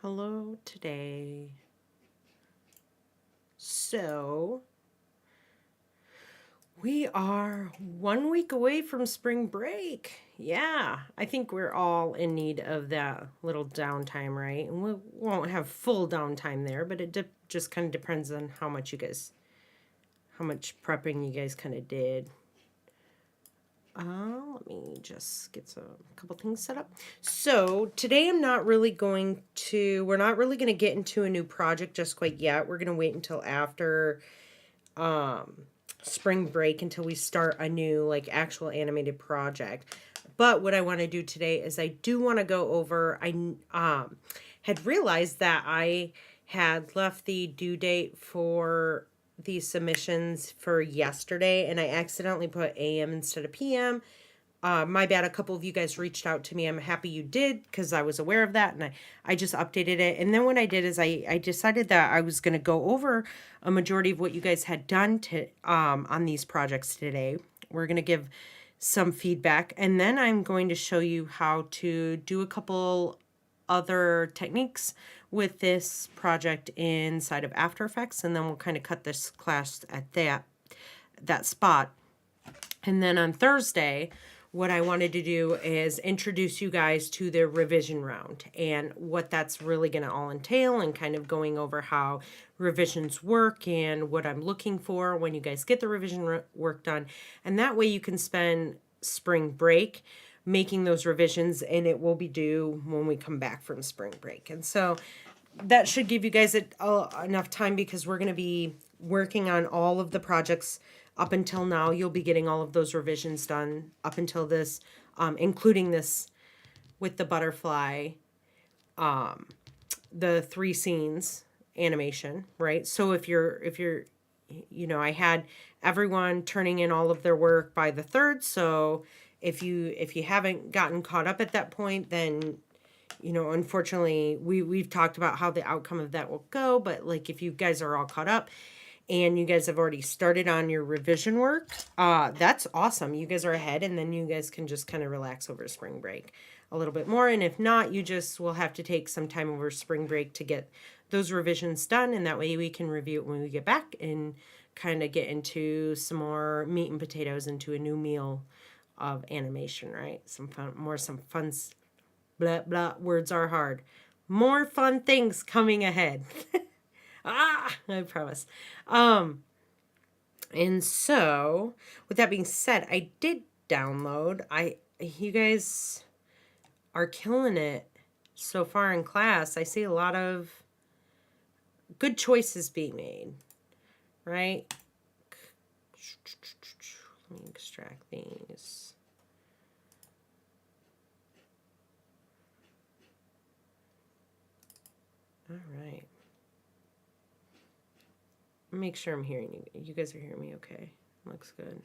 Hello today. So, we are 1 week away from spring break. Yeah, I think we're all in need of that little downtime, right? And we won't have full downtime there, but it just kind of depends on how much prepping you guys kind of did. Let me just get a couple things set up. So today we're not really going to get into a new project just quite yet. We're going to wait until after spring break until we start a new actual animated project. But what I want to do today is I do want to go over, I had realized that I had left the due date for these submissions for yesterday, and I accidentally put AM instead of PM. My bad. A couple of you guys reached out to me. I'm happy you did because I was aware of that, and I just updated it. And then what I did is I decided that I was going to go over a majority of what you guys had done to on these projects today. We're going to give some feedback, and then I'm going to show you how to do a couple other techniques with this project inside of After Effects, and then we'll kind of cut this class at that spot. And then on Thursday, what I wanted to do is introduce you guys to the revision round and what that's really going to all entail, and kind of going over how revisions work and what I'm looking for when you guys get the revision work done. And that way you can spend spring break making those revisions, and it will be due when we come back from spring break. And so that should give you guys enough time, because we're going to be working on all of the projects up until now. You'll be getting all of those revisions done up until this, including this with the butterfly, the 3 scenes animation, right? So if you're, I had everyone turning in all of their work by the 3rd. So if you haven't gotten caught up at that point, then unfortunately, we've talked about how the outcome of that will go. But if you guys are all caught up and you guys have already started on your revision work, that's awesome. You guys are ahead, and then you guys can just kind of relax over spring break a little bit more. And if not, you just will have to take some time over spring break to get those revisions done, and that way we can review it when we get back and kind of get into some more meat and potatoes, into a new meal of animation, right? Some fun, blah, blah, words are hard. More fun things coming ahead. I promise. And so, with that being said, I did download. You guys are killing it so far in class. I see a lot of good choices being made, right? Let me extract these. All right. Make sure I'm hearing you. You guys are hearing me okay. Looks good.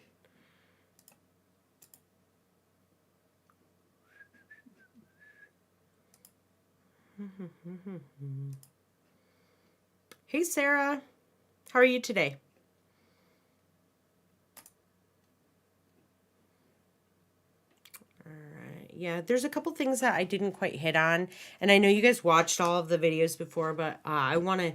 Hey, Sarah. How are you today? All right. Yeah, there's a couple things that I didn't quite hit on. And I know you guys watched all of the videos before, but I want to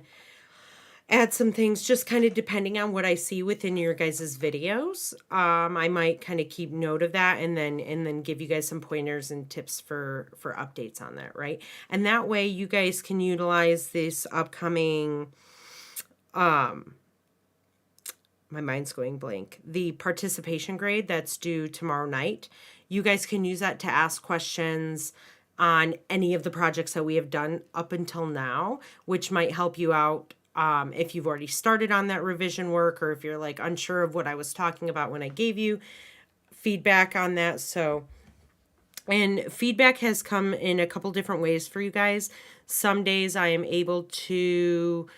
add some things just kind of depending on what I see within your guys' videos. I might kind of keep note of that, and then give you guys some pointers and tips for updates on that, right? And that way you guys can utilize this upcoming, my mind's going blank, the participation grade that's due tomorrow night. You guys can use that to ask questions on any of the projects that we have done up until now, which might help you out if you've already started on that revision work, or if you're unsure of what I was talking about when I gave you feedback on that. So, and feedback has come in a couple different ways for you guys. Some days I am able to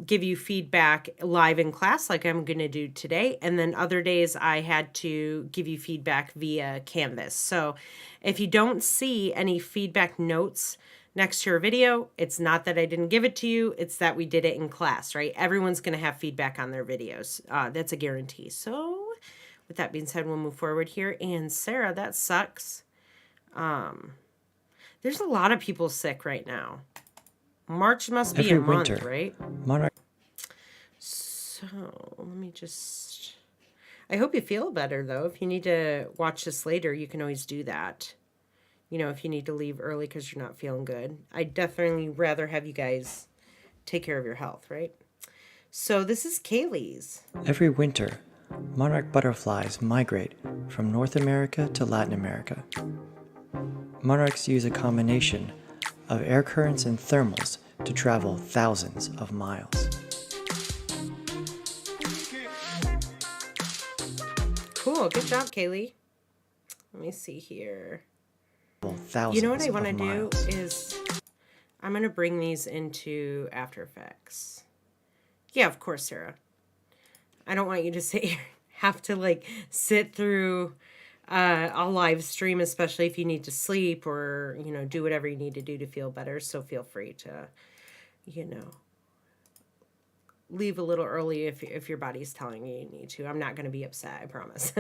give you feedback live in class, like I'm going to do today. And then other days I had to give you feedback via Canvas. So if you don't see any feedback notes next to your video, it's not that I didn't give it to you, it's that we did it in class, right? Everyone's going to have feedback on their videos. That's a guarantee. So with that being said, we'll move forward here. And Sarah, that sucks. There's a lot of people sick right now. March must be Every a month, winter, right? Monarch. So let me just... I hope you feel better, though. If you need to watch this later, you can always do that. You know, if you need to leave early because you're not feeling good. I'd definitely rather have you guys take care of your health, right? So this is Kaylee's. Every winter, monarch butterflies migrate from North America to Latin America. Monarchs use a combination of air currents and thermals to travel thousands of miles. Cool. Good job, Kaylee. Let me see here. Thousands You know what I want to of do miles. is I'm going to bring these into After Effects. Yeah, of course, Sarah. I don't want you to have to like sit through a live stream, especially if you need to sleep or, you know, do whatever you need to do to feel better. So feel free to, you know, leave a little early if your body's telling you need to. I'm not going to be upset, I promise.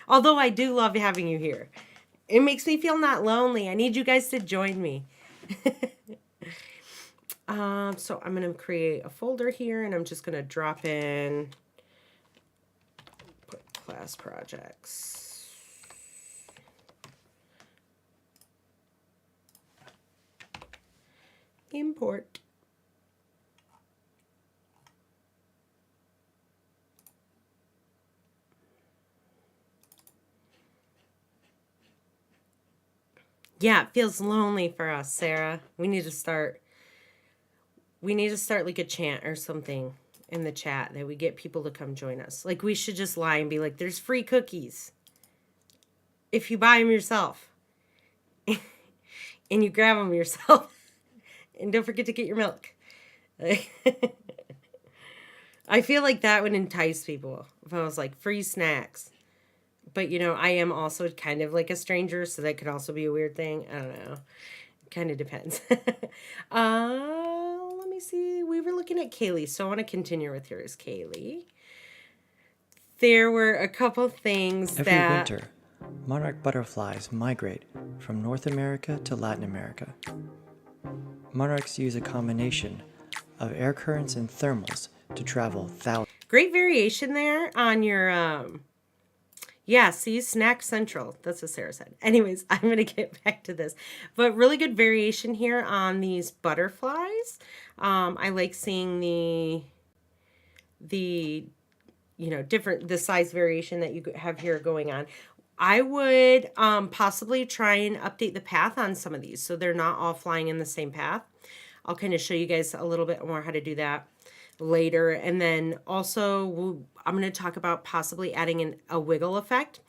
Although I do love having you here. It makes me feel not lonely. I need you guys to join me. So I'm going to create a folder here, and I'm just going to drop in, put class projects. Import. Yeah, it feels lonely for us, Sarah. We need to start like a chant or something in the chat that we get people to come join us. Like we should just lie and be like, there's free cookies if you buy them yourself. And you grab them yourself. And don't forget to get your milk. I feel like that would entice people if I was like, free snacks. But, you know, I am also kind of like a stranger, so that could also be a weird thing. I don't know. It kind of depends. Let me see. We were looking at Kaylee, so I want to continue with yours, Kaylee. There were a couple things Every that... winter, monarch butterflies migrate from North America to Latin America. Monarchs use a combination of air currents and thermals to travel thousands. Great variation there on your... Yeah, see, Snack Central. That's what Sarah said. Anyways, I'm going to get back to this. But really good variation here on these butterflies. I like seeing the you know, the size variation that you have here going on. I would possibly try and update the path on some of these so they're not all flying in the same path. I'll kind of show you guys a little bit more how to do that later. And then also I'm going to talk about possibly adding a wiggle effect.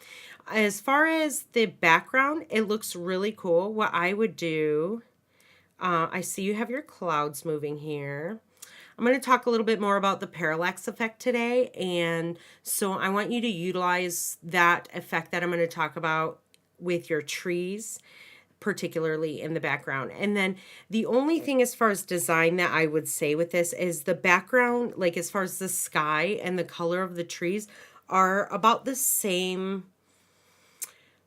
As far as the background, it looks really cool. What I would do, I see you have your clouds moving here. I'm going to talk a little bit more about the parallax effect today. And so I want you to utilize that effect that I'm going to talk about with your trees, particularly in the background. And then the only thing as far as design that I would say with this is the background, like as far as the sky and the color of the trees are about the same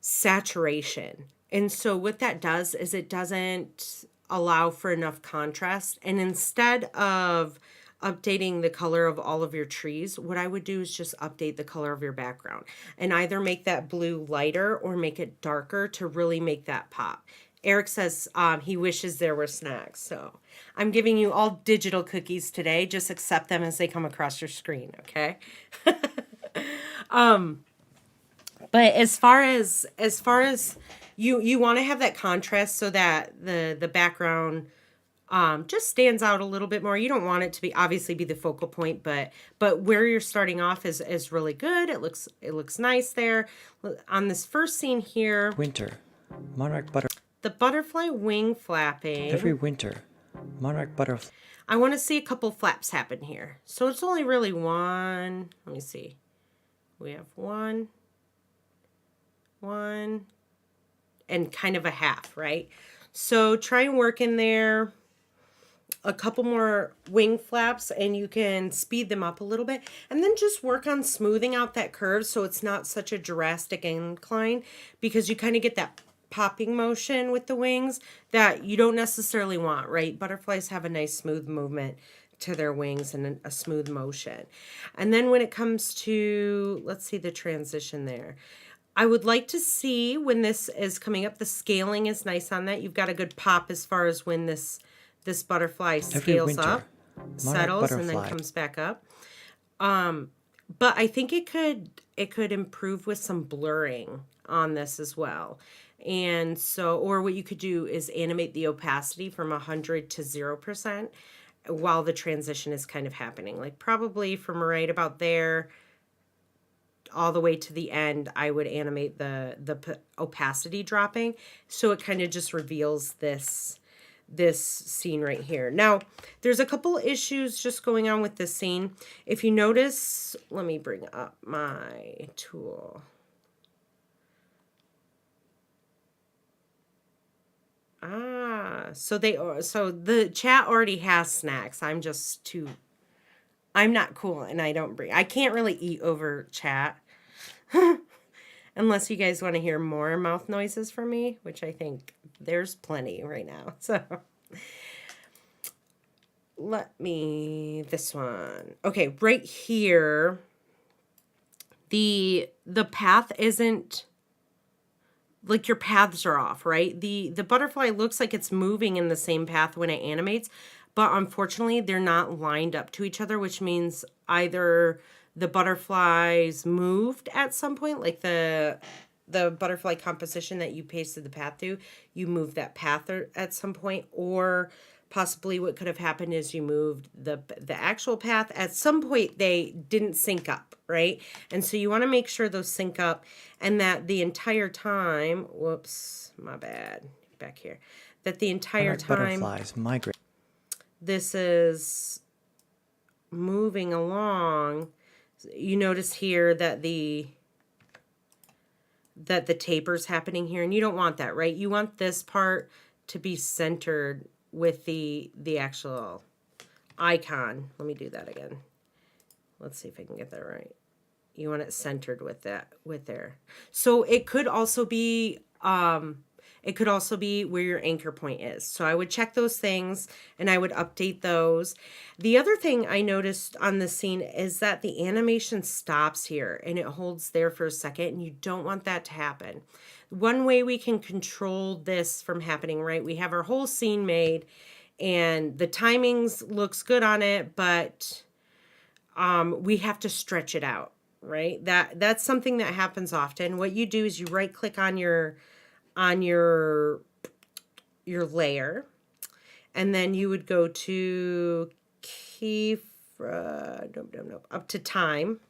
saturation. And so what that does is it doesn't allow for enough contrast. And instead of updating the color of all of your trees, what I would do is just update the color of your background and either make that blue lighter or make it darker to really make that pop. Eric says he wishes there were snacks. So I'm giving you all digital cookies today. Just accept them as they come across your screen, okay? But as far as you want to have that contrast so that the background just stands out a little bit more. You don't want it to be obviously be the focal point, but where you're starting off is really good. It looks nice there. On this first scene here, Winter, monarch the butterfly wing flapping. Every winter, monarch butterfly. I want to see a couple flaps happen here. So it's only really one. Let me see. We have one, and kind of a half, right? So try and work in there a couple more wing flaps and you can speed them up a little bit. And then just work on smoothing out that curve so it's not such a drastic incline because you kind of get that popping motion with the wings that you don't necessarily want, right? Butterflies have a nice smooth movement to their wings and a smooth motion. And then when it comes to, let's see the transition there. I would like to see when this is coming up, the scaling is nice on that. You've got a good pop as far as when this butterfly Every scales winter, up, monarch settles, and then butterfly comes back up. But I think it could improve with some blurring on this as well. And so, or what you could do is animate the opacity from 100 to 0% while the transition is kind of happening. Like probably from right about there all the way to the end, I would animate the opacity dropping, so it kind of just reveals this scene right here. Now, there's a couple issues just going on with this scene. If you notice, let me bring up my tool. So the chat already has snacks. I'm not cool and I can't really eat over chat. Unless you guys want to hear more mouth noises from me, which I think there's plenty right now. So this one. Okay, right here, the path isn't, like your paths are off, right? The butterfly looks like it's moving in the same path when it animates, but unfortunately they're not lined up to each other, which means either the butterflies moved at some point, like the butterfly composition that you pasted the path to, you moved that path at some point, or possibly what could have happened is you moved the actual path. At some point they didn't sync up, right? And so you want to make sure those sync up, and that the entire time, whoops, my bad, back here, that the entire monarch time butterflies migrate. this is moving along, you notice here that the taper's happening here, and you don't want that, right? You want this part to be centered with the actual icon. Let me do that again. Let's see if I can get that right. You want it centered with there. So it could also be where your anchor point is. So I would check those things and I would update those. The other thing I noticed on the scene is that the animation stops here and it holds there for a second, and you don't want that to happen. One way we can control this from happening, right? We have our whole scene made and the timings looks good on it, but we have to stretch it out, right? That's something that happens often. What you do is you right click on your layer, and then you would go to up to time,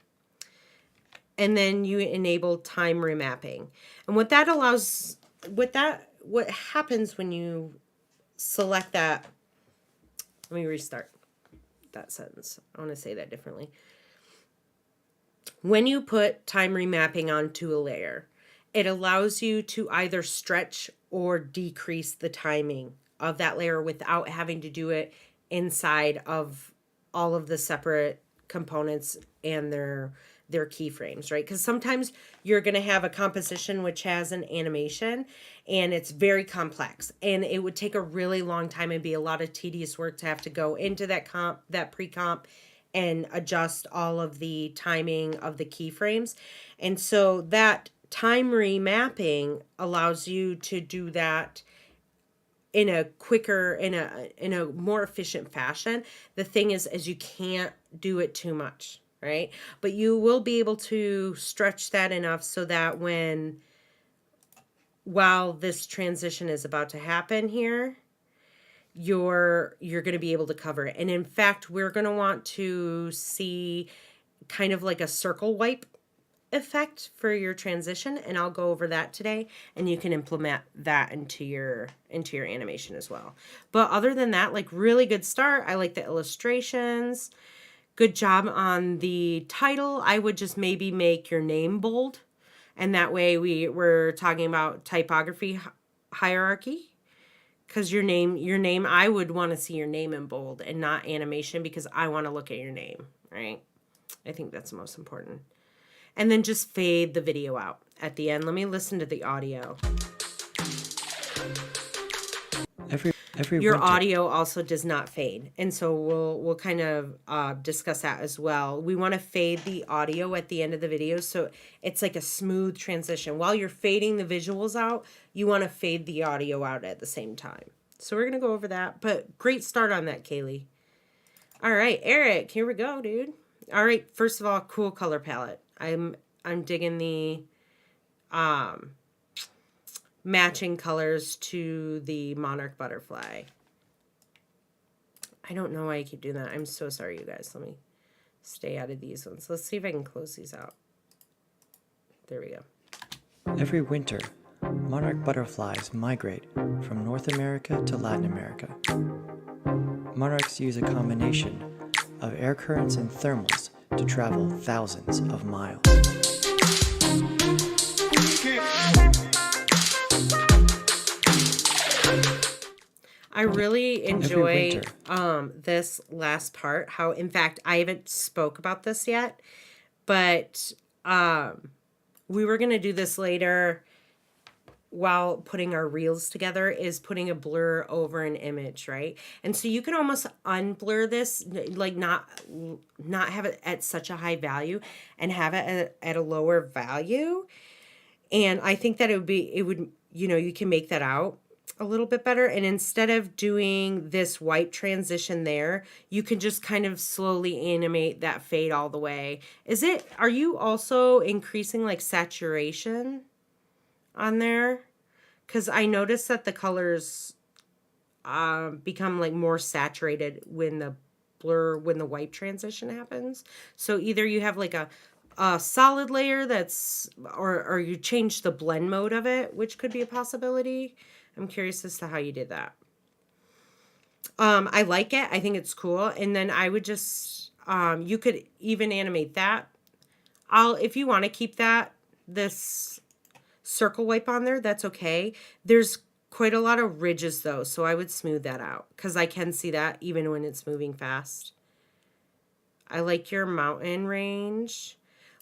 and then you enable time remapping. And what that allows, what happens when you select that, let me restart that sentence. I want to say that differently. When you put time remapping onto a layer, it allows you to either stretch or decrease the timing of that layer without having to do it inside of all of the separate components and their keyframes, right? Because sometimes you're going to have a composition which has an animation and it's very complex, and it would take a really long time and be a lot of tedious work to have to go into that pre-comp and adjust all of the timing of the keyframes. And so that time remapping allows you to do that in a quicker, in a more efficient fashion. The thing is you can't do it too much, right? But you will be able to stretch that enough so that while this transition is about to happen here, you're going to be able to cover it. And in fact, we're going to want to see kind of like a circle wipe effect for your transition, and I'll go over that today, and you can implement that into your animation as well. But other than that, like, really good start. I like the illustrations. Good job on the title. I would just maybe make your name bold, and that way we're talking about typography hierarchy, because your name, I would want to see your name in bold and not animation, because I want to look at your name, right? I think that's the most important. And then just fade the video out at the end. Let me listen to the audio. Every Your winter, audio also does not fade. And so we'll kind of discuss that as well. We want to fade the audio at the end of the video so it's like a smooth transition. While you're fading the visuals out, you want to fade the audio out at the same time. So we're going to go over that. But great start on that, Kaylee. All right, Eric, here we go, dude. All right, first of all, cool color palette. I'm digging the matching colors to the Monarch butterfly. I don't know why I keep doing that. I'm so sorry, you guys. Let me stay out of these ones. Let's see if I can close these out. There we go. every winter, monarch butterflies migrate from North America to Latin America. Monarchs use a combination of air currents and thermals to travel thousands of miles. I really enjoy winter. this last part. How, in fact, I haven't spoke about this yet, but we were going to do this later while putting our reels together, is putting a blur over an image, right? And so you can almost unblur this, like not have it at such a high value and have it at a lower value. And I think that it would, you can make that out a little bit better. And instead of doing this white transition there, you can just kind of slowly animate that fade all the way. Are you also increasing like saturation on there? Because I noticed that the colors become like more saturated when the white transition happens. So either you have like a solid layer or you change the blend mode of it, which could be a possibility. I'm curious as to how you did that. I like it. I think it's cool. And then I would just, you could even animate that. If you want to keep this circle wipe on there, that's okay. There's quite a lot of ridges though, so I would smooth that out because I can see that even when it's moving fast. I like your mountain range.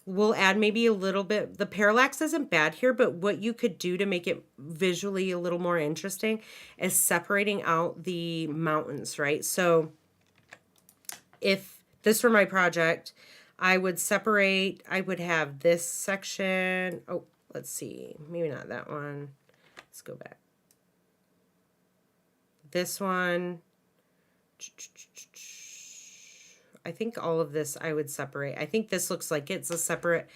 We'll add maybe a little bit. The parallax isn't bad here, but what you could do to make it visually a little more interesting is separating out the mountains, right? So if this were my project, I would have this section. Oh, let's see. Maybe not that one. Let's go back. This one. I think all of this I would separate. I think this looks like it's a separate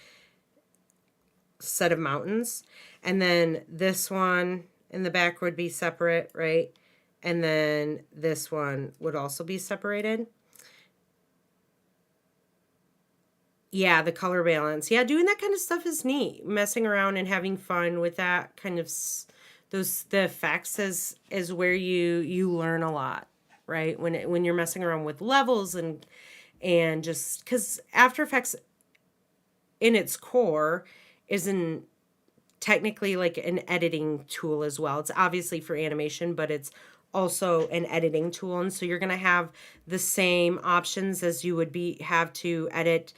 set of mountains. And then this one in the back would be separate, right? And then this one would also be separated. Yeah, the color balance. Yeah, doing that kind of stuff is neat. Messing around and having fun with that kind of the effects is where you learn a lot, right? When you're messing around with levels and just because After Effects in its core isn't technically like an editing tool as well. It's obviously for animation, but it's also an editing tool. And so you're going to have the same options as you would have to edit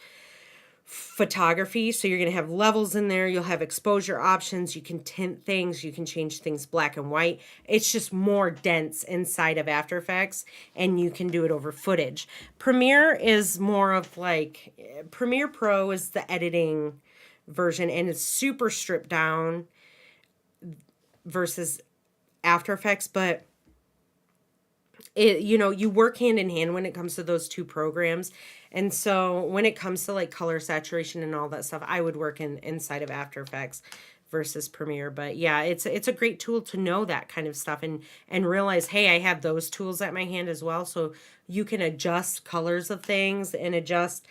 photography. So you're going to have levels in there. You'll have exposure options. You can tint things. You can change things black and white. It's just more dense inside of After Effects, and you can do it over footage. Premiere is more of like, Premiere Pro is the editing version, and it's super stripped down versus After Effects, but you work hand in hand when it comes to those two programs. And so when it comes to like color saturation and all that stuff, I would work inside of After Effects versus Premiere. But yeah, it's a great tool to know that kind of stuff and realize, hey, I have those tools at my hand as well. So you can adjust colors of things and adjust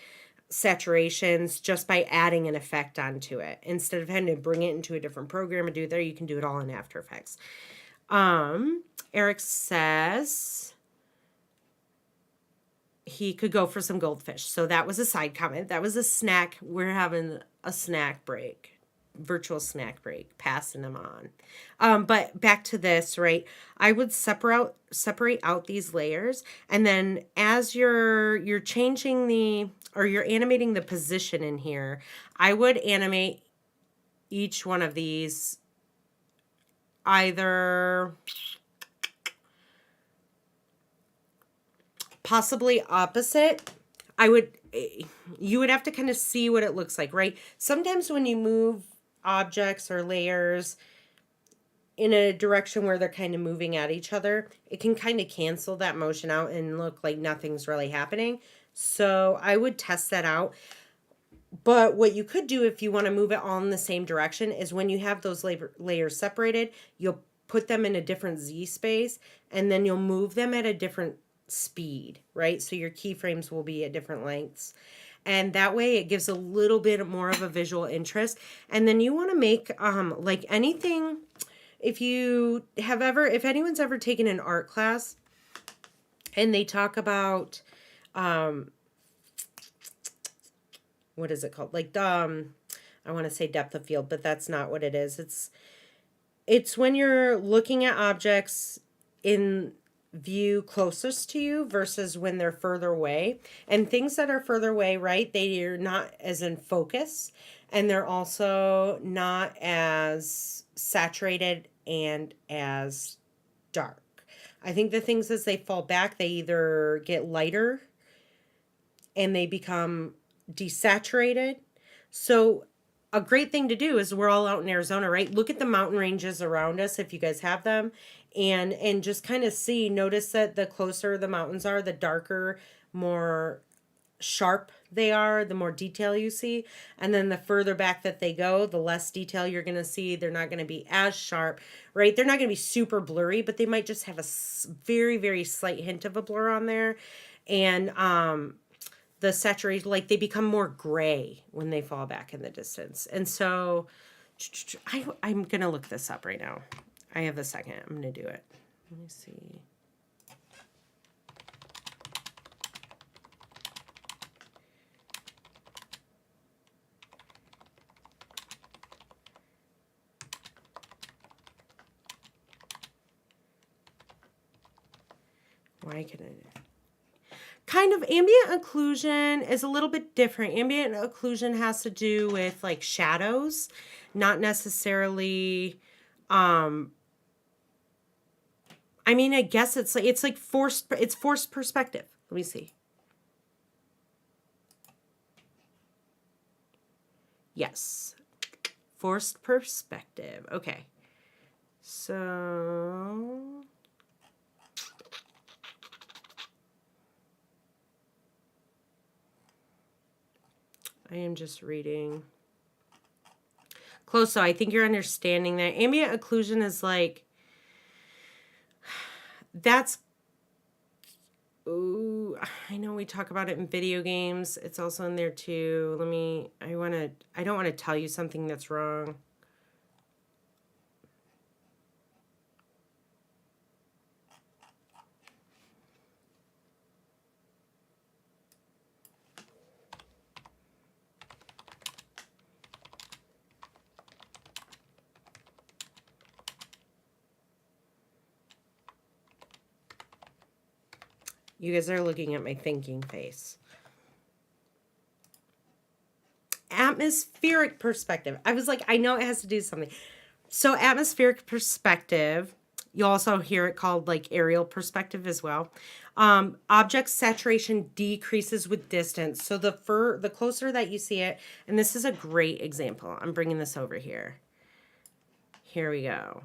saturations just by adding an effect onto it. Instead of having to bring it into a different program and do it there, you can do it all in After Effects. Eric says he could go for some goldfish. So that was a side comment. That was a snack. We're having a snack break, virtual snack break, passing them on. But back to this, right? I would separate out these layers, and then as you're changing you're animating the position in here, I would animate each one of these either possibly opposite. You would have to kind of see what it looks like, right? Sometimes when you move objects or layers in a direction where they're kind of moving at each other, it can kind of cancel that motion out and look like nothing's really happening. So I would test that out. But what you could do if you want to move it all in the same direction is when you have those layers separated, you'll put them in a different Z space, and then you'll move them at a different speed, right? So your keyframes will be at different lengths. And that way it gives a little bit more of a visual interest. And then you want to make like anything, if anyone's ever taken an art class and they talk about what is it called? Like I want to say depth of field, but that's not what it is. It's when you're looking at objects in view closest to you versus when they're further away. And things that are further away, right, they're not as in focus, and they're also not as saturated and as dark. I think the things as they fall back, they either get lighter and they become desaturated. So a great thing to do is, we're all out in Arizona, right? Look at the mountain ranges around us if you guys have them, and just kind of notice that the closer the mountains are, the darker, more sharp they are, the more detail you see. And then the further back that they go, the less detail you're going to see. They're not going to be as sharp, right? They're not going to be super blurry, but they might just have a very, very slight hint of a blur on there. And the saturation, like they become more gray when they fall back in the distance. And so I'm going to look this up right now. I have a second. I'm going to do it. Let me see. Why can I? Kind of ambient occlusion is a little bit different. Ambient occlusion has to do with like shadows, not necessarily. I mean, I guess it's like forced perspective. Let me see. Yes, forced perspective. Okay, so. I am just reading. Close, so I think you're understanding that. Ambient occlusion is like, that's, ooh, I know we talk about it in video games. It's also in there too. I don't want to tell you something that's wrong. You guys are looking at my thinking face. Atmospheric perspective. I was like, I know it has to do something. So atmospheric perspective, you also hear it called like aerial perspective as well. Object saturation decreases with distance. So the closer that you see it, and this is a great example. I'm bringing this over here. Here we go.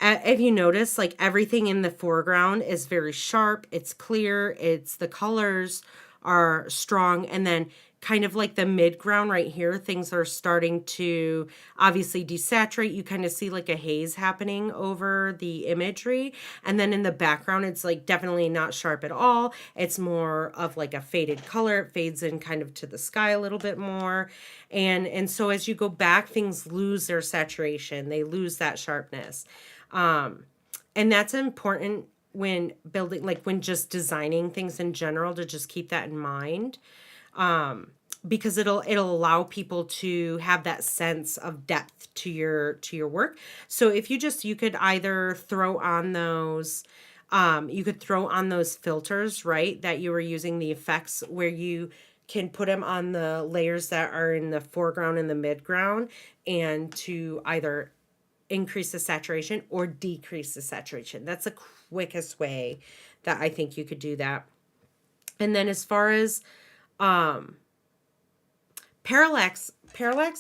If you notice, like everything in the foreground is very sharp, it's clear, the colors are strong, and then kind of like the mid-ground right here, things are starting to obviously desaturate. You kind of see like a haze happening over the imagery, and then in the background, it's like definitely not sharp at all. It's more of like a faded color. It fades in kind of to the sky a little bit more, and so as you go back, things lose their saturation. They lose that sharpness. And that's important when building, like when just designing things in general, to just keep that in mind. Because it'll allow people to have that sense of depth to your work. So if you could either throw on those, filters, right, that you were using, the effects where you can put them on the layers that are in the foreground and the midground, and to either increase the saturation or decrease the saturation. That's the quickest way that I think you could do that. And then as far as parallax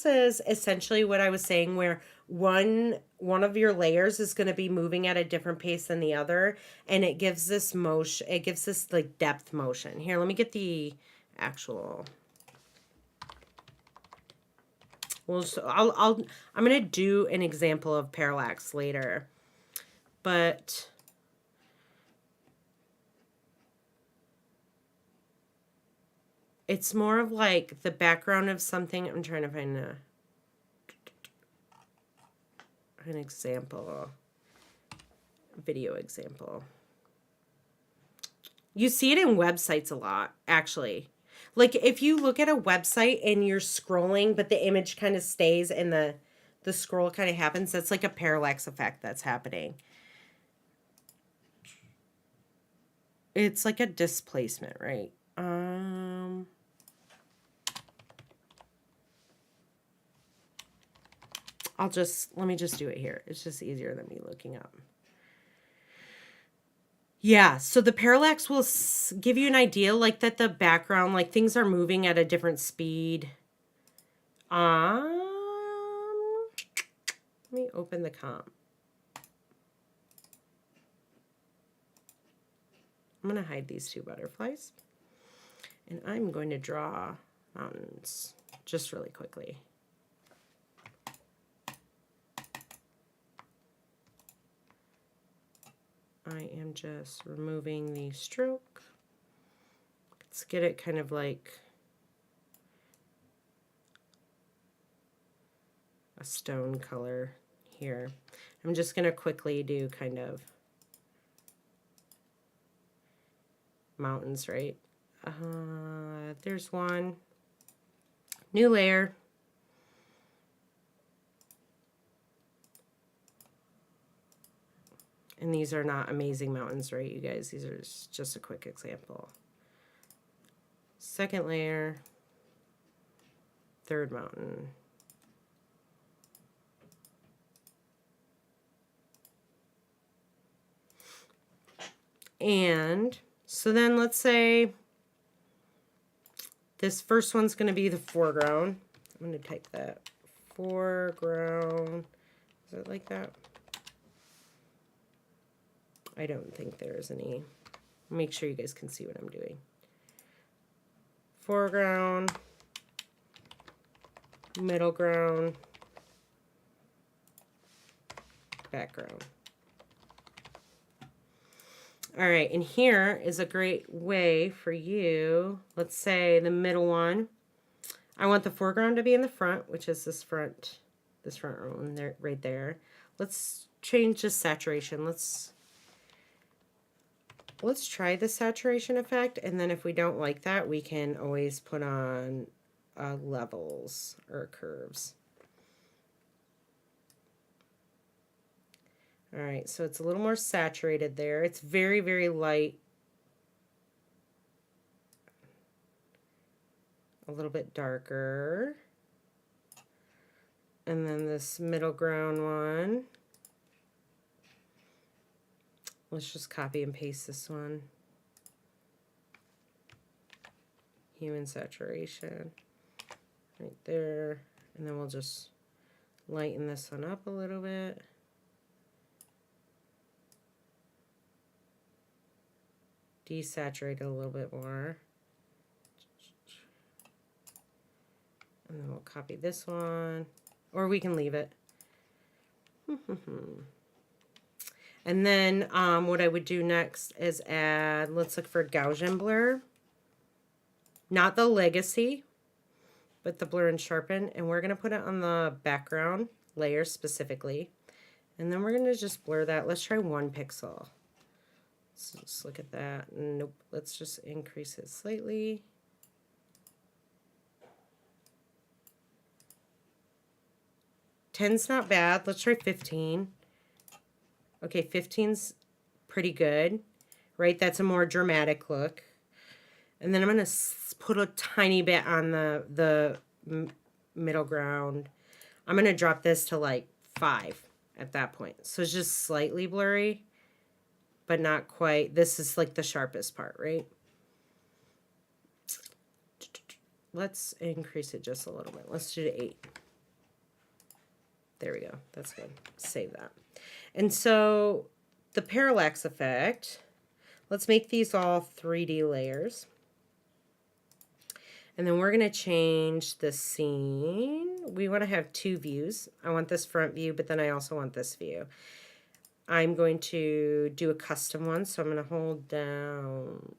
is essentially what I was saying, where one of your layers is going to be moving at a different pace than the other, and it gives this motion, it gives this like depth motion. Here, let me get the actual. Well, so I'm going to do an example of parallax later, but it's more of like the background of something. I'm trying to find an example, video example. You see it in websites a lot, actually. Like if you look at a website and you're scrolling, but the image kind of stays and the scroll kind of happens, that's like a parallax effect that's happening. It's like a displacement, right? Let me just do it here. It's just easier than me looking up. Yeah, so the parallax will give you an idea like that the background, like things are moving at a different speed. Let me open the comp. I'm going to hide these two butterflies. And I'm going to draw mountains just really quickly. I am just removing the stroke. Let's get it kind of like a stone color here. I'm just going to quickly do kind of mountains, right? There's one. New layer. And these are not amazing mountains, right, you guys? These are just a quick example. Second layer. Third mountain. And so then let's say this first one's going to be the foreground. I'm going to type that. Foreground. Is it like that? I don't think there's any. Make sure you guys can see what I'm doing. Foreground, middle ground, background. All right, and here is a great way for you. Let's say the middle one. I want the foreground to be in the front, which is this front one there, right there. Let's change the saturation. Let's try the saturation effect, and then if we don't like that, we can always put on levels or curves. All right, so it's a little more saturated there. It's very, very light. A little bit darker. And then this middle ground one. Let's just copy and paste this one. Human saturation. Right there. And then we'll just lighten this one up a little bit. Desaturate it a little bit more. And then we'll copy this one. Or we can leave it. And then what I would do next is add, let's look for Gaussian blur. Not the legacy, but the blur and sharpen. And we're going to put it on the background layer specifically. And then we're going to just blur that. Let's try 1 pixel. So let's look at that. Nope. Let's just increase it slightly. Ten's not bad. Let's try 15. Okay, 15's pretty good, right? That's a more dramatic look. And then I'm going to put a tiny bit on the middle ground. I'm going to drop this to like 5. at that point. So it's just slightly blurry, but not quite. This is like the sharpest part, right? Let's increase it just a little bit. Let's do 8. There we go. That's good. Save that. And so the parallax effect, let's make these all 3D layers. And then we're going to change the scene. We want to have 2 views. I want this front view, but then I also want this view. I'm going to do a custom one. So I'm going to hold down,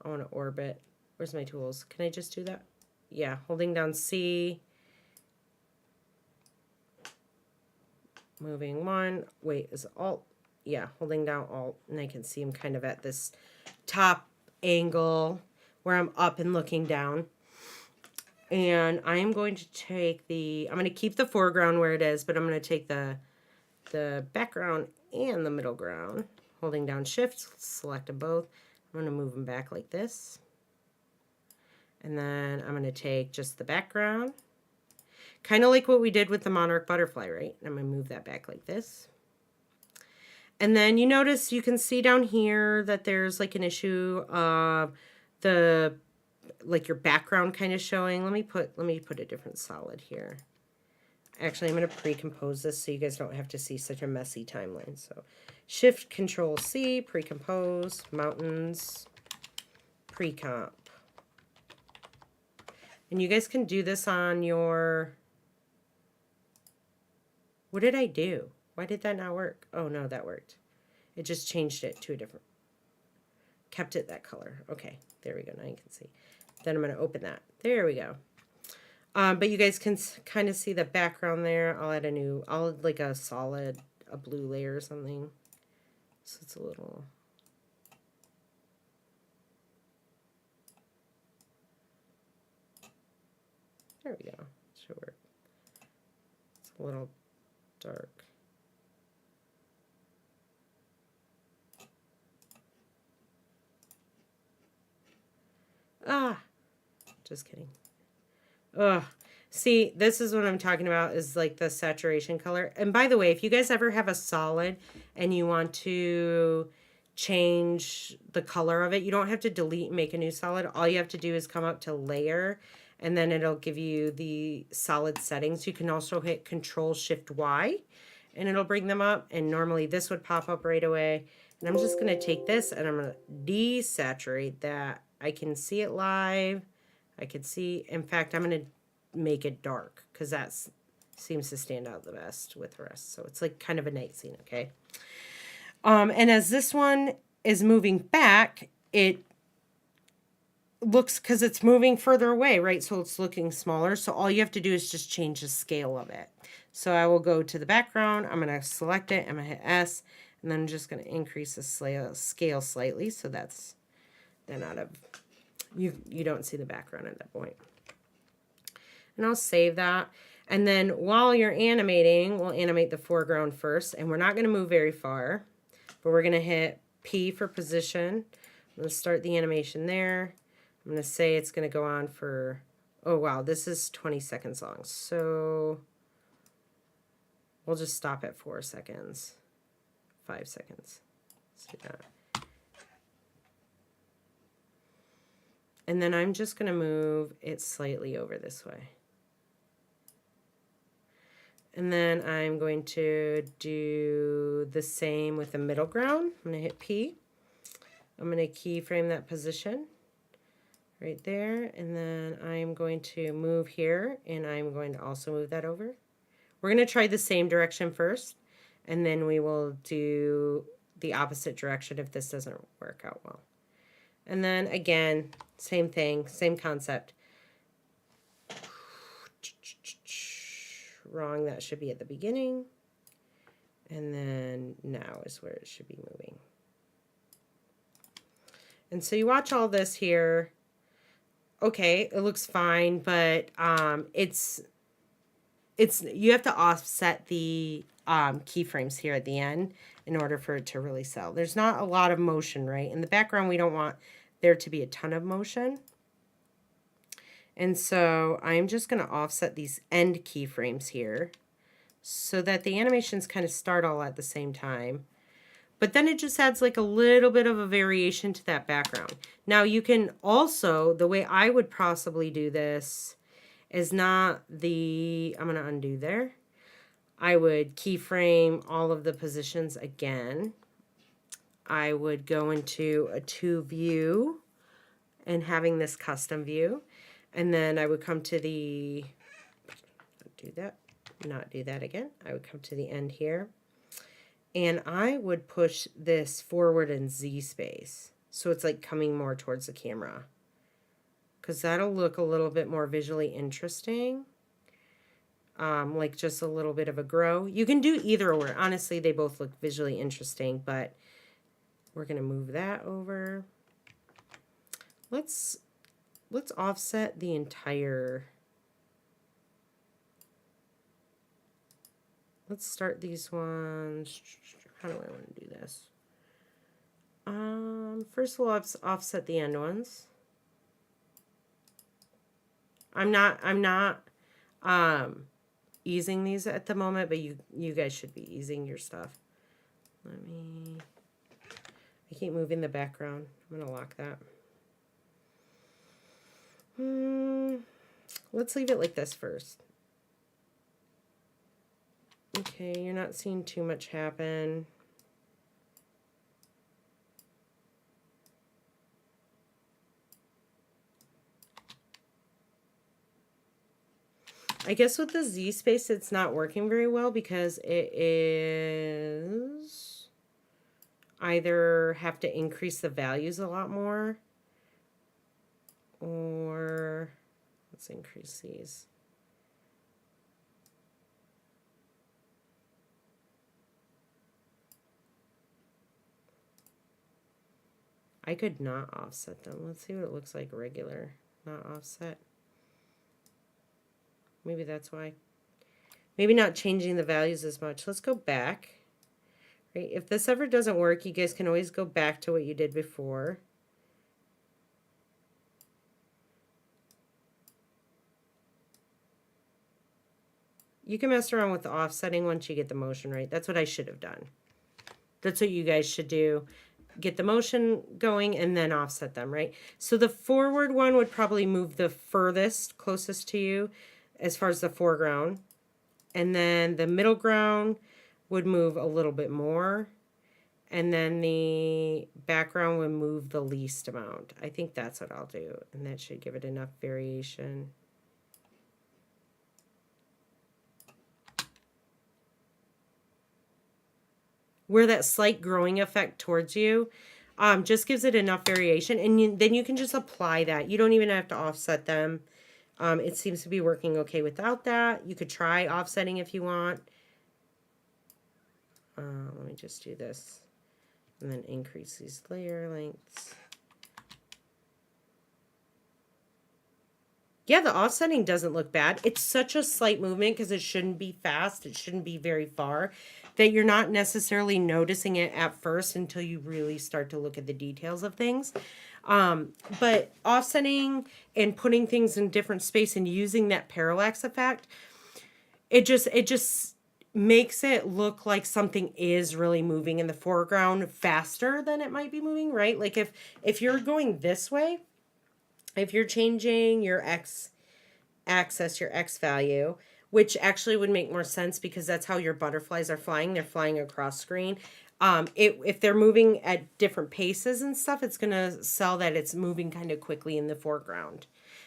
I want to orbit. Where's my tools? Can I just do that? Yeah, holding down C. Moving 1. Wait, is Alt? Yeah, holding down Alt. And I can see I'm kind of at this top angle where I'm up and looking down. And I am going to take I'm going to keep the foreground where it is, but I'm going to take the background and the middle ground. Holding down Shift, select them both. I'm going to move them back like this. And then I'm going to take just the background. Kind of like what we did with the Monarch butterfly, right? I'm going to move that back like this. And then you notice you can see down here that there's like an issue of like your background kind of showing. Let me put a different solid here. Actually, I'm going to pre-compose this so you guys don't have to see such a messy timeline. So Shift Control C, pre-compose, mountains, pre-comp. And you guys can do this on your, what did I do? Why did that not work? Oh no, that worked. It just changed it to a different, kept it that color. Okay, there we go, now you can see. Then I'm going to open that. There we go. But you guys can kind of see the background there. I'll add like a solid, a blue layer or something. So it's a little, there we go. Should work. It's a little dark. Ah, just kidding. Ugh. See, this is what I'm talking about, is like the saturation color. And by the way, if you guys ever have a solid and you want to change the color of it, you don't have to delete and make a new solid. All you have to do is come up to layer, and then it'll give you the solid settings. You can also hit Control-Shift-Y, and it'll bring them up. And normally this would pop up right away. And I'm just going to take this and I'm going to desaturate that. I can see it live. I could see, in fact, I'm going to make it dark because that seems to stand out the best with the rest. So it's like kind of a night scene, okay? And as this one is moving back, it looks, because it's moving further away, right? So it's looking smaller. So all you have to do is just change the scale of it. So I will go to the background. I'm going to select it. I'm going to hit S. And then I'm just going to increase the scale slightly. So that's then out of, you don't see the background at that point. And I'll save that. And then while you're animating, we'll animate the foreground first. And we're not going to move very far. But we're going to hit P for position. I'm going to start the animation there. I'm going to say it's going to go on for, oh wow, this is 20 seconds long. So we'll just stop at 4 seconds. 5 seconds. Let's do that. And then I'm just going to move it slightly over this way. And then I'm going to do the same with the middle ground. I'm going to hit P. I'm going to keyframe that position right there. And then I'm going to move here, and I'm going to also move that over. We're going to try the same direction first, and then we will do the opposite direction if this doesn't work out well. And then again, same thing, same concept. Wrong, that should be at the beginning. And then now is where it should be moving. And so you watch all this here. Okay, it looks fine, but it's you have to offset the keyframes here at the end in order for it to really sell. There's not a lot of motion, right? In the background, we don't want there to be a ton of motion. And so I'm just going to offset these end keyframes here so that the animations kind of start all at the same time. But then it just adds like a little bit of a variation to that background. Now you can also, the way I would possibly do this is not the, I'm going to undo there. I would keyframe all of the positions again. I would go into a 2 view and having this custom view. And then I would come to the, do that, not do that again. I would come to the end here. And I would push this forward in Z space. So it's like coming more towards the camera. Because that'll look a little bit more visually interesting. Like just a little bit of a grow. You can do either or. Honestly, they both look visually interesting, but we're going to move that over. Let's offset the entire. Let's start these ones. How do I want to do this? First we'll offset the end ones. I'm not easing these at the moment, but you guys should be easing your stuff. I keep moving the background. I'm gonna lock that. Let's leave it like this first. Okay, you're not seeing too much happen. I guess with the Z space, it's not working very well because it is either have to increase the values a lot more, or let's increase these. I could not offset them. Let's see what it looks like regular, not offset. Maybe that's why. Maybe not changing the values as much. Let's go back. Right? If this ever doesn't work, you guys can always go back to what you did before. You can mess around with the offsetting once you get the motion right. That's what I should have done. That's what you guys should do. Get the motion going and then offset them, right? So the forward one would probably move the furthest, closest to you as far as the foreground. And then the middle ground would move a little bit more. And then the background would move the least amount. I think that's what I'll do. And that should give it enough variation. Where that slight growing effect towards you just gives it enough variation. And then you can just apply that. You don't even have to offset them. It seems to be working okay without that. You could try offsetting if you want. Let me just do this. And then increase these layer lengths. Yeah, the offsetting doesn't look bad. It's such a slight movement because it shouldn't be fast. It shouldn't be very far that you're not necessarily noticing it at first until you really start to look at the details of things. But offsetting and putting things in different space and using that parallax effect, it just makes it look like something is really moving in the foreground faster than it might be moving, right? Like if you're going this way, if you're changing your x axis, your x value, which actually would make more sense because that's how your butterflies are flying. They're flying across screen. If they're moving at different paces and stuff, it's going to sell that it's moving kind of quickly in the foreground.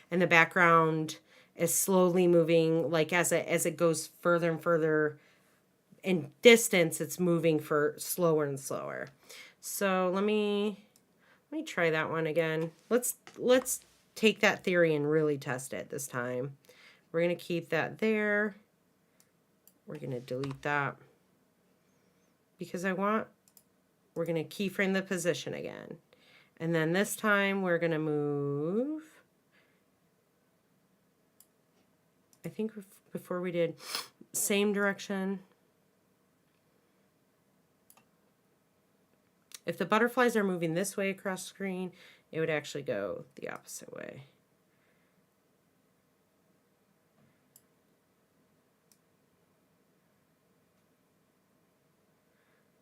And the background is slowly moving, like as it goes further and further in distance, it's moving for slower and slower. So let me try that one again. Let's take that theory and really test it this time. We're going to keep that there. We're going to delete that because we're going to keyframe the position again. And then this time we're going to move. I think before we did same direction. If the butterflies are moving this way across screen, it would actually go the opposite way.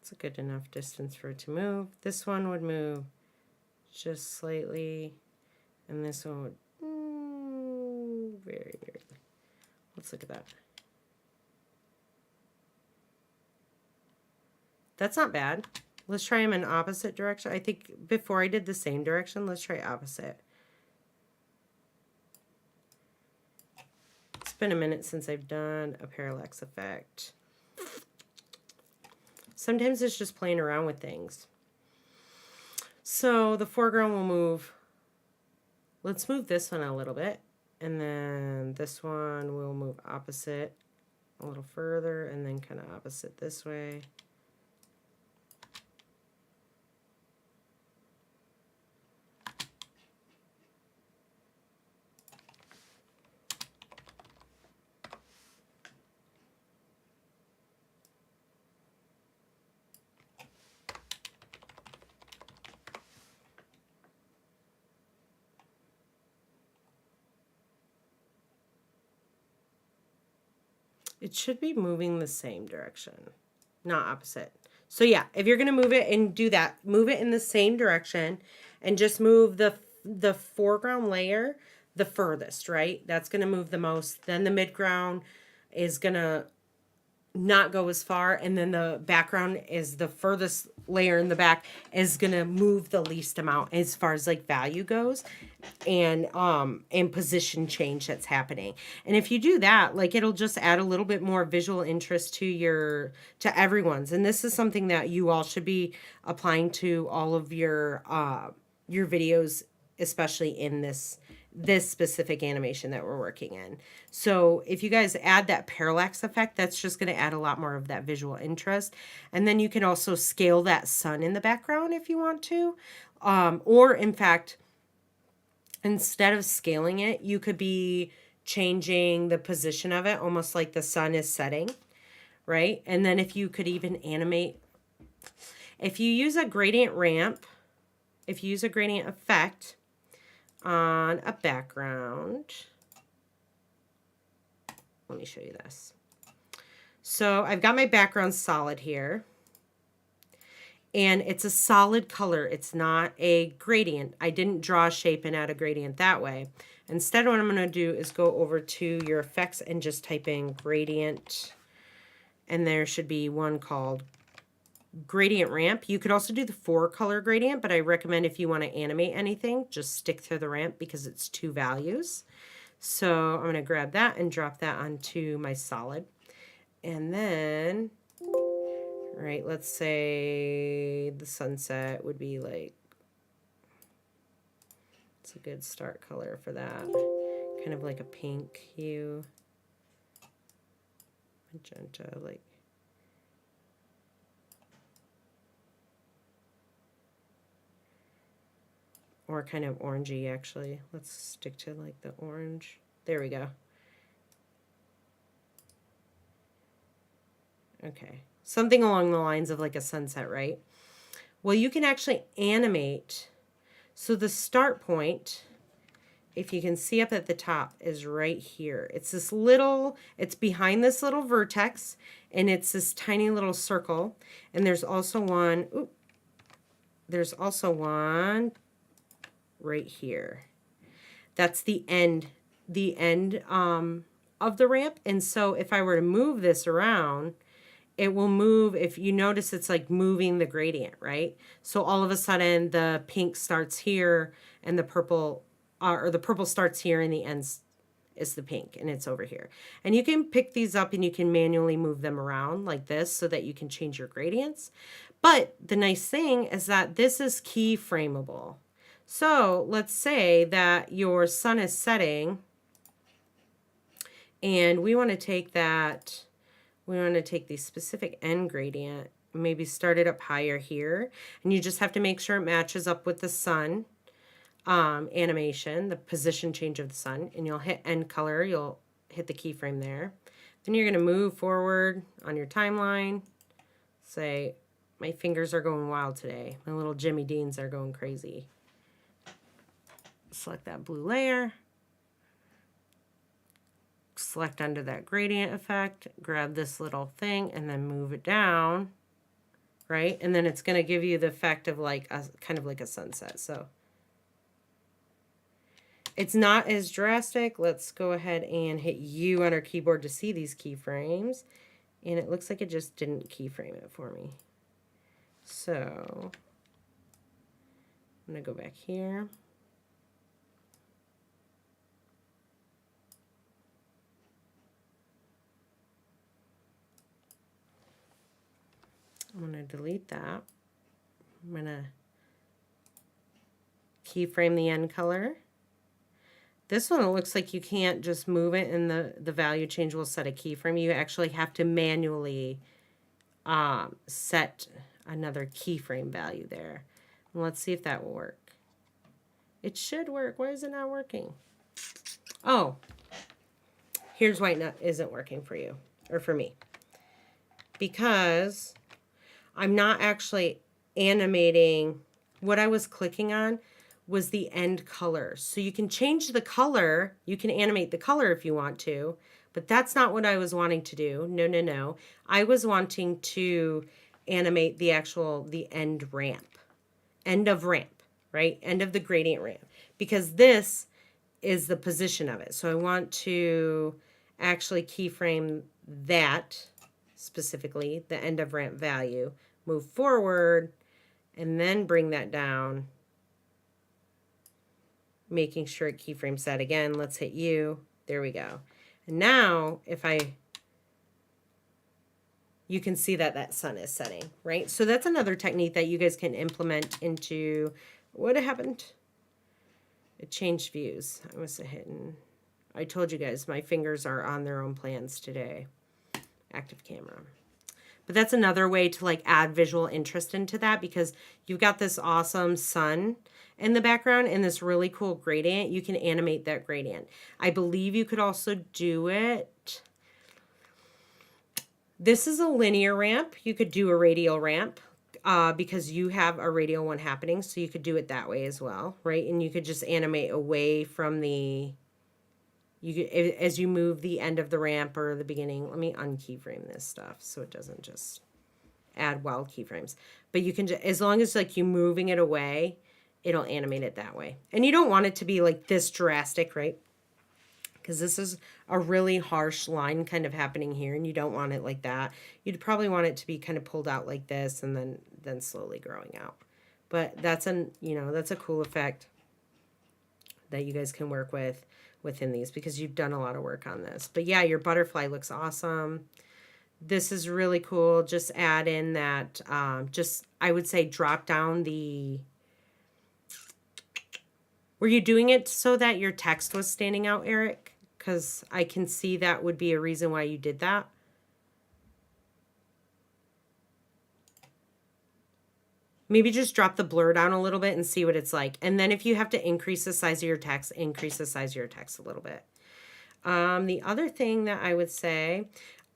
It's a good enough distance for it to move. This one would move just slightly, and this one would very, very. Let's look at that. That's not bad. Let's try them in opposite direction. I think before I did the same direction, let's try opposite. It's been a minute since I've done a parallax effect. Sometimes it's just playing around with things. So the foreground will move. Let's move this one a little bit. And then this one will move opposite a little further, and then kind of opposite this way. It should be moving the same direction, not opposite. So yeah, if you're going to move it and do that, move it in the same direction and just move the foreground layer the furthest, right? That's going to move the most. Then the midground is going to not go as far, and then the background is the furthest layer in the back is going to move the least amount as far as like value goes and position change that's happening. And if you do that, like it'll just add a little bit more visual interest to everyone's. And this is something that you all should be applying to all of your videos, especially in this specific animation that we're working in. So if you guys add that parallax effect, that's just going to add a lot more of that visual interest. And then you can also scale that sun in the background if you want to. Or in fact, instead of scaling it, you could be changing the position of it, almost like the sun is setting, right? And then if you could even animate, if you use a gradient ramp, if you use a gradient effect on a background, let me show you this. So I've got my background solid here, and it's a solid color. It's not a gradient. I didn't draw a shape and add a gradient that way. Instead, what I'm going to do is go over to your effects and just type in gradient, and there should be one called gradient ramp. You could also do the 4-color gradient, but I recommend if you want to animate anything, just stick to the ramp because it's 2 values. So I'm going to grab that and drop that onto my solid. And then, right, let's say the sunset would be like, it's a good start color for that. Kind of like a pink hue. Magenta, like. Or kind of orangey, actually. Let's stick to like the orange. There we go. Okay. Something along the lines of like a sunset, right? Well, you can actually animate. So the start point, if you can see up at the top, is right here. It's this little, it's behind this little vertex, and it's this tiny little circle. And there's also one, there's also one right here. That's the end of the ramp. And so if I were to move this around, it will move. If you notice, it's like moving the gradient, right? So all of a sudden the pink starts here and the purple, or the purple starts here and the end is the pink, and it's over here. And you can pick these up and you can manually move them around like this so that you can change your gradients. But the nice thing is that this is keyframeable. So let's say that your sun is setting and we want to take that, we want to take the specific end gradient, maybe start it up higher here, and you just have to make sure it matches up with the sun animation, the position change of the sun, and you'll hit end color, you'll hit the keyframe there. Then you're going to move forward on your timeline, say, my fingers are going wild today, my little Jimmy Deans are going crazy. Select that blue layer, select under that gradient effect, grab this little thing, and then move it down right? And then it's going to give you the effect of like a kind of like a sunset. So it's not as drastic. Let's go ahead and hit U on our keyboard to see these keyframes. And it looks like it just didn't keyframe it for me. So I'm going to go back here. I'm going to delete that. I'm going to keyframe the end color. This one, it looks like you can't just move it and the value change will set a keyframe. You actually have to manually set another keyframe value there. And let's see if that will work. It should work. Why is it not working? Oh, here's why it isn't working for you, or for me. Because I'm not actually animating. What I was clicking on was the end color. So you can change the color. You can animate the color if you want to, but that's not what I was wanting to do. No, no, no. I was wanting to animate the end ramp. End of ramp, right? End of the gradient ramp. Because this is the position of it. So I want to actually keyframe that specifically, the end of ramp value, move forward, and then bring that down, making sure it keyframes that again. Let's hit U. There we go. And now if you can see that that sun is setting, right? So that's another technique that you guys can implement into, what happened? It changed views. I must have hit, I told you guys my fingers are on their own plans today. Active camera. But that's another way to like add visual interest into that, because you've got this awesome sun in the background and this really cool gradient. You can animate that gradient. I believe you could also do it. This is a linear ramp. You could do a radial ramp because you have a radial one happening. So you could do it that way as well, right? And you could just animate away from the, you could, as you move the end of the ramp or the beginning. Let me unkeyframe this stuff so it doesn't just add wild keyframes. But you can just, as long as like you moving it away, it'll animate it that way. And you don't want it to be like this drastic, right? Because this is a really harsh line kind of happening here, and you don't want it like that. You'd probably want it to be kind of pulled out like this and then slowly growing out. But that's that's a cool effect that you guys can work with within these, because you've done a lot of work on this. But yeah, your butterfly looks awesome. This is really cool. Just add in that, I would say drop down the, were you doing it so that your text was standing out, Eric? Because I can see that would be a reason why you did that. Maybe just drop the blur down a little bit and see what it's like. And then if you have to increase the size of your text, increase the size of your text a little bit. The other thing that I would say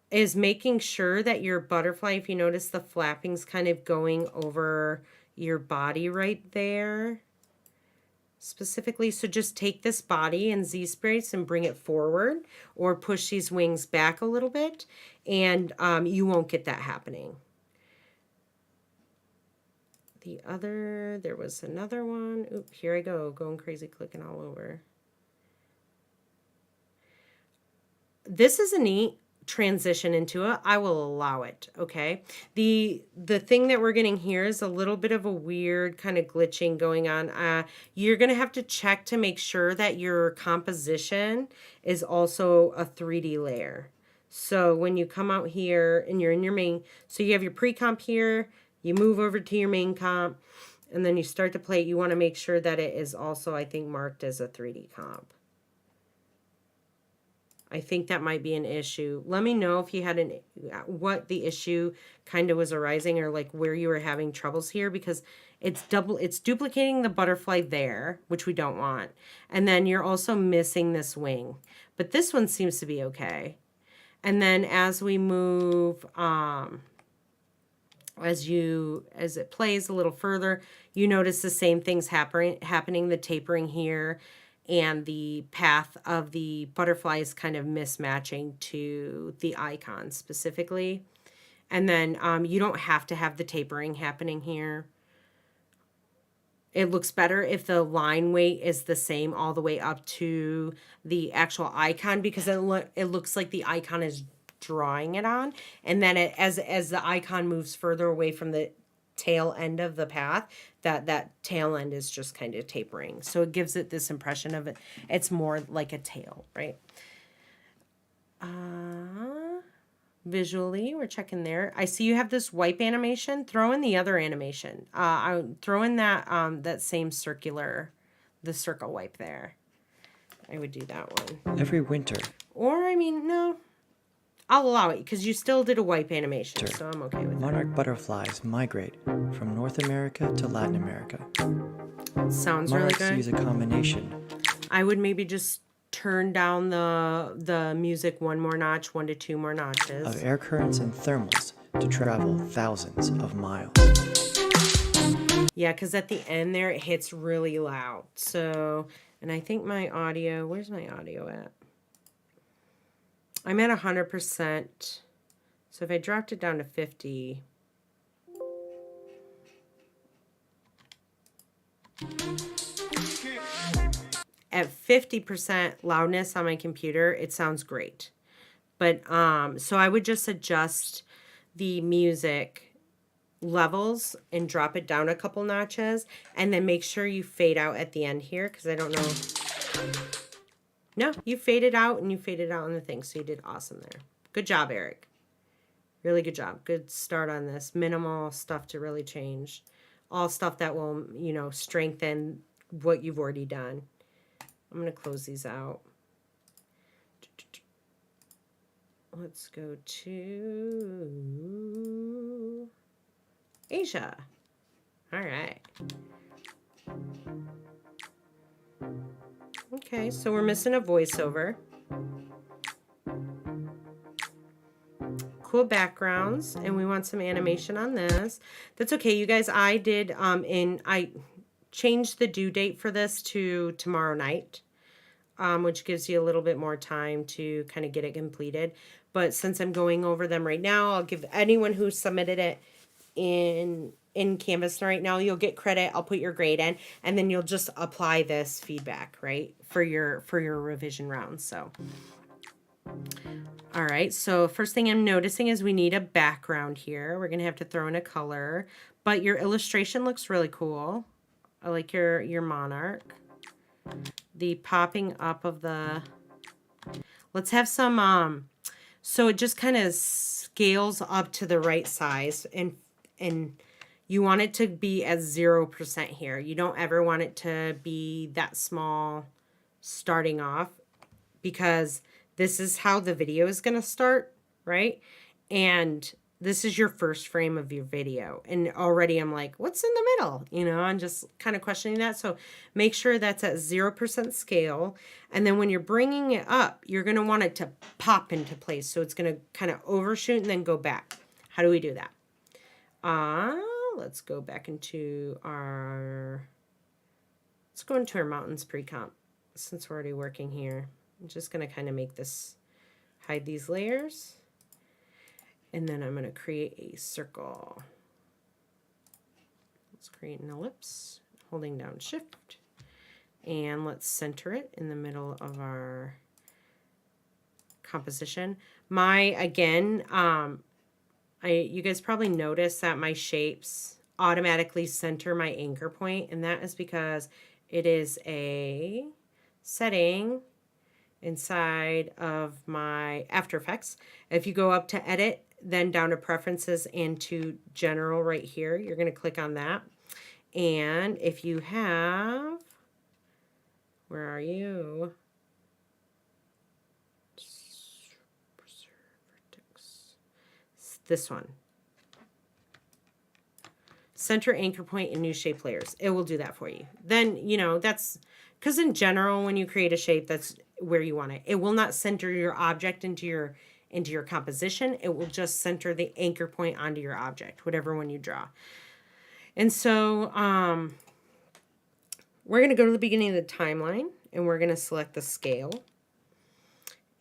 is making sure that your butterfly, if you notice the flapping's kind of going over your body right there. Specifically, so just take this body and Z-Sprace and bring it forward, or push these wings back a little bit, and you won't get that happening. There was another one. Oop, here I go, going crazy, clicking all over. This is a neat transition into it. I will allow it, okay? The thing that we're getting here is a little bit of a weird kind of glitching going on. You're going to have to check to make sure that your composition is also a 3D layer. So when you come out here and you're in your main, so you have your pre-comp here, you move over to your main comp, and then you start to play. You want to make sure that it is also, I think, marked as a 3D comp. I think that might be an issue. Let me know if you had what the issue kind of was arising, or like where you were having troubles here, because it's duplicating the butterfly there, which we don't want. And then you're also missing this wing. But this one seems to be okay. And then as we move, as it plays a little further, you notice the same things happening, the tapering here, and the path of the butterfly is kind of mismatching to the icon specifically. And then you don't have to have the tapering happening here. It looks better if the line weight is the same all the way up to the actual icon, because it looks like the icon is drawing it on. And then as the icon moves further away from the tail end of the path, that tail end is just kind of tapering. So it gives it this impression of it's more like a tail, right? Visually, we're checking there. I see you have this wipe animation. Throw in the other animation. I throw in that that same circular, the circle wipe there. I would do that one. Every winter. Or, I mean, no. I'll allow it because you still did a wipe animation, so I'm okay with Monarch butterflies migrate from North America to Latin America. that. Sounds Monarchs really good. use a combination I would maybe just turn down the music one more notch, 1 to 2 more notches. of air currents and thermals to travel thousands of miles. Yeah, because at the end there, it hits really loud. So, and I think my audio, where's my audio at? I'm at 100%. So if I dropped it down to 50. At 50% loudness on my computer, it sounds great. But, so I would just adjust the music levels and drop it down a couple notches, and then make sure you fade out at the end here, because I don't know. No, you faded out and you faded out on the thing, so you did awesome there. Good job, Eric. Really good job. Good start on this. Minimal stuff to really change. All stuff that will, you know, strengthen what you've already done. I'm going to close these out. Let's go to Asia. All right. Okay, so we're missing a voiceover. Cool backgrounds, and we want some animation on this. That's okay, you guys. I did I changed the due date for this to tomorrow night, which gives you a little bit more time to kind of get it completed. But since I'm going over them right now, I'll give anyone who submitted it in Canvas right now, you'll get credit. I'll put your grade in, and then you'll just apply this feedback, right, for your revision round. So, all right. So first thing I'm noticing is we need a background here. We're gonna have to throw in a color, but your illustration looks really cool. I like your monarch. The popping up of the. Let's have some. So it just kind of scales up to the right size, and you want it to be at 0% here. You don't ever want it to be that small starting off, because this is how the video is going to start, right? And this is your first frame of your video. And already I'm like, what's in the middle? You know, I'm just kind of questioning that. So make sure that's at 0% scale. And then when you're bringing it up, you're going to want it to pop into place. So it's going to kind of overshoot and then go back. How do we do that? Let's go back into our, let's go into our mountains pre-comp, since we're already working here. I'm just going to kind of make this, hide these layers. And then I'm going to create a circle. Let's create an ellipse, holding down Shift. And let's center it in the middle of our composition. Again, you guys probably noticed that my shapes automatically center my anchor point, and that is because it is a setting inside of my After Effects. If you go up to Edit, then down to Preferences and to General right here, you're going to click on that. And if you have, where are you? This one. Center anchor point and new shape layers. It will do that for you. Then, you know, that's because in general, when you create a shape, that's where you want it. It will not center your object into your composition. It will just center the anchor point onto your object, whatever one you draw. And so we're going to go to the beginning of the timeline, and we're going to select the scale.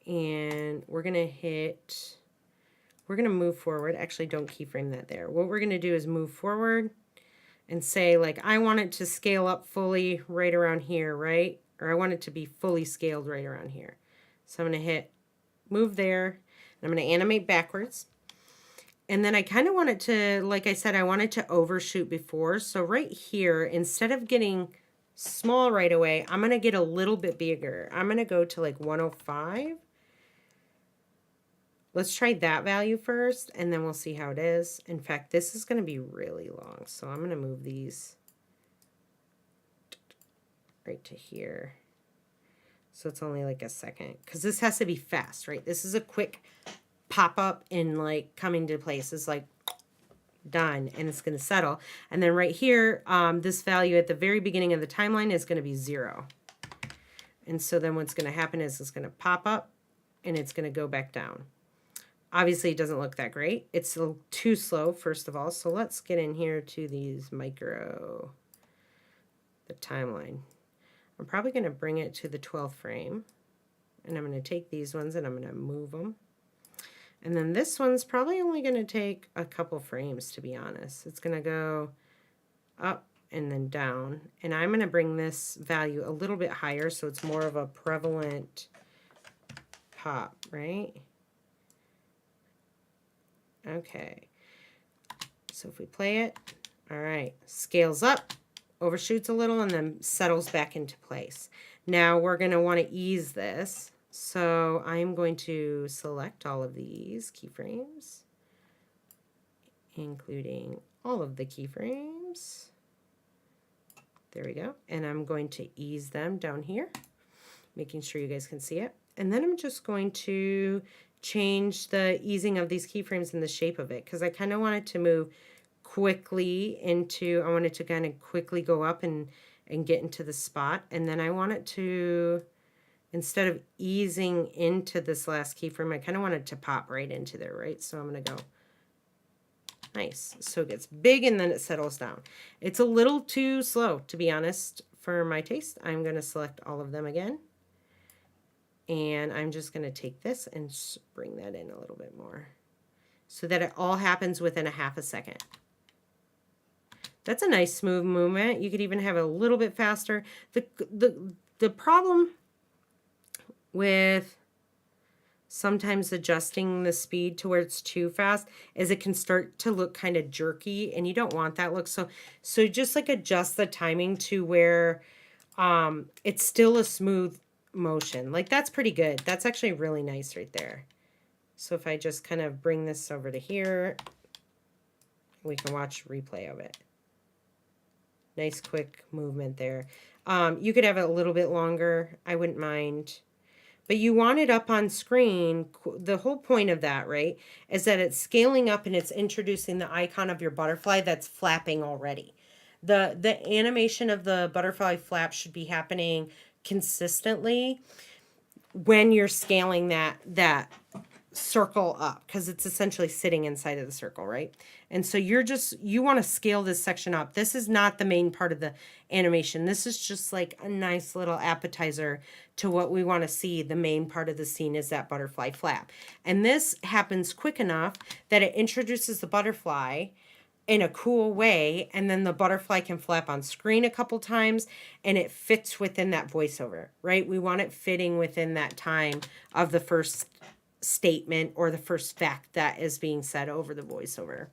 And we're going to hit we're going to move forward. Actually, don't keyframe that there. What we're going to do is move forward and say, like, I want it to scale up fully right around here, right? Or I want it to be fully scaled right around here. So I'm going to hit move there. And I'm going to animate backwards. And then I kind of want it to, like I said, I want it to overshoot before. So right here, instead of getting small right away, I'm going to get a little bit bigger. I'm going to go to like 105. Let's try that value first, and then we'll see how it is. In fact, this is going to be really long, so I'm going to move these right to here. So it's only like a second, because this has to be fast, right? This is a quick pop-up and like coming to place. It's like done, and it's going to settle. And then right here, this value at the very beginning of the timeline is going to be 0. And so then what's going to happen is it's going to pop up, and it's going to go back down. Obviously, it doesn't look that great. It's too slow, first of all. So let's get in here to these the timeline. I'm probably going to bring it to the 12th frame. And I'm going to take these ones and I'm going to move them. And then this one's probably only going to take a couple frames, to be honest. It's going to go up and then down. And I'm going to bring this value a little bit higher so it's more of a prevalent pop, right? Okay, so if we play it, all right, scales up, overshoots a little, and then settles back into place. Now we're going to want to ease this. So I'm going to select all of these keyframes, including all of the keyframes. There we go. And I'm going to ease them down here, making sure you guys can see it. And then I'm just going to change the easing of these keyframes and the shape of it, because I kind of want it to move quickly into, I want it to kind of quickly go up and get into the spot. And then I want it to, instead of easing into this last keyframe, I kind of want it to pop right into there, right? So I'm going to go nice. So it gets big and then it settles down. It's a little too slow, to be honest, for my taste. I'm going to select all of them again. And I'm just going to take this and bring that in a little bit more so that it all happens within a half a second. That's a nice smooth movement. You could even have it a little bit faster. The problem with sometimes adjusting the speed to where it's too fast is it can start to look kind of jerky, and you don't want that look. So just like adjust the timing to where it's still a smooth motion. Like that's pretty good. That's actually really nice right there. So if I just kind of bring this over to here, we can watch replay of it. Nice quick movement there. You could have it a little bit longer. I wouldn't mind. But you want it up on screen. The whole point of that, right, is that it's scaling up and it's introducing the icon of your butterfly that's flapping already. The animation of the butterfly flap should be happening consistently when you're scaling that circle up, because it's essentially sitting inside of the circle, right? And so you want to scale this section up. This is not the main part of the animation. This is just like a nice little appetizer to what we want to see. The main part of the scene is that butterfly flap. And this happens quick enough that it introduces the butterfly in a cool way, and then the butterfly can flap on screen a couple times, and it fits within that voiceover, right? We want it fitting within that time of the first statement or the first fact that is being said over the voiceover.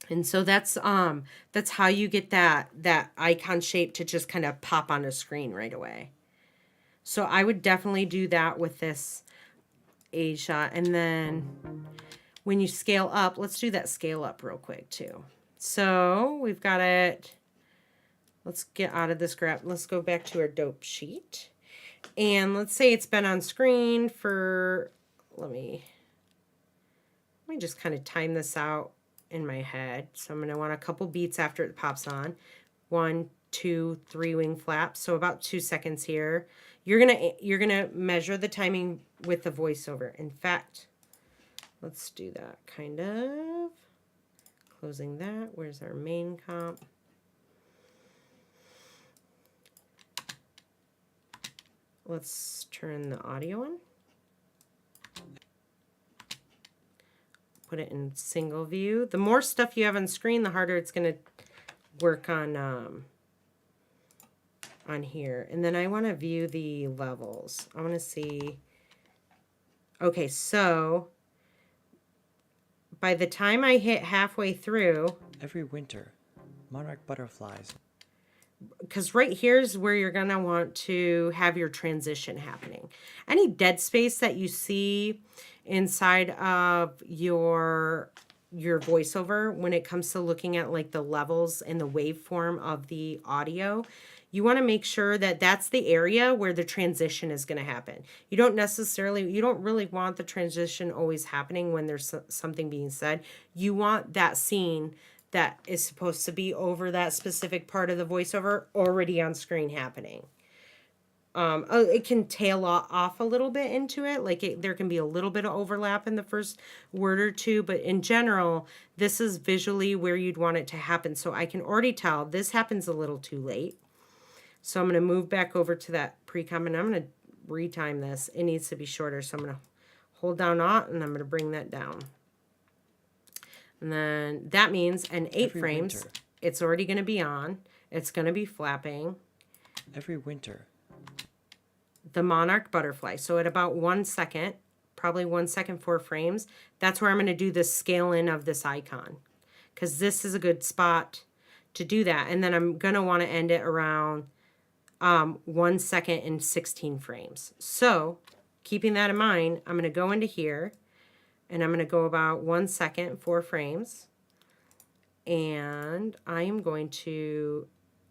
And so that's how you get that icon shape to just kind of pop on a screen right away. So I would definitely do that with this age shot. And then when you scale up, let's do that scale up real quick too. So we've got it. Let's get out of this graph. Let's go back to our dope sheet. And let's say it's been on screen for, let me just kind of time this out in my head. So I'm going to want a couple beats after it pops on. 1, 2, 3 wing flaps. So about 2 seconds here. You're going to measure the timing with the voiceover. In fact, let's do that kind of. Closing that. Where's our main comp? Let's turn the audio on. put it in single view. The more stuff you have on screen, the harder it's going to work on here. And then I want to view the levels. I want to see. Okay, so by the time I hit halfway through, Every winter, monarch butterflies. Because right here's where you're going to want to have your transition happening. Any dead space that you see inside of your voiceover when it comes to looking at like the levels and the waveform of the audio, you want to make sure that that's the area where the transition is going to happen. You don't really want the transition always happening when there's something being said. You want that scene that is supposed to be over that specific part of the voiceover already on screen happening. It can tail off a little bit into it. Like there can be a little bit of overlap in the first word or two, but in general, this is visually where you'd want it to happen. So I can already tell this happens a little too late. So I'm going to move back over to that pre-com, and I'm going to retime this. It needs to be shorter, so I'm going to hold down Alt, and I'm going to bring that down. And then that means in 8 frames, winter. It's already going to be on. It's going to be flapping. Every winter. The Monarch butterfly. So at about 1 second, probably 1 second, 4 frames, that's where I'm going to do the scale in of this icon. Because this is a good spot to do that. And then I'm going to want to end it around 1 second and 16 frames. So keeping that in mind, I'm going to go into here. And I'm going to go about 1 second, 4 frames. And I am going to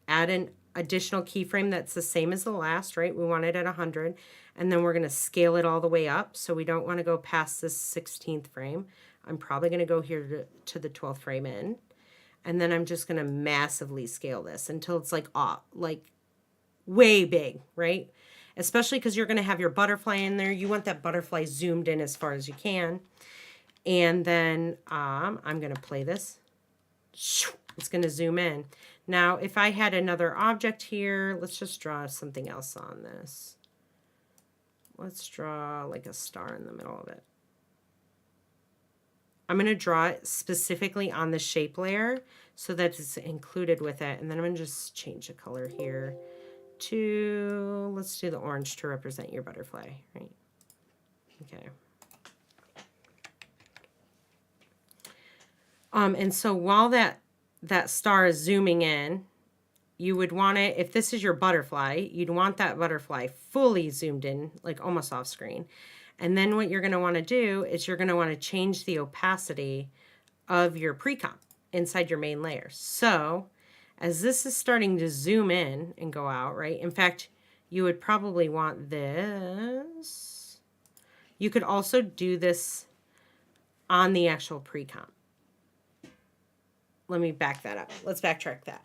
add an additional keyframe that's the same as the last, right? We want it at 100. And then we're going to scale it all the way up. So we don't want to go past this 16th frame. I'm probably going to go here to the 12th frame in. And then I'm just going to massively scale this until it's like way big, right? Especially because you're going to have your butterfly in there. You want that butterfly zoomed in as far as you can. And then I'm going to play this. It's going to zoom in. Now, if I had another object here, let's just draw something else on this. Let's draw like a star in the middle of it. I'm going to draw it specifically on the shape layer so that it's included with it. And then I'm going to just change the color here to, let's do the orange to represent your butterfly, right? Okay. And so while that star is zooming in, you would want it, if this is your butterfly, you'd want that butterfly fully zoomed in, like almost off screen. And then what you're going to want to do is you're going to want to change the opacity of your pre-comp inside your main layer. So as this is starting to zoom in and go out, right? In fact, you would probably want this. You could also do this on the actual pre-comp. Let me back that up. Let's backtrack that.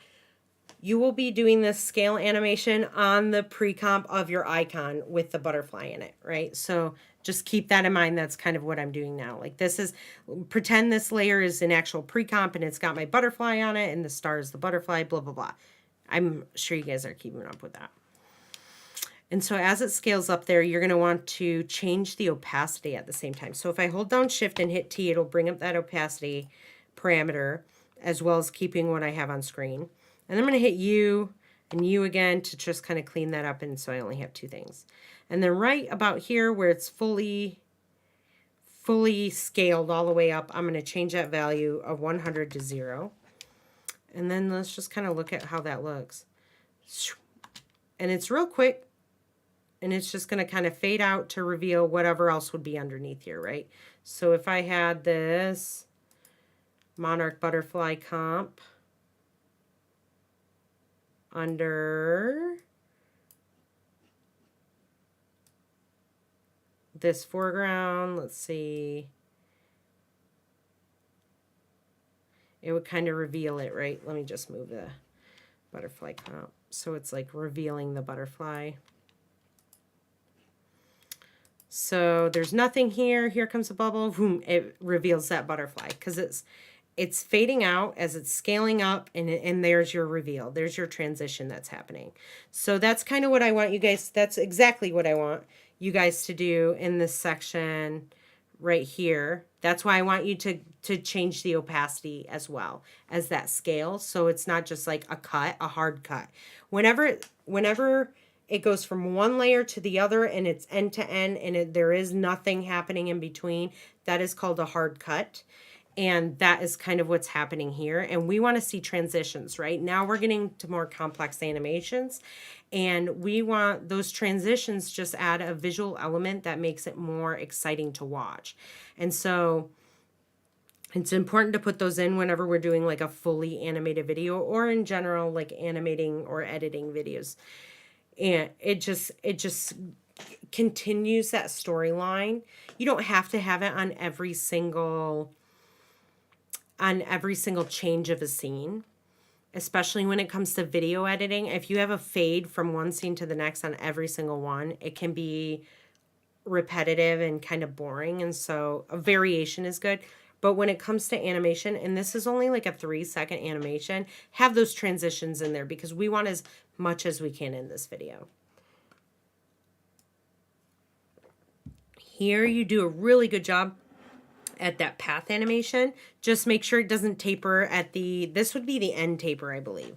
You will be doing this scale animation on the pre-comp of your icon with the butterfly in it, right? So just keep that in mind. That's kind of what I'm doing now. Like this is, pretend this layer is an actual pre-comp and it's got my butterfly on it and the star is the butterfly, blah, blah, blah. I'm sure you guys are keeping up with that. And so as it scales up there, you're going to want to change the opacity at the same time. So if I hold down Shift and hit T, it'll bring up that opacity parameter as well as keeping what I have on screen. And I'm going to hit U and U again to just kind of clean that up. And so I only have 2 things. And then right about here where it's fully scaled all the way up, I'm going to change that value of 100 to 0. And then let's just kind of look at how that looks. And it's real quick. And it's just going to kind of fade out to reveal whatever else would be underneath here, right? So if I had this Monarch butterfly comp under this foreground, let's see, it would kind of reveal it, right? Let me just move the butterfly comp so it's like revealing the butterfly. So there's nothing here. Here comes a bubble. Boom, it reveals that butterfly because it's fading out as it's scaling up, and there's your reveal. There's your transition that's happening. So that's kind of what I want you guys, that's exactly what I want you guys to do in this section right here. That's why I want you to change the opacity as well as that scale. So it's not just like a cut, a hard cut. Whenever it goes from one layer to the other and it's end to end and there is nothing happening in between, that is called a hard cut. And that is kind of what's happening here. And we want to see transitions, right? Now we're getting to more complex animations. And we want those transitions just add a visual element that makes it more exciting to watch. And so it's important to put those in whenever we're doing like a fully animated video or in general, like animating or editing videos. And it just continues that storyline. You don't have to have it on every single change of a scene, especially when it comes to video editing. If you have a fade from one scene to the next on every single one, it can be repetitive and kind of boring. And so a variation is good. But when it comes to animation, and this is only like a 3-second animation, have those transitions in there because we want as much as we can in this video. Here you do a really good job at that path animation. Just make sure it doesn't taper at this would be the end taper, I believe.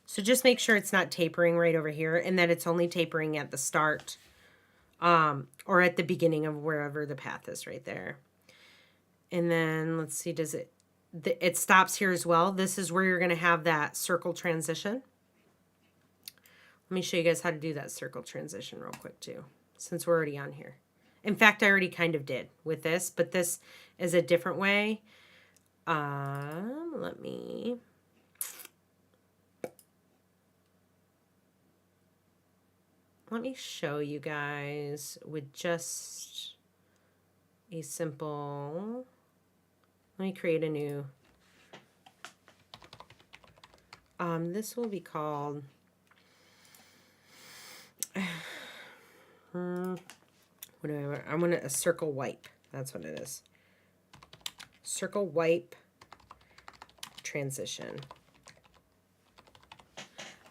So just make sure it's not tapering right over here and that it's only tapering at the start or at the beginning of wherever the path is right there. And then let's see, it stops here as well. This is where you're going to have that circle transition. Let me show you guys how to do that circle transition real quick too, since we're already on here. In fact, I already kind of did with this, but this is a different way. Let me show you guys with just a simple, let me create a new, this will be called, what do I want a circle wipe. That's what it is. Circle wipe transition.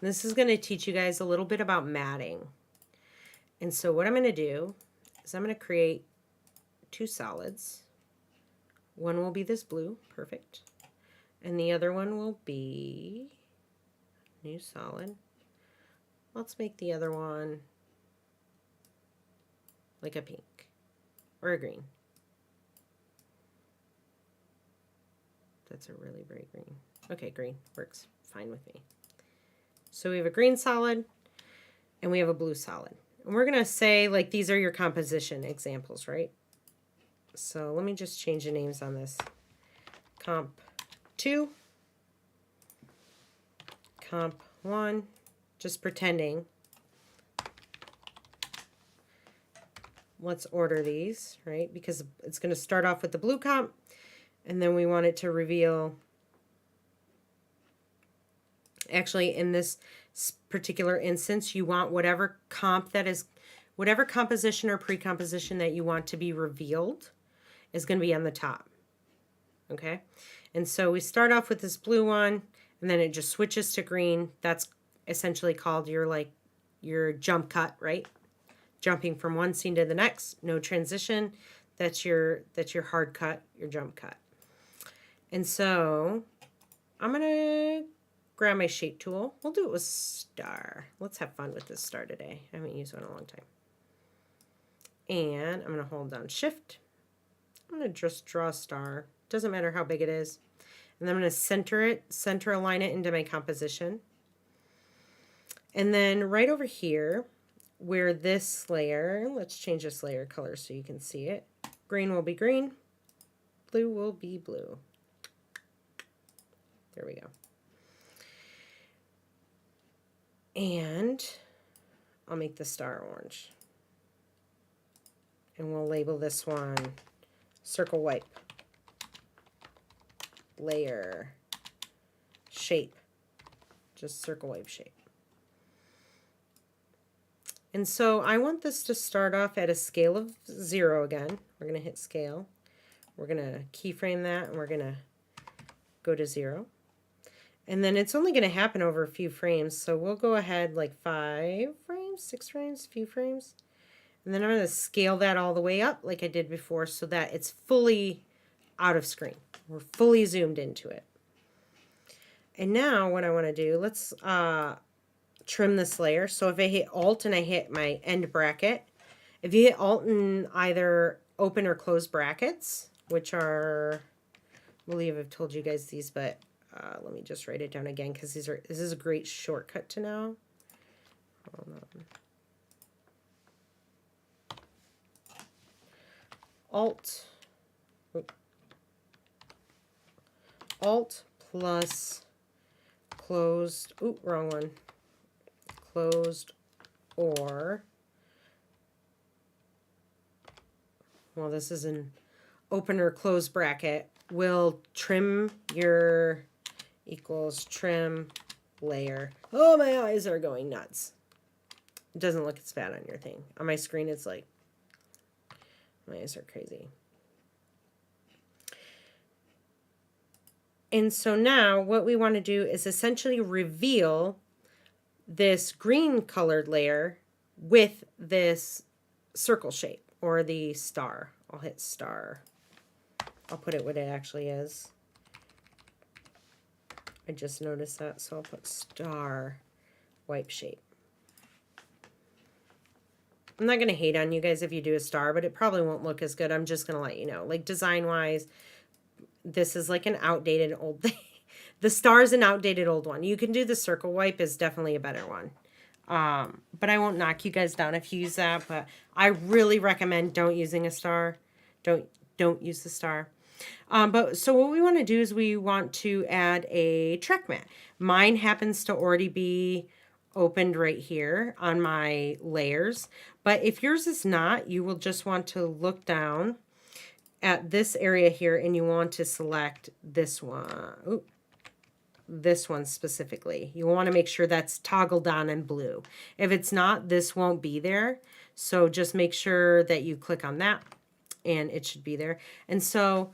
This is going to teach you guys a little bit about matting. And so what I'm going to do is I'm going to create 2 solids. One will be this blue, perfect. And the other one will be new solid. Let's make the other one like a pink or a green. That's a really bright green. Okay, green works fine with me. So we have a green solid and we have a blue solid. And we're going to say like these are your composition examples, right? So let me just change the names on this. Comp 2, Comp 1, just pretending. Let's order these, right? Because it's going to start off with the blue comp, and then we want it to reveal. Actually, in this particular instance, you want whatever comp that is, whatever composition or pre-composition that you want to be revealed is going to be on the top. Okay? And so we start off with this blue one, and then it just switches to green. That's essentially called your jump cut, right? Jumping from one scene to the next, no transition. That's your hard cut, your jump cut. And so I'm gonna grab my shape tool. We'll do it with star. Let's have fun with this star today. I haven't used one in a long time. And I'm gonna hold down Shift. I'm gonna just draw a star. Doesn't matter how big it is. And then I'm gonna center align it into my composition. And then right over here, where this layer, let's change this layer color so you can see it. Green will be green, blue will be blue. There we go. And I'll make the star orange. And we'll label this one circle wipe, layer, shape, just circle wipe shape. And so I want this to start off at a scale of 0 again. We're going to hit scale. We're going to keyframe that and we're going to go to 0. And then it's only going to happen over a few frames. So we'll go ahead like 5 frames, 6 frames, a few frames. And then I'm going to scale that all the way up like I did before so that it's fully out of screen. We're fully zoomed into it. And now what I want to do, let's trim this layer. So if I hit Alt and I hit my end bracket, if you hit Alt and either open or close brackets, which are, I believe I've told you guys these, but let me just write it down again because this is a great shortcut to know. Hold on. Alt plus closed, wrong one, closed or, well, this is an open or close bracket, will trim your equals trim layer. Oh, my eyes are going nuts. It doesn't look as bad on your thing. On my screen, it's like, my eyes are crazy. And so now what we want to do is essentially reveal this green colored layer with this circle shape or the star. I'll hit star. I'll put it what it actually is. I just noticed that, so I'll put star wipe shape. I'm not going to hate on you guys if you do a star, but it probably won't look as good. I'm just going to let you know. Like design-wise, this is like an outdated old thing. The star is an outdated old one. You can do the circle wipe is definitely a better one. But I won't knock you guys down if you use that. But I really recommend don't using a star. Don't use the star. But so what we want to do is we want to add a track mat. Mine happens to already be opened right here on my layers. But if yours is not, you will just want to look down at this area here and you want to select this one. Ooh, this one specifically. You want to make sure that's toggled on in blue. If it's not, this won't be there. So just make sure that you click on that and it should be there. And so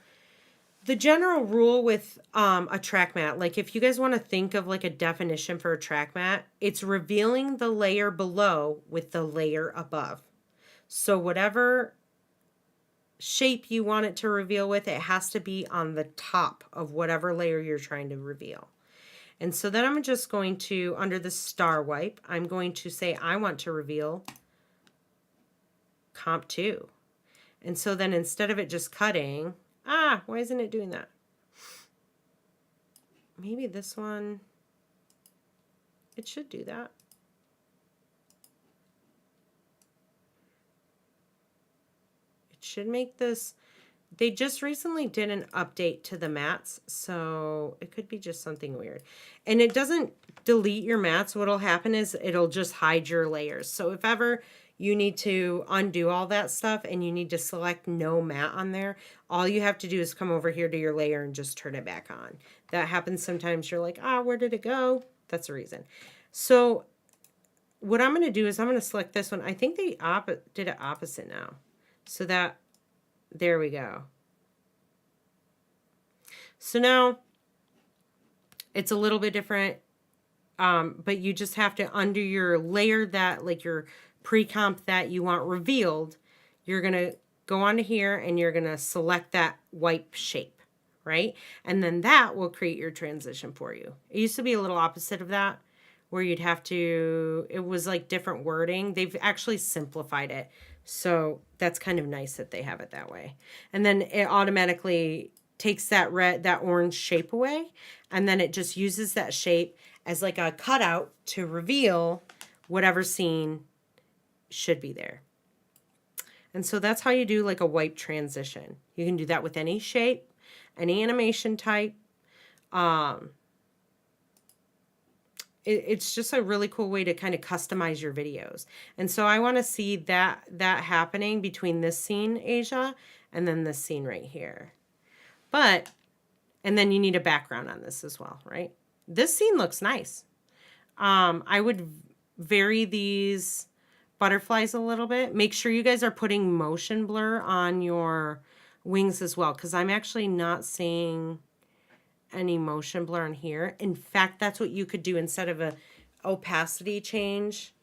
the general rule with a track mat, like if you guys want to think of like a definition for a track mat, it's revealing the layer below with the layer above. So whatever shape you want it to reveal with, it has to be on the top of whatever layer you're trying to reveal. And so then I'm just going to, under the star wipe, I'm going to say I want to reveal cont'd. And so then instead of it just cutting, why isn't it doing that? Maybe this one, it should do that. It should make this, they just recently did an update to the mats, so it could be just something weird. And it doesn't delete your mats. What'll happen is it'll just hide your layers. So if ever you need to undo all that stuff and you need to select no mat on there, all you have to do is come over here to your layer and just turn it back on. That happens sometimes. You're like, where did it go? That's the reason. So what I'm going to do is I'm going to select this one. I think they did it opposite now. So that, there we go. So now it's a little bit different, but you just have to undo your layer that, like your pre-comp that you want revealed. You're going to go onto here and you're going to select that wipe shape, right? And then that will create your transition for you. It used to be a little opposite of that, where you'd have to, it was like different wording. They've actually simplified it. So that's kind of nice that they have it that way. And then it automatically takes that orange shape away. And then it just uses that shape as like a cutout to reveal whatever scene should be there. And so that's how you do like a wipe transition. You can do that with any shape, any animation type. It's just a really cool way to kind of customize your videos. And so I want to see that happening between this scene, Asia, and then this scene right here. And then you need a background on this as well, right? This scene looks nice. I would vary these butterflies a little bit. Make sure you guys are putting motion blur on your wings as well, because I'm actually not seeing any motion blur in here. In fact, that's what you could do instead of a opacity change.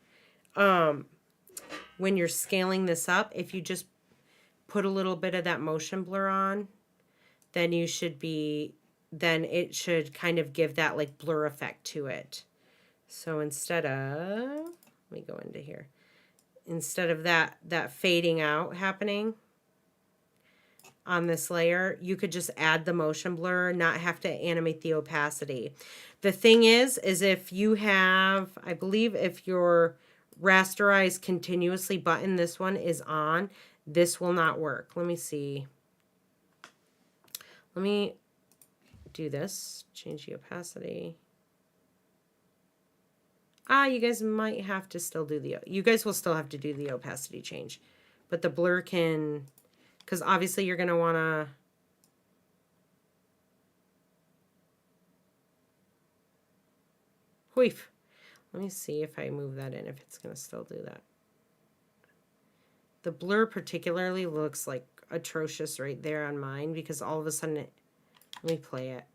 when you're scaling this up, if you just put a little bit of that motion blur on, then you should be, then it should kind of give that like blur effect to it. So instead of, let me go into here. Instead of that fading out happening on this layer, you could just add the motion blur, not have to animate the opacity. The thing is if you have, I believe if your rasterize continuously button, this one is on, this will not work. Let me see. Let me do this, change the opacity. You guys might have to still do you guys will still have to do the opacity change, but the blur can, because obviously you're going to want to, let me see if I move that in, if it's going to still do that. The blur particularly looks like atrocious right there on mine, because all of a sudden let me play it.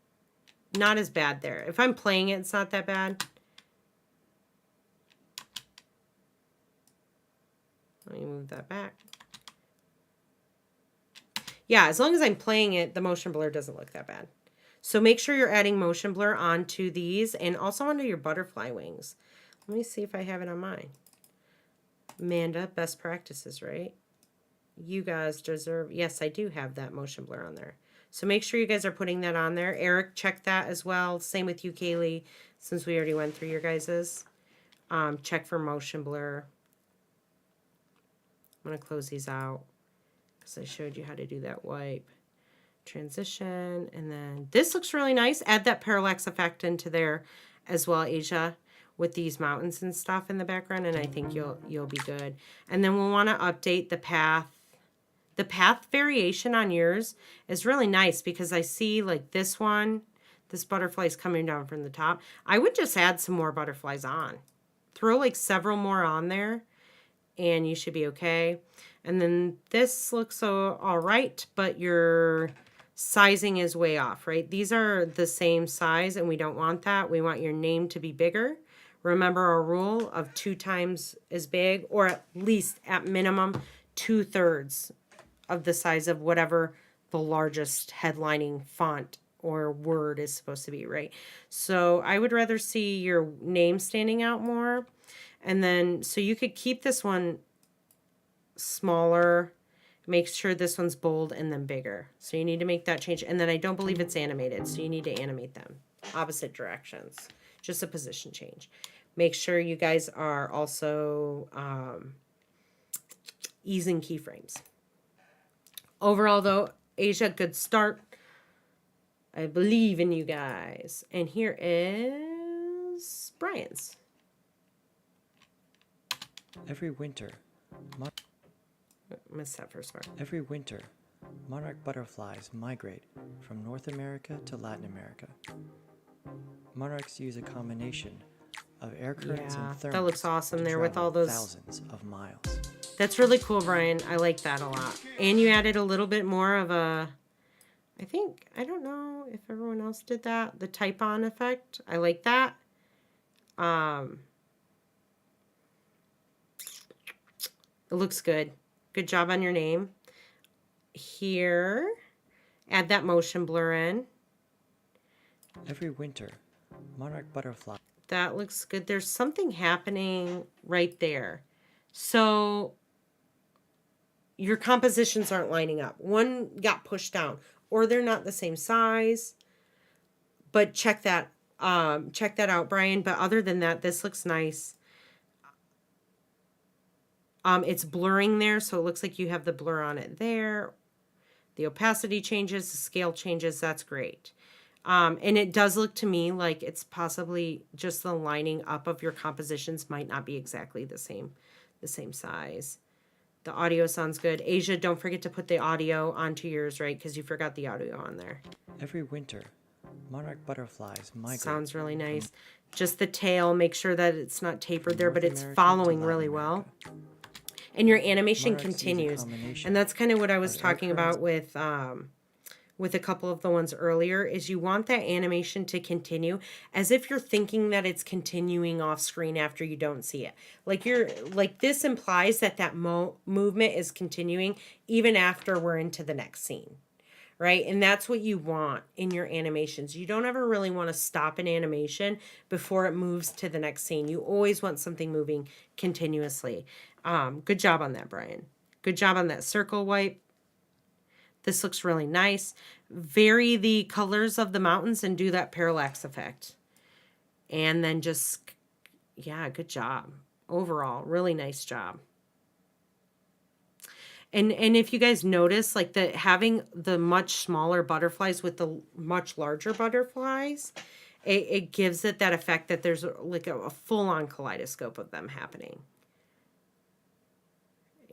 Not as bad there. If I'm playing it, it's not that bad. Let me move that back. Yeah, as long as I'm playing it, the motion blur doesn't look that bad. So make sure you're adding motion blur onto these and also onto your butterfly wings. Let me see if I have it on mine. Amanda, best practices, right? You guys deserve, yes, I do have that motion blur on there. So make sure you guys are putting that on there. Eric, check that as well. Same with you, Kaylee, since we already went through your guys's. Check for motion blur. I'm going to close these out because I showed you how to do that wipe. Transition, and then this looks really nice. Add that parallax effect into there as well, Asia, with these mountains and stuff in the background, and I think you'll be good. And then we'll want to update the path. The path variation on yours is really nice because I see like this one, this butterfly is coming down from the top. I would just add some more butterflies on. Throw like several more on there and you should be okay. And then this looks all right, but your sizing is way off, right? These are the same size and we don't want that. We want your name to be bigger. Remember our rule of 2 times as big, or at least at minimum 2/3 of the size of whatever the largest headlining font or word is supposed to be, right? So I would rather see your name standing out more. And then, so you could keep this one smaller, make sure this one's bold, and then bigger. So you need to make that change. And then I don't believe it's animated, so you need to animate them opposite directions. Just a position change. Make sure you guys are also easing keyframes. Overall, though, Asia, good start. I believe in you guys. And here is Brian's. Every winter, Missed that first part. every winter, monarch butterflies migrate from North America to Latin America. Monarchs use a combination of air currents and thermals. That looks awesome to there with all travel those. thousands of miles. That's really cool, Brian. I like that a lot. And you added a little bit more of a, I don't know if everyone else did that, the type on effect. I like that. It looks good. Good job on your name. Here, add that motion blur in. Every winter, monarch butterfly. That looks good. There's something happening right there. So your compositions aren't lining up. One got pushed down, or they're not the same size. But check that out, Brian. But other than that, this looks nice. It's blurring there, so it looks like you have the blur on it there. The opacity changes, the scale changes. That's great. And it does look to me like it's possibly just the lining up of your compositions might not be exactly the same size. The audio sounds good. Asia, don't forget to put the audio onto yours, right? Because you forgot the audio on there. Every winter, monarch butterflies migrate. Sounds really nice. Just the tail, make sure that it's not tapered there, but it's America following to really Latin well. America. And your animation Monarchs use a continues. combination And that's kind of what I was of air talking about with with a couple of the ones earlier is you want that animation to continue as if you're thinking that it's continuing off screen after you don't see it. Like this implies that movement is continuing even after we're into the next scene. Right? And that's what you want in your animations. You don't ever really want to stop an animation before it moves to the next scene. You always want something moving continuously. Good job on that, Brian. Good job on that circle wipe. This looks really nice. Vary the colors of the mountains and do that parallax effect. And then just, yeah, good job. Overall, really nice job. And if you guys notice, like having the much smaller butterflies with the much larger butterflies, it gives it that effect that there's like a full-on kaleidoscope of them happening.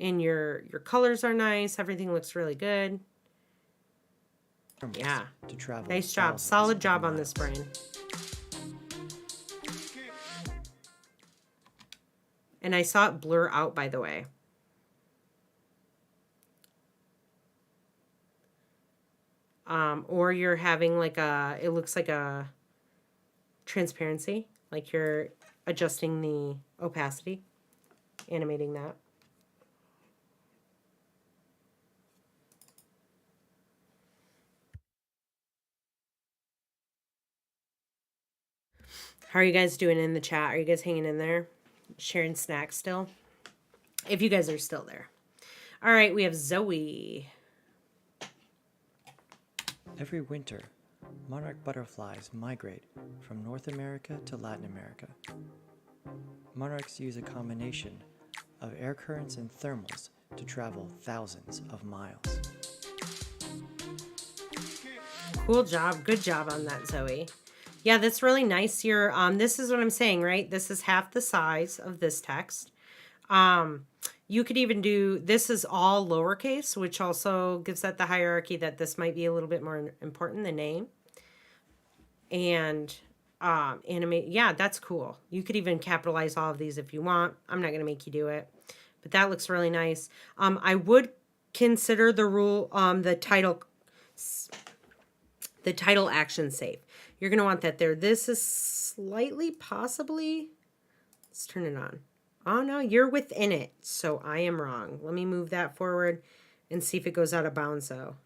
And your colors are nice. Everything looks really good. Yeah. To travel nice job. Solid job on this, Brian. And I saw it blur out, by the way. Or you're having like it looks like a transparency, like you're adjusting the opacity, animating that. How are you guys doing in the chat? Are you guys hanging in there? Sharing snacks still? If you guys are still there. All right, we have Zoe. Every winter, monarch butterflies migrate from North America to Latin America. Monarchs use a combination of air currents and thermals to travel thousands of miles. Cool job. Good job on that, Zoe. Yeah, that's really nice. This is what I'm saying, right? This is half the size of this text. You could even do, this is all lowercase, which also gives that the hierarchy that this might be a little bit more important than name. And animate, yeah, that's cool. You could even capitalize all of these if you want. I'm not going to make you do it, but that looks really nice. I would consider the rule, the title action safe. You're going to want that there. This is slightly, possibly, let's turn it on. Oh, no, you're within it, so I am wrong. Let me move that forward and see if it goes out of bounds, though.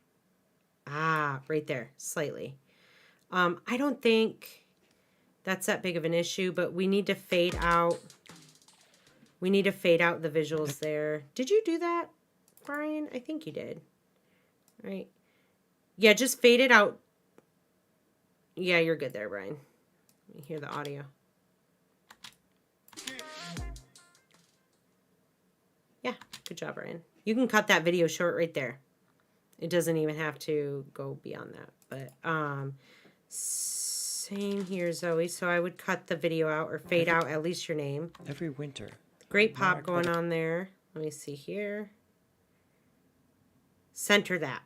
Ah, right there, slightly. I don't think that's that big of an issue, but we need to fade out. We need to fade out the visuals there. Did you do that, Brian? I think you did. Right. Yeah, just fade it out. Yeah, you're good there, Brian. Let me hear the audio. Yeah, good job, Brian. You can cut that video short right there. It doesn't even have to go beyond that. But same here, Zoe. So I would cut the video out or fade out at least your name. Every winter. Great pop going on there. Let me see here. Center that.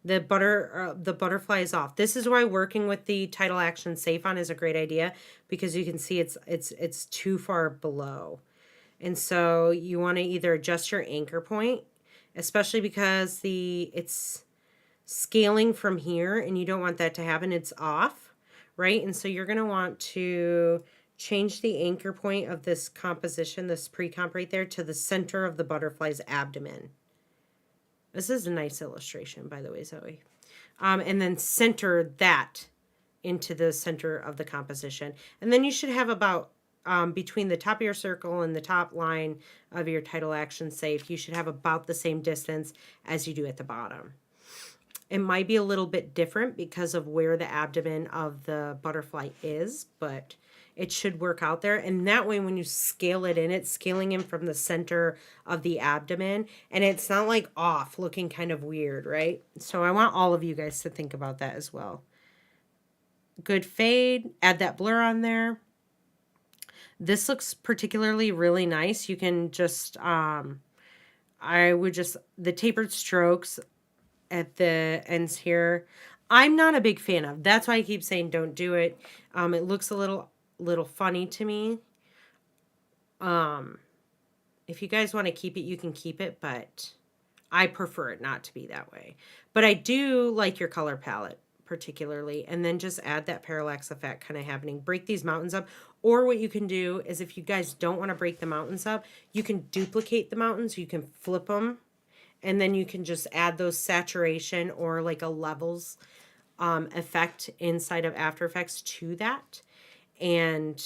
The butterfly is off. This is why working with the title action safe on is a great idea, because you can see it's too far below. And so you want to either adjust your anchor point, especially because it's scaling from here and you don't want that to happen. It's off, right? And so you're going to want to change the anchor point of this composition, this pre-comp right there, to the center of the butterfly's abdomen. This is a nice illustration, by the way, Zoe. And then center that into the center of the composition. And then you should have about, between the top of your circle and the top line of your title action safe, you should have about the same distance as you do at the bottom. It might be a little bit different because of where the abdomen of the butterfly is, but it should work out there. And that way, when you scale it in, it's scaling in from the center of the abdomen, and it's not like off looking kind of weird, right? So I want all of you guys to think about that as well. Good fade, add that blur on there. This looks particularly really nice. You can just, I would just, the tapered strokes at the ends here, I'm not a big fan of. That's why I keep saying don't do it. It looks a little funny to me. If you guys want to keep it, you can keep it, but I prefer it not to be that way. But I do like your color palette particularly. And then just add that parallax effect kind of happening. Break these mountains up. Or what you can do is if you guys don't want to break the mountains up, you can duplicate the mountains. You can flip them. And then you can just add those saturation or like a levels effect inside of After Effects to that. And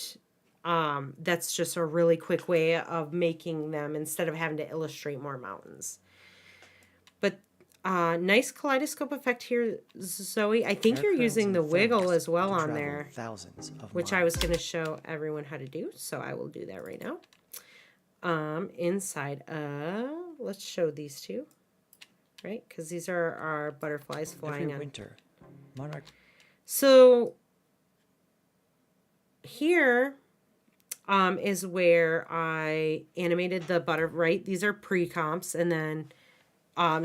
that's just a really quick way of making them instead of having to illustrate more mountains. But nice kaleidoscope effect here, Zoe. I think you're using the wiggle as well on there, which I was going to show everyone how to do. So I will do that right now. Inside of, let's show these two, right? Because these are our butterflies flying on. Winter, Monarch. So here is where I animated the butter, right? These are pre-comps, and then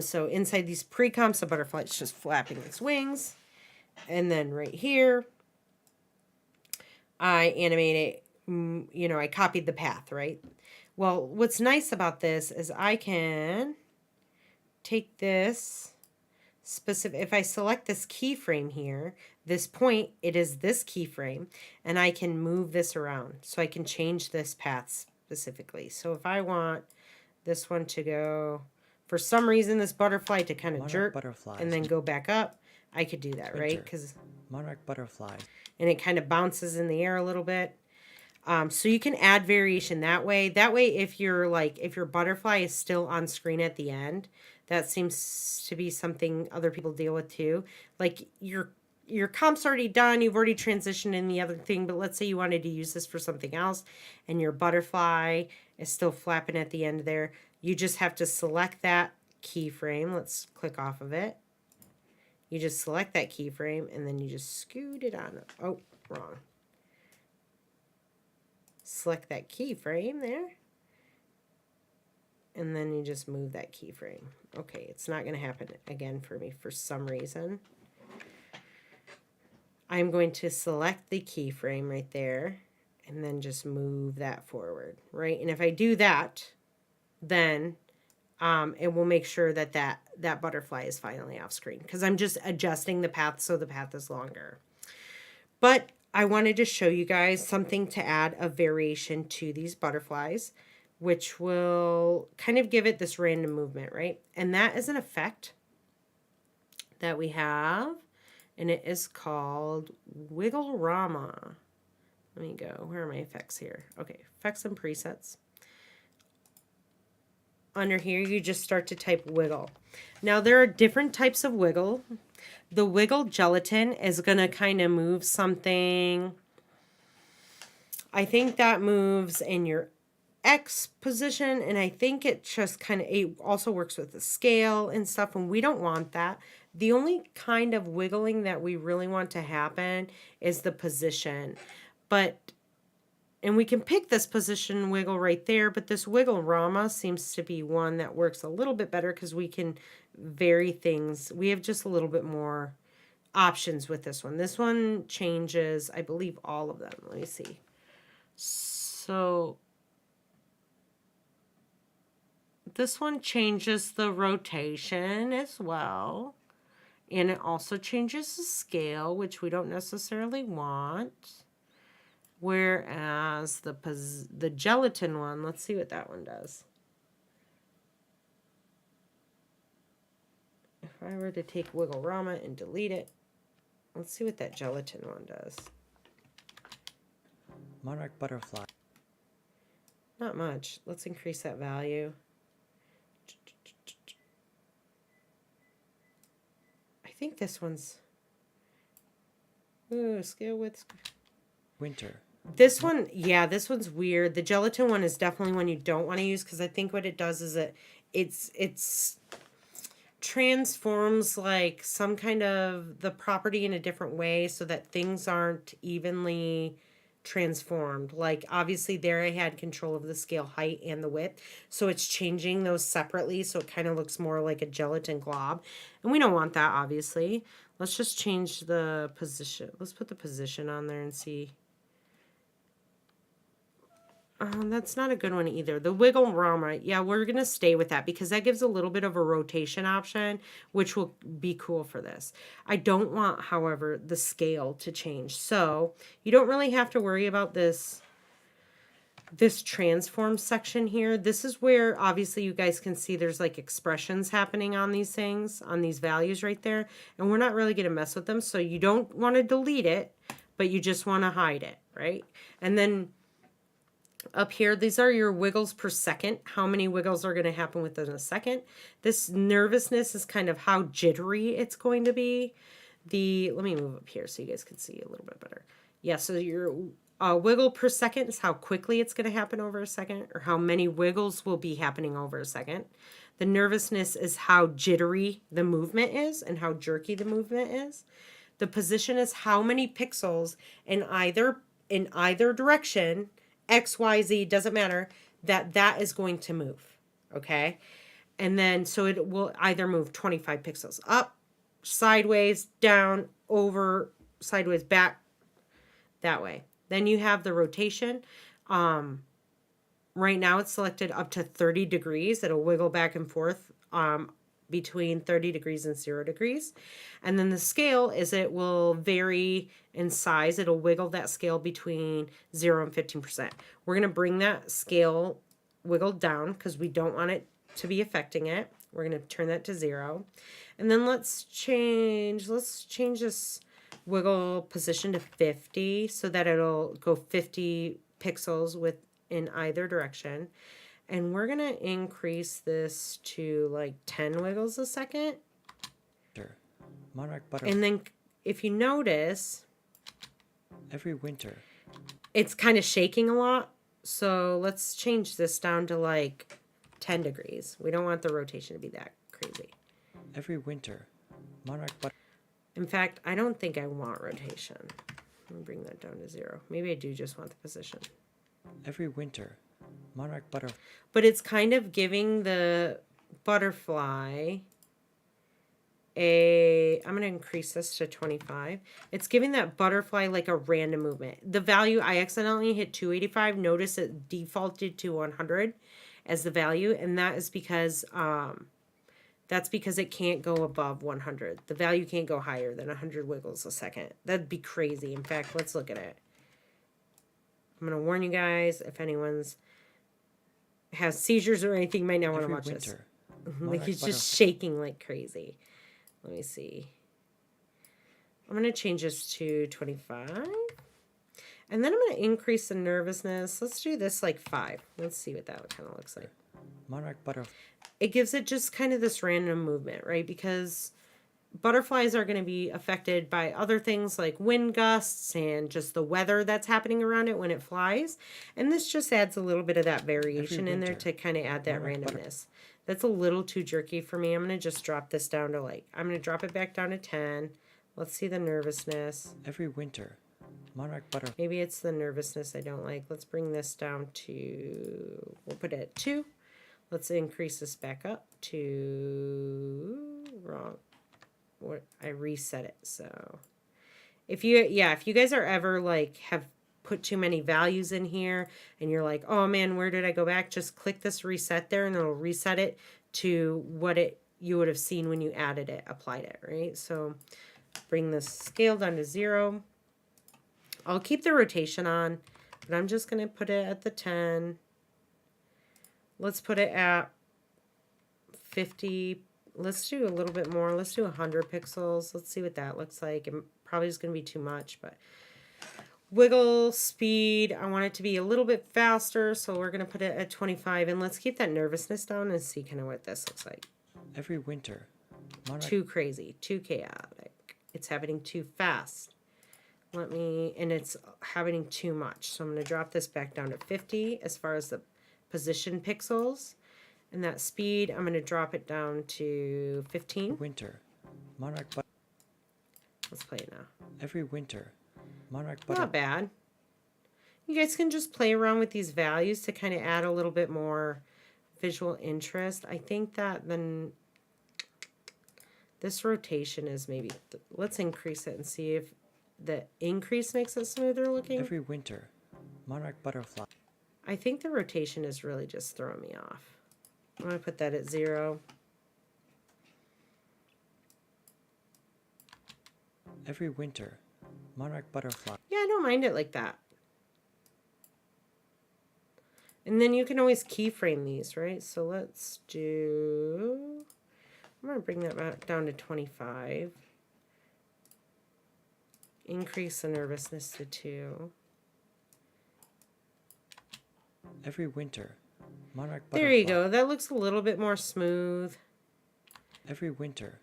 so inside these pre-comps, the butterfly is just flapping its wings. And then right here, I animated, you know, I copied the path, right? Well, what's nice about this is I can take this specific, if I select this keyframe here, this point, it is this keyframe, and I can move this around. So I can change this path specifically. So if I want this one to go, for some reason, this butterfly to kind of jerk and then go back up, I could do that, right? Because Monarch butterfly. And it kind of bounces in the air a little bit. So you can add variation that way. That way, if you're like, if your butterfly is still on screen at the end, that seems to be something other people deal with too. Like your comp's already done, you've already transitioned in the other thing, but let's say you wanted to use this for something else and your butterfly is still flapping at the end there. You just have to select that keyframe. Let's click off of it. You just select that keyframe and then you just scoot it on. Oh, wrong. Select that keyframe there. And then you just move that keyframe. Okay, it's not going to happen again for me for some reason. I'm going to select the keyframe right there and then just move that forward, right? And if I do that, then it will make sure that that butterfly is finally off screen because I'm just adjusting the path so the path is longer. But I wanted to show you guys something to add a variation to these butterflies, which will kind of give it this random movement, right? And that is an effect that we have, and it is called Wiggle-Rama. Let me go. Where are my effects here? Okay, effects and presets. Under here, you just start to type wiggle. Now, there are different types of wiggle. The wiggle gelatin is going to kind of move something. I think that moves in your X position, and I think it just kind of, it also works with the scale and stuff, and we don't want that. The only kind of wiggling that we really want to happen is the position. And we can pick this position wiggle right there, but this Wiggle-Rama seems to be one that works a little bit better because we can vary things. We have just a little bit more options with this one. This one changes, I believe, all of them. Let me see. So this one changes the rotation as well. And it also changes the scale, which we don't necessarily want. Whereas the gelatin one, let's see what that one does. If I were to take Wiggle-Rama and delete it, let's see what that gelatin one does. Monarch butterfly. Not much. Let's increase that value. I think this one's... Ooh, scale width. Winter. This one, yeah, this one's weird. The gelatin one is definitely one you don't want to use because I think what it does is it's transforms like some kind of the property in a different way so that things aren't evenly transformed. Like obviously there I had control of the scale height and the width, so it's changing those separately so it kind of looks more like a gelatin glob, and we don't want that obviously. Let's just change the position. Let's put the position on there and see. That's not a good one either. The wiggle rama, yeah, we're going to stay with that because that gives a little bit of a rotation option, which will be cool for this. I don't want, however, the scale to change. So you don't really have to worry about this transform section here. This is where obviously you guys can see there's like expressions happening on these things, on these values right there. And we're not really going to mess with them. So you don't want to delete it, but you just want to hide it, right? And then up here, these are your wiggles per second. How many wiggles are going to happen within a second? This nervousness is kind of how jittery it's going to be. Let me move up here so you guys can see a little bit better. Yeah, so your wiggle per second is how quickly it's going to happen over a second, or how many wiggles will be happening over a second. The nervousness is how jittery the movement is and how jerky the movement is. The position is how many pixels in either direction, X, Y, Z, doesn't matter, that is going to move, okay? And then, so it will either move 25 pixels up, sideways, down, over, sideways, back, that way. Then you have the rotation. Right now it's selected up to 30 degrees. It'll wiggle back and forth between 30 degrees and 0 degrees. And then the scale is it will vary in size. It'll wiggle that scale between 0 and 15%. We're going to bring that scale wiggle down because we don't want it to be affecting it. We're going to turn that to 0. And then let's change this wiggle position to 50 so that it'll go 50 pixels in either direction. And we're going to increase this to like 10 wiggles a second. Monarch butterfly. And then if you notice, Every winter, it's kind of shaking a lot. So let's change this down to like 10 degrees. We don't want the rotation to be that crazy. Every winter, Monarch butterfly. In fact, I don't think I want rotation. Let me bring that down to 0. Maybe I do just want the position. Every winter, Monarch butterfly. But it's kind of giving the butterfly I'm going to increase this to 25. It's giving that butterfly like a random movement. The value, I accidentally hit 285. Notice it defaulted to 100 as the value, and that is because it can't go above 100. The value can't go higher than 100 wiggles a second. That'd be crazy. In fact, let's look at it. I'm going to warn you guys, if anyone's has seizures or anything, you might not want to watch this. Like he's just shaking like crazy. Let me see. I'm going to change this to 25. And then I'm going to increase the nervousness. Let's do this like 5. Let's see what that kind of looks like. Monarch butterfly. It gives it just kind of this random movement, right? Because butterflies are going to be affected by other things like wind gusts and just the weather that's happening around it when it flies. And this just adds a little bit of that variation in there to kind of add that randomness. That's a little too jerky for me. I'm going to just drop this down to I'm going to drop it back down to 10. Let's see the nervousness. Every winter, Monarch butterfly. Maybe it's the nervousness I don't like. Let's bring this down to, we'll put it at 2. Let's increase this back up to, wrong. I reset it. So if you guys are ever have put too many values in here and you're like, oh man, where did I go back? Just click this reset there and it'll reset it to what you would have seen when you added it, applied it, right? So bring this scale down to 0. I'll keep the rotation on, but I'm just going to put it at the 10. Let's put it at 50. Let's do a little bit more. Let's do 100 pixels. Let's see what that looks like. It probably is going to be too much, but wiggle speed, I want it to be a little bit faster, so we're going to put it at 25. And let's keep that nervousness down and see kind of what this looks like. Every winter, Monarch. Too crazy, too chaotic. It's happening too fast. And it's happening too much. So I'm going to drop this back down to 50 as far as the position pixels. And that speed, I'm going to drop it down to 15. Winter, Monarch. Let's play it now. Every winter, Monarch. Not bad. You guys can just play around with these values to kind of add a little bit more visual interest. I think that then this rotation is maybe, let's increase it and see if the increase makes it smoother looking. Every winter, Monarch butterfly. I think the rotation is really just throwing me off. I'm going to put that at 0. Every winter, monarch butterfly. Yeah, I don't mind it like that. And then you can always keyframe these, right? So let's do... I'm going to bring that back down to 25. Increase the nervousness to 2. Every winter, monarch butterfly. There you go. That looks a little bit more smooth. Every winter,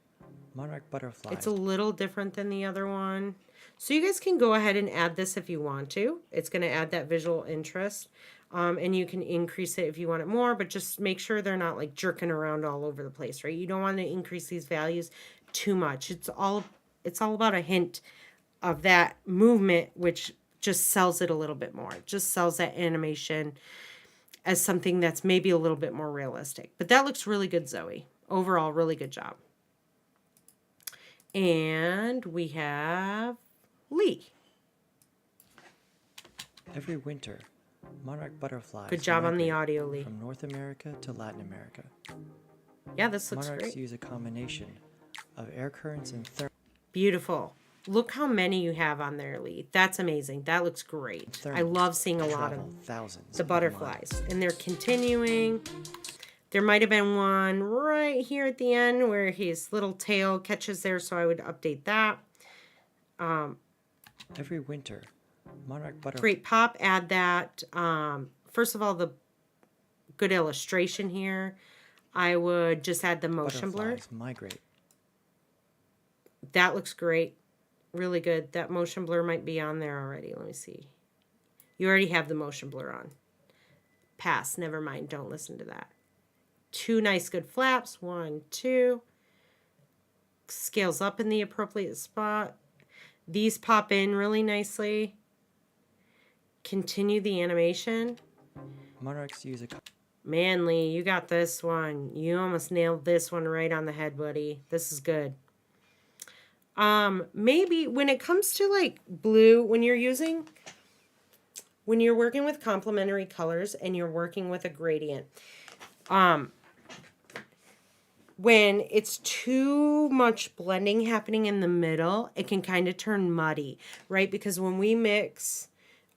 monarch butterfly. It's a little different than the other one. So you guys can go ahead and add this if you want to. It's going to add that visual interest. And you can increase it if you want it more, but just make sure they're not like jerking around all over the place, right? You don't want to increase these values too much. It's all about a hint of that movement, which just sells it a little bit more. It just sells that animation as something that's maybe a little bit more realistic. But that looks really good, Zoe. Overall, really good job. And we have Lee. Every winter, monarch butterflies. Good job on the migrate audio, Lee. From North America to Latin America. Yeah, this looks Monarchs great. use a combination of air currents and Beautiful. Look how many you have on there, Lee. That's amazing. That looks great. I love seeing a lot of thousands the butterflies. And they're continuing. There might have been one right here at the end where his little tail catches there, so I would update that. Every winter, monarch butterflies. Great pop. Add that. First of all, the good illustration here. I would just add the motion blur. Migrate. That looks great. Really good. That motion blur might be on there already. Let me see. You already have the motion blur on. Pass. Never mind. Don't listen to that. 2 nice good flaps. 1, 2. Scales up in the appropriate spot. These pop in really nicely. Continue the animation. Monarchs use a... Manly, you got this one. You almost nailed this one right on the head, buddy. This is good. Maybe when it comes to like blue, when you're working with complementary colors and you're working with a gradient, when it's too much blending happening in the middle, it can kind of turn muddy, right? Because when we mix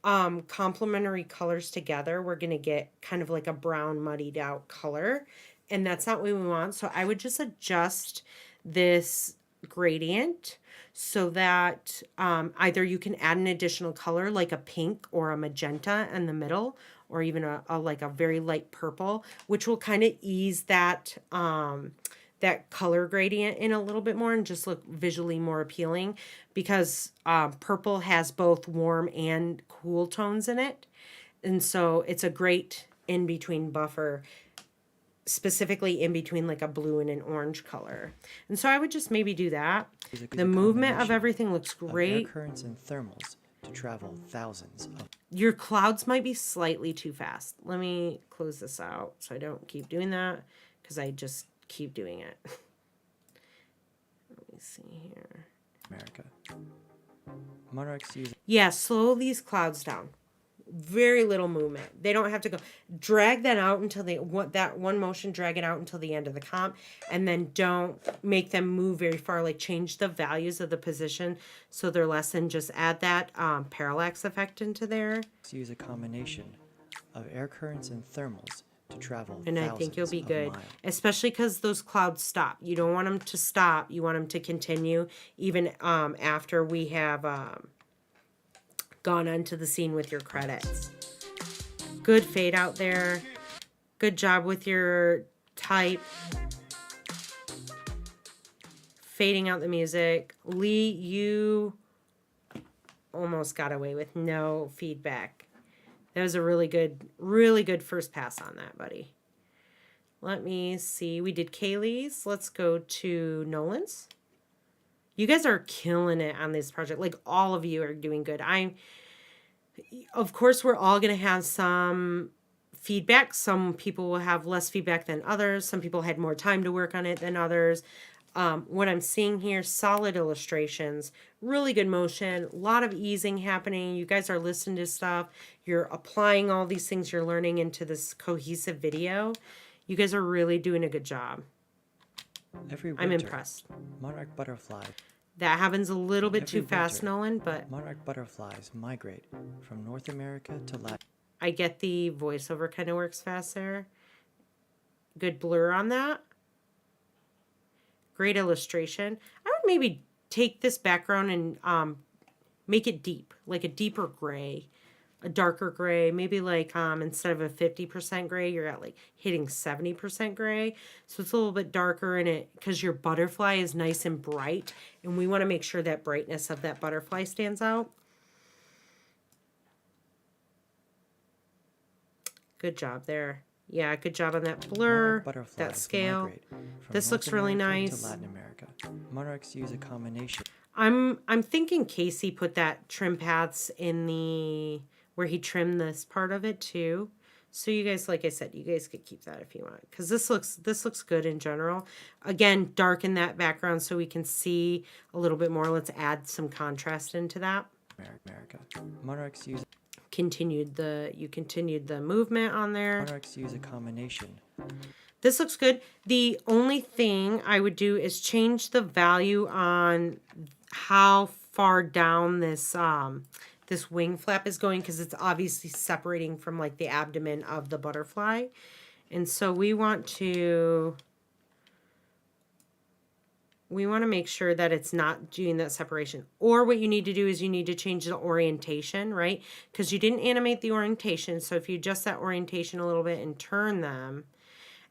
complementary colors together, we're going to get kind of like a brown muddied out color, and that's not what we want. So I would just adjust this gradient so that either you can add an additional color like a pink or a magenta in the middle, or even a like a very light purple, which will kind of ease that that color gradient in a little bit more and just look visually more appealing, because purple has both warm and cool tones in it. And so it's a great in-between buffer, specifically in between like a blue and an orange color. And so I would just maybe do that. The movement of everything looks great. Air currents and thermals to travel thousands of... Your clouds might be slightly too fast. Let me close this out so I don't keep doing that, because I just keep doing it. Let me see here. America. Monarchs use... Yeah, slow these clouds down. Very little movement. They don't have to go. Drag that out until they want that one motion, drag it out until the end of the comp, and then don't make them move very far. Like change the values of the position so they're less, and just add that parallax effect into there. Use a combination of air currents and thermals to travel and I think you'll be good, miles. Especially because those clouds stop. You don't want them to stop. You want them to continue even after we have gone onto the scene with your credits. Good fade out there. Good job with your type. Fading out the music. Lee, you almost got away with no feedback. That was a really good first pass on that, buddy. Let me see. We did Kaylee's. Let's go to Nolan's. You guys are killing it on this project. Like, all of you are doing good. Of course, we're all going to have some feedback. Some people will have less feedback than others. Some people had more time to work on it than others. What I'm seeing here, solid illustrations, really good motion, a lot of easing happening. You guys are listening to stuff. You're applying all these things you're learning into this cohesive video. You guys are really doing a good job. Every I'm winter, impressed. monarch butterflies. That happens a little bit Every too fast, winter, Nolan, but monarch butterflies migrate from North America to Latin. I get the voiceover kind of works fast there. Good blur on that. Great illustration. I would maybe take this background and make it deep, like a deeper gray, a darker gray. Maybe like instead of a 50% gray, you're at like hitting 70% gray. So it's a little bit darker in it because your butterfly is nice and bright. And we want to make sure that brightness of that butterfly stands out. Good job there. Yeah, good job on that blur, that scale. This looks really nice. To Latin America. Monarchs use a combination. I'm thinking Casey put that trim paths in the where he trimmed this part of it too. So you guys, like I said, you guys could keep that if you want, because this looks good in general. Again, darken that background so we can see a little bit more. Let's add some contrast into that. America. Monarchs use. You continued the movement on there. Monarchs use a combination. This looks good. The only thing I would do is change the value on how far down this this wing flap is going, because it's obviously separating from like the abdomen of the butterfly. And so we want to make sure that it's not doing that separation. Or what you need to do is you need to change the orientation, right? Because you didn't animate the orientation. So if you adjust that orientation a little bit and turn them,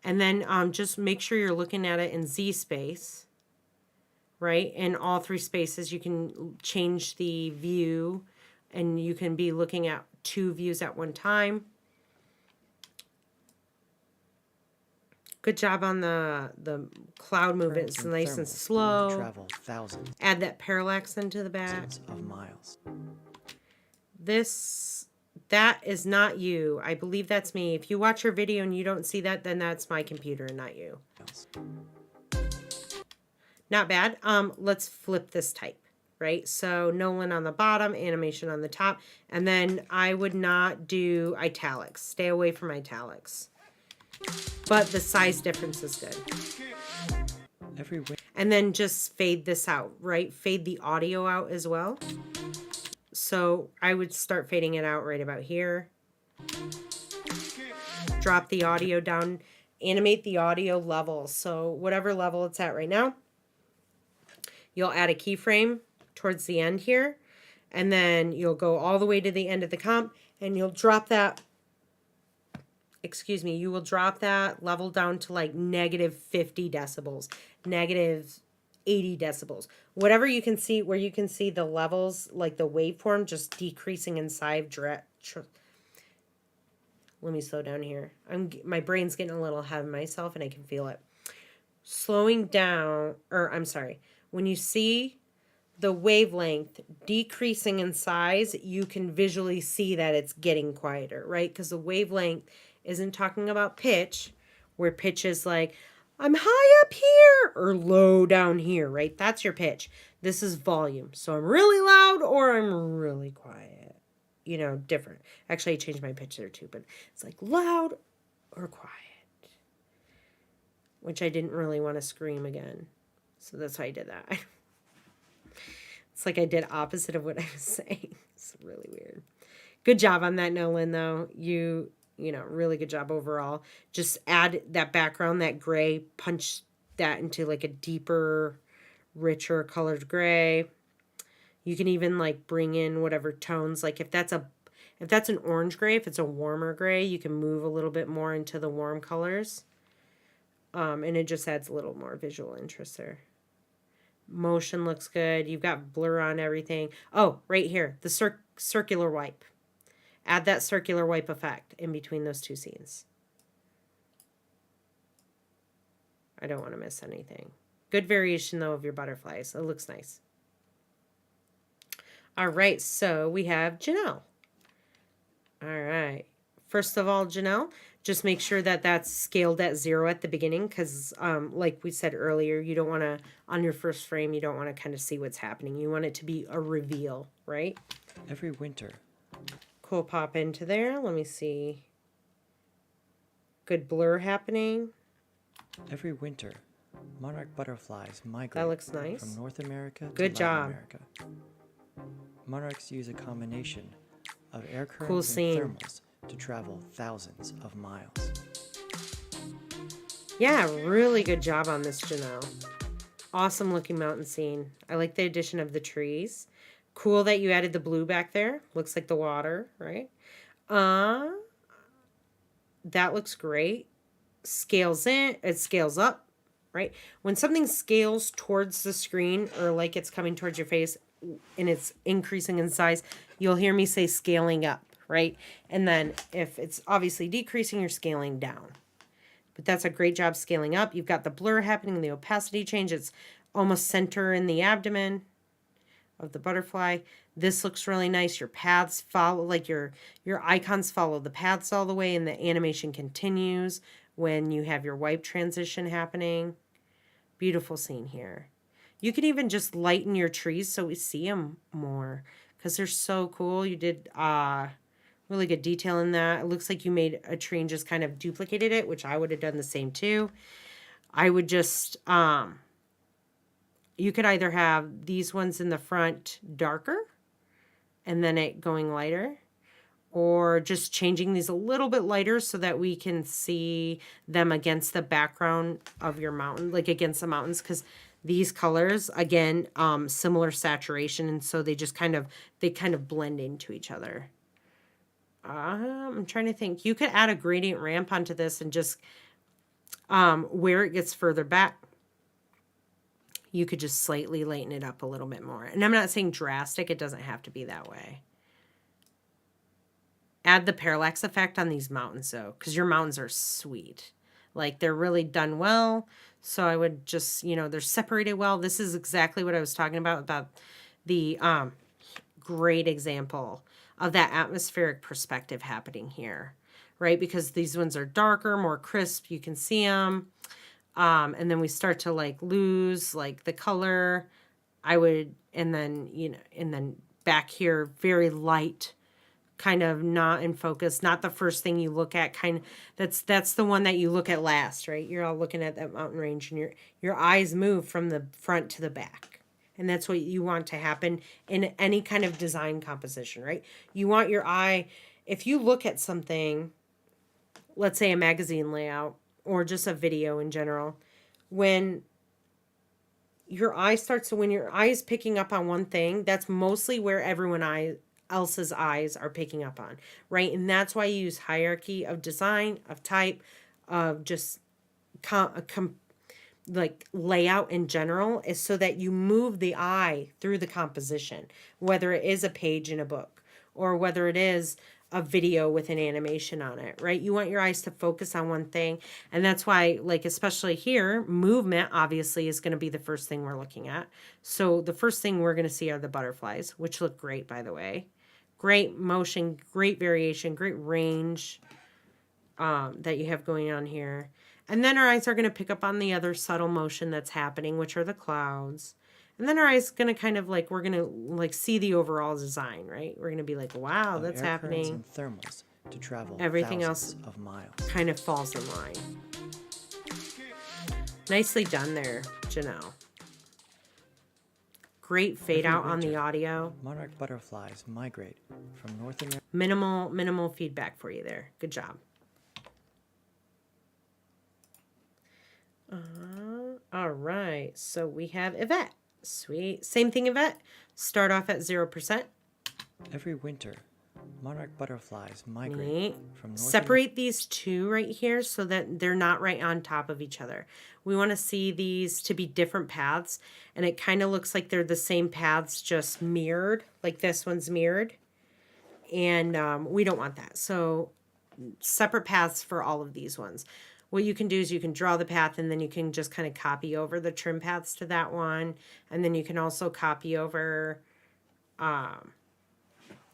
and then just make sure you're looking at it in Z space, right? In all three spaces, you can change the view, and you can be looking at two views at one time. Good job on the cloud movement. It's nice and slow. Travel thousands. Add that parallax into the back. Of miles. That is not you. I believe that's me. If you watch your video and you don't see that, then that's my computer and not you. Not bad. Let's flip this type, right? So Nolan on the bottom, animation on the top, and then I would not do italics. Stay away from italics. But the size difference is good. And then just fade this out, right? Fade the audio out as well. So I would start fading it out right about here. Drop the audio down. Animate the audio level. So whatever level it's at right now. You'll add a keyframe towards the end here. And then you'll go all the way to the end of the comp. And you'll drop that. You will drop that level down to like negative 50 decibels, negative 80 decibels, whatever you can see, where you can see the levels, like the waveform just decreasing in size. Let me slow down here. My brain's getting a little ahead of myself and I can feel it. Slowing down, or I'm sorry, when you see the wavelength decreasing in size, you can visually see that it's getting quieter, right? Because the wavelength isn't talking about pitch, where pitch is like, I'm high up here or low down here, right? That's your pitch. This is volume. So I'm really loud or I'm really quiet. You know, different. Actually, I changed my pitch there too, but it's like loud or quiet, which I didn't really want to scream again. So that's why I did that. It's like I did opposite of what I was saying. It's really weird. Good job on that, Nolan, though. You know, really good job overall. Just add that background, that gray, punch that into like a deeper, richer colored gray. You can even like bring in whatever tones, like if that's an orange gray, if it's a warmer gray, you can move a little bit more into the warm colors. And it just adds a little more visual interest there. Motion looks good. You've got blur on everything. Oh, right here, the circular wipe. Add that circular wipe effect in between those two scenes. I don't want to miss anything. Good variation, though, of your butterflies. It looks nice. All right, so we have Janelle. All right. First of all, Janelle, Just make sure that that's scaled at 0 at the beginning because, like we said earlier, you don't want to, on your first frame, you don't want to kind of see what's happening. You want it to be a reveal, right? Every winter. Cool, pop into there. Let me see. Good blur happening. Every winter, monarch butterflies migrate That looks nice. from North America to Good Latin job. America. Monarchs use a combination of air Cool currents and scene. thermals to travel thousands of miles. Yeah, really good job on this, Janelle. Awesome looking mountain scene. I like the addition of the trees. Cool that you added the blue back there. Looks like the water, right? That looks great. Scales in, it scales up, right? When something scales towards the screen or like it's coming towards your face and it's increasing in size, you'll hear me say scaling up, right? And then if it's obviously decreasing, you're scaling down. But that's a great job scaling up. You've got the blur happening, the opacity change. It's almost center in the abdomen of the butterfly. This looks really nice. Your paths follow, like your icons follow the paths all the way, and the animation continues when you have your wipe transition happening. Beautiful scene here. You can even just lighten your trees so we see them more because they're so cool. You did really good detail in that. It looks like you made a tree and just kind of duplicated it, which I would have done the same too. I would just, you could either have these ones in the front darker and then it going lighter, or just changing these a little bit lighter so that we can see them against the background of your mountain, like against the mountains, because these colors, again, similar saturation, and so they just kind of blend into each other. I'm trying to think. You could add a gradient ramp onto this and just where it gets further back, you could just slightly lighten it up a little bit more. And I'm not saying drastic. It doesn't have to be that way. Add the parallax effect on these mountains, though, because your mountains are sweet. Like, they're really done well. So I would just, they're separated well. This is exactly what I was talking about the great example of that atmospheric perspective happening here, right? Because these ones are darker, more crisp. You can see them. And then we start to, like, lose, like, the color. And then back here, very light, kind of not in focus, not the first thing you look at, that's the one that you look at last, right? You're all looking at that mountain range and your eyes move from the front to the back. And that's what you want to happen in any kind of design composition, right? You want your eye, if you look at something, let's say a magazine layout or just a video in general, when your eye is picking up on one thing, that's mostly where everyone else's eyes are picking up on, right? And that's why you use hierarchy of design, of type, of just like layout in general, is so that you move the eye through the composition, whether it is a page in a book or whether it is a video with an animation on it, right? You want your eyes to focus on one thing. And that's why, like, especially here, movement obviously is going to be the first thing we're looking at. So the first thing we're going to see are the butterflies, which look great, by the way. Great motion, great variation, great range that you have going on here. And then our eyes are going to pick up on the other subtle motion that's happening, which are the clouds. And then our eyes going to kind of like, we're going to like see the overall design, right? We're going to be like, wow, that's happening. And thermals to travel everything else of miles. Kind of falls in line. Nicely done there, Janelle. Great fade out on the audio. Monarch butterflies migrate from North America. Minimal feedback for you there. Good job. All right. So we have Yvette. Sweet. Same thing, Yvette. Start off at 0%. Every winter, monarch butterflies migrate from North Separate these two right here so that they're not right on top of each other. We want to see these to be different paths, and it kind of looks like they're the same paths, just mirrored, like this one's mirrored, and we don't want that. So separate paths for all of these ones. What you can do is you can draw the path, and then you can just kind of copy over the trim paths to that one, and then you can also copy over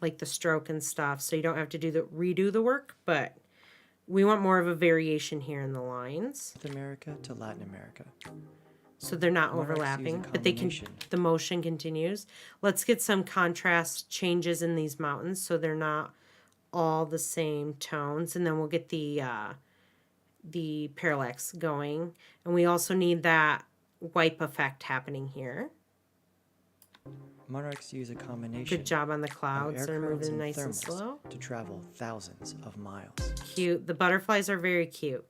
like the stroke and stuff, so you don't have to redo the work, but we want more of a variation here in the lines. North America to Latin America. So they're not Monarchs use a overlapping, but they can, combination. the motion continues. Let's get some contrast changes in these mountains so they're not all the same tones. And then we'll get the parallax going. And we also need that wipe effect happening here. Monarchs use a combination. Good job on the of clouds. air They're currents moving and nice and thermals slow. to travel thousands of miles. Cute. The butterflies are very cute.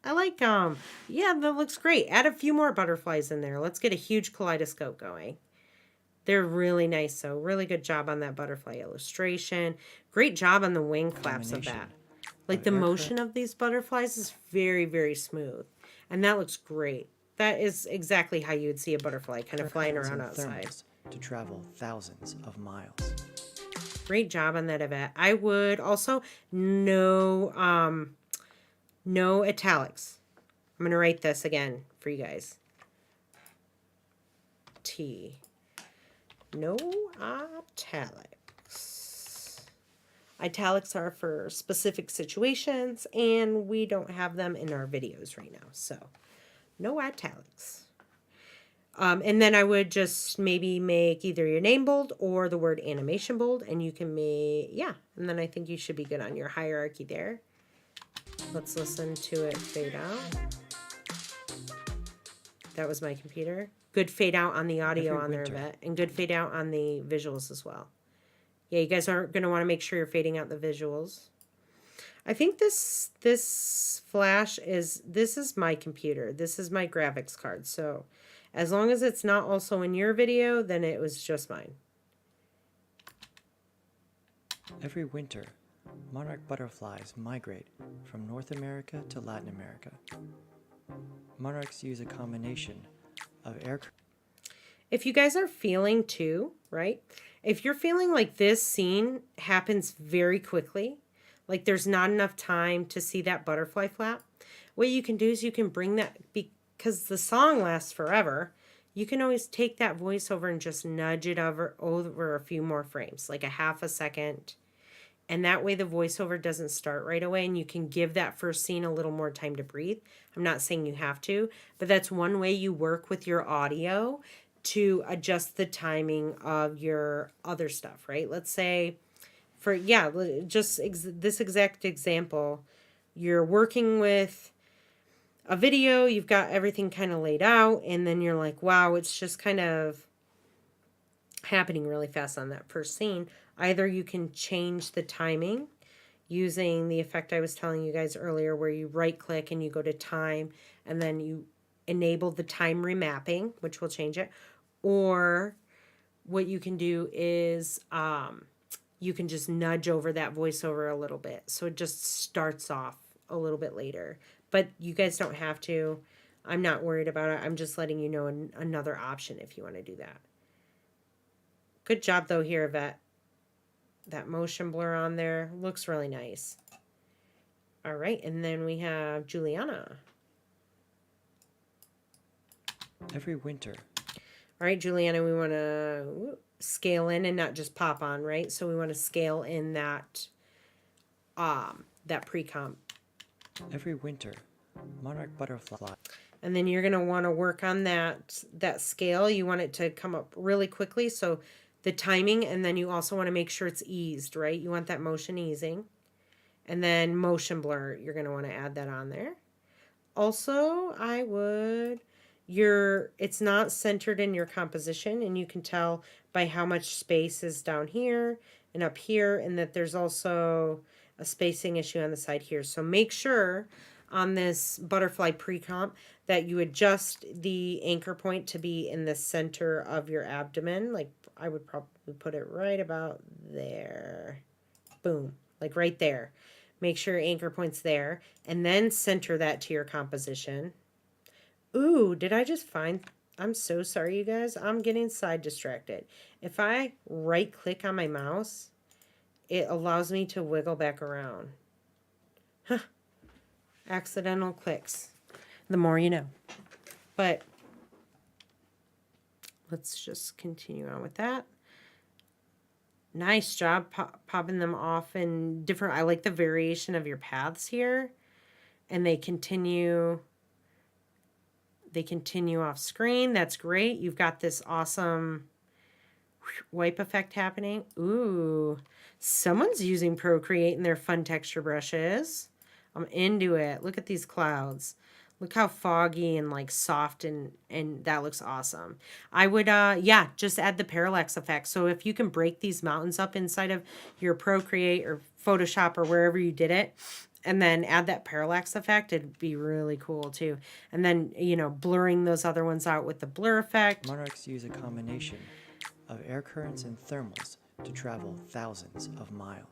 I like them. Yeah, that looks great. Add a few more butterflies in there. Let's get a huge kaleidoscope going. They're really nice, so really good job on that butterfly illustration. Great job on the wing flaps of that. Like the motion of these butterflies is very, very smooth. And that looks great. That is exactly how you would see a butterfly kind of flying around outside. To travel thousands of miles. Great job on that, Yvette. I would also no italics. I'm going to write this again for you guys. T. No italics. Italics are for specific situations, and we don't have them in our videos right now. So, no italics. And then I would just maybe make either your name bold or the word animation bold, and you can make, yeah. And then I think you should be good on your hierarchy there. Let's listen to it fade out. That was my computer. Good fade out on the audio on there, Yvette, and good fade out on the visuals as well. Yeah, you guys are going to want to make sure you're fading out the visuals. I think this flash is, this is my computer. This is my graphics card. So as long as it's not also in your video, then it was just mine. Every winter, monarch butterflies migrate from North America to Latin America. Monarchs use a combination of air. If you guys are feeling too, right? If you're feeling like this scene happens very quickly, like there's not enough time to see that butterfly flap, what you can do is you can bring that, because the song lasts forever, you can always take that voiceover and just nudge it over a few more frames, like a half a second. And that way the voiceover doesn't start right away, and you can give that first scene a little more time to breathe. I'm not saying you have to, but that's one way you work with your audio to adjust the timing of your other stuff, right? Let's say for, yeah, just this exact example, you're working with a video, you've got everything kind of laid out, and then you're like, wow, it's just kind of happening really fast on that first scene. Either you can change the timing using the effect I was telling you guys earlier, where you right click and you go to time, and then you enable the time remapping, which will change it. Or what you can do is you can just nudge over that voiceover a little bit, so it just starts off a little bit later. But you guys don't have to. I'm not worried about it. I'm just letting you know another option if you want to do that. Good job though here, Yvette. That motion blur on there looks really nice. All right, and then we have Juliana. Every winter. All right, Juliana, we want to scale in and not just pop on, right? So we want to scale in that pre-comp. Every winter, monarch butterfly. And then you're going to want to work on that scale. You want it to come up really quickly, so the timing, and then you also want to make sure it's eased, right? You want that motion easing. And then motion blur, you're going to want to add that on there. Also, it's not centered in your composition, and you can tell by how much space is down here and up here, and that there's also a spacing issue on the side here. So make sure on this butterfly pre-comp that you adjust the anchor point to be in the center of your abdomen. Like I would probably put it right about there. Boom, like right there. Make sure your anchor point's there, and then center that to your composition. Ooh, did I just find, I'm so sorry, you guys. I'm getting side distracted. If I right click on my mouse, it allows me to wiggle back around. Huh. Accidental clicks. The more you know. But let's just continue on with that. Nice job popping them off in different. I like the variation of your paths here. And they continue off screen. That's great. You've got this awesome wipe effect happening. Ooh, someone's using Procreate in their fun texture brushes. I'm into it. Look at these clouds. Look how foggy and like soft and that looks awesome. I would yeah, just add the parallax effect. So if you can break these mountains up inside of your Procreate or Photoshop or wherever you did it, and then add that parallax effect, it'd be really cool too. And then, you know, blurring those other ones out with the blur effect. Monarchs use a combination of air currents and thermals to travel thousands of miles.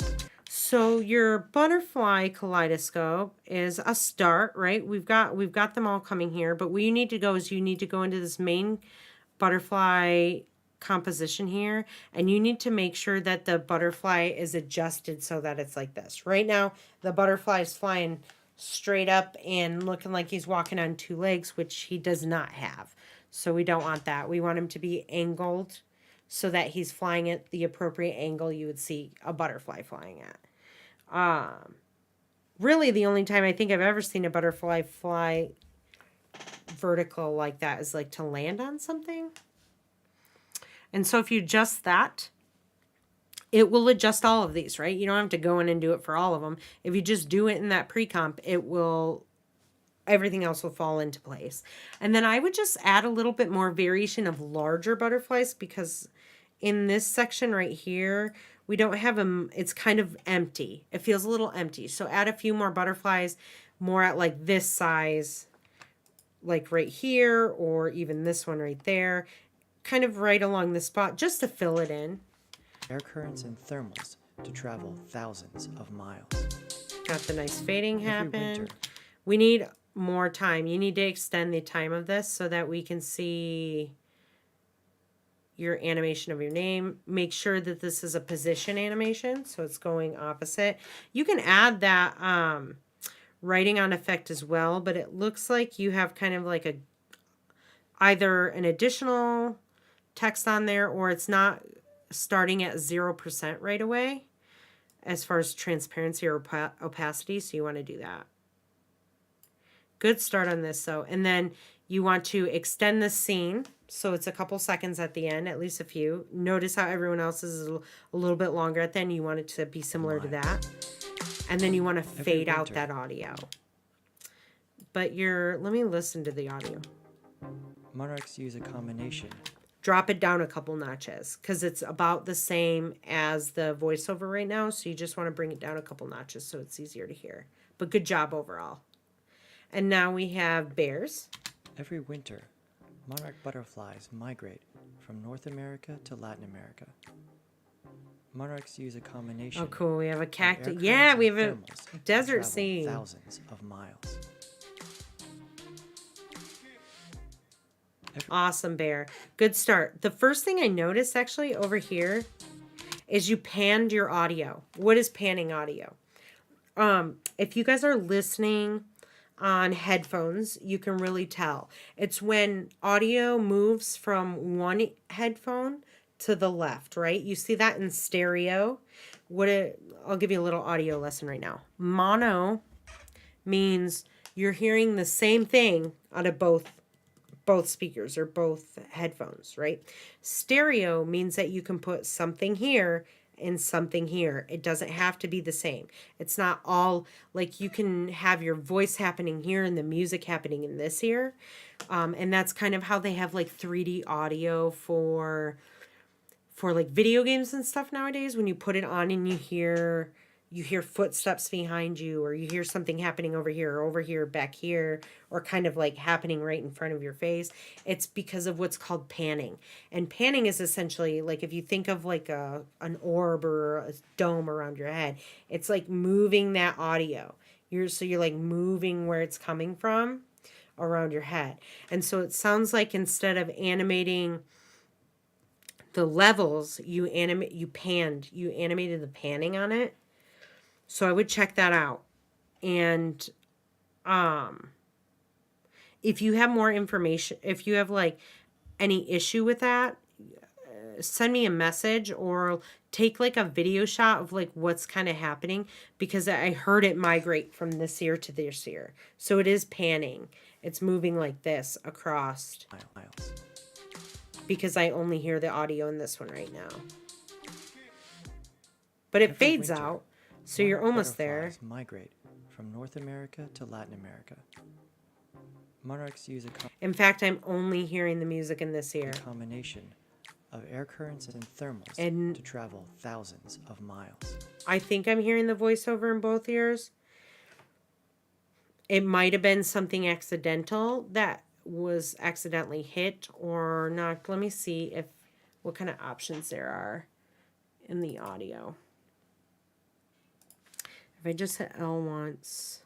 So your butterfly kaleidoscope is a start, right? We've got them all coming here, but what you need to go is you need to go into this main butterfly composition here, and you need to make sure that the butterfly is adjusted so that it's like this. Right now, the butterfly is flying straight up and looking like he's walking on two legs, which he does not have. So we don't want that. We want him to be angled so that he's flying at the appropriate angle you would see a butterfly flying at. Really, the only time I think I've ever seen a butterfly fly vertical like that is like to land on something. And so if you adjust that, it will adjust all of these, right? You don't have to go in and do it for all of them. If you just do it in that pre-comp, it will, everything else will fall into place. And then I would just add a little bit more variation of larger butterflies, because in this section right here, we don't have them, it's kind of empty. It feels a little empty. So add a few more butterflies, more at like this size, like right here, or even this one right there, kind of right along the spot, just to fill it in. Air currents and thermals to travel thousands of miles. Got the nice fading happen. Winter. We need more time. You need to extend the time of this so that we can see your animation of your name. Make sure that this is a position animation, so it's going opposite. You can add that writing on effect as well, but it looks like you have kind of like either an additional text on there, or it's not starting at 0% right away as far as transparency or opacity, so you want to do that. Good start on this, though. And then you want to extend the scene, so it's a couple seconds at the end, at least a few. Notice how everyone else's is a little bit longer at the end. You want it to be similar to that. And then you want to fade out that audio. But let me listen to the audio. Monarchs use a combination. Drop it down a couple notches, because it's about the same as the voiceover right now, so you just want to bring it down a couple notches so it's easier to hear. But good job overall. And now we have bears. Every winter, monarch butterflies migrate from North America to Latin America. Monarchs use a combination. Oh, cool. We have a cactus. of Yeah, we have a thermals to desert travel scene. thousands of miles. Awesome, bear. Good start. The first thing I noticed actually over here is you panned your audio. What is panning audio? If you guys are listening on headphones, you can really tell. It's when audio moves from one headphone to the left, right? You see that in stereo. I'll give you a little audio lesson right now. Mono means you're hearing the same thing out of both speakers or both headphones, right? Stereo means that you can put something here and something here. It doesn't have to be the same. It's not all, like, you can have your voice happening here and the music happening in this ear. And that's kind of how they have like 3D audio for like video games and stuff nowadays. When you put it on and you hear footsteps behind you, or you hear something happening over here, back here, or kind of like happening right in front of your face. It's because of what's called panning. And panning is essentially like, if you think of like an orb or a dome around your head, it's like moving that audio. You're like moving where it's coming from around your head. And so it sounds like instead of animating the levels, you animated the panning on it. So I would check that out. And if you have more information, if you have like any issue with that, send me a message or take like a video shot of like what's kind of happening, because I heard it migrate from this ear to this ear. So it is panning. It's moving like this across, miles. because I only hear the audio in this one right now. But it Every fades winter, out, so you're monarch almost there. butterflies migrate from North America to Latin America. Monarchs use a In fact, I'm only hearing the music in this ear. combination of air currents and thermals And to travel thousands of miles. I think I'm hearing the voiceover in both ears. It might have been something accidental that was accidentally hit or not. Let me see if what kind of options there are in the audio. If I just hit L once,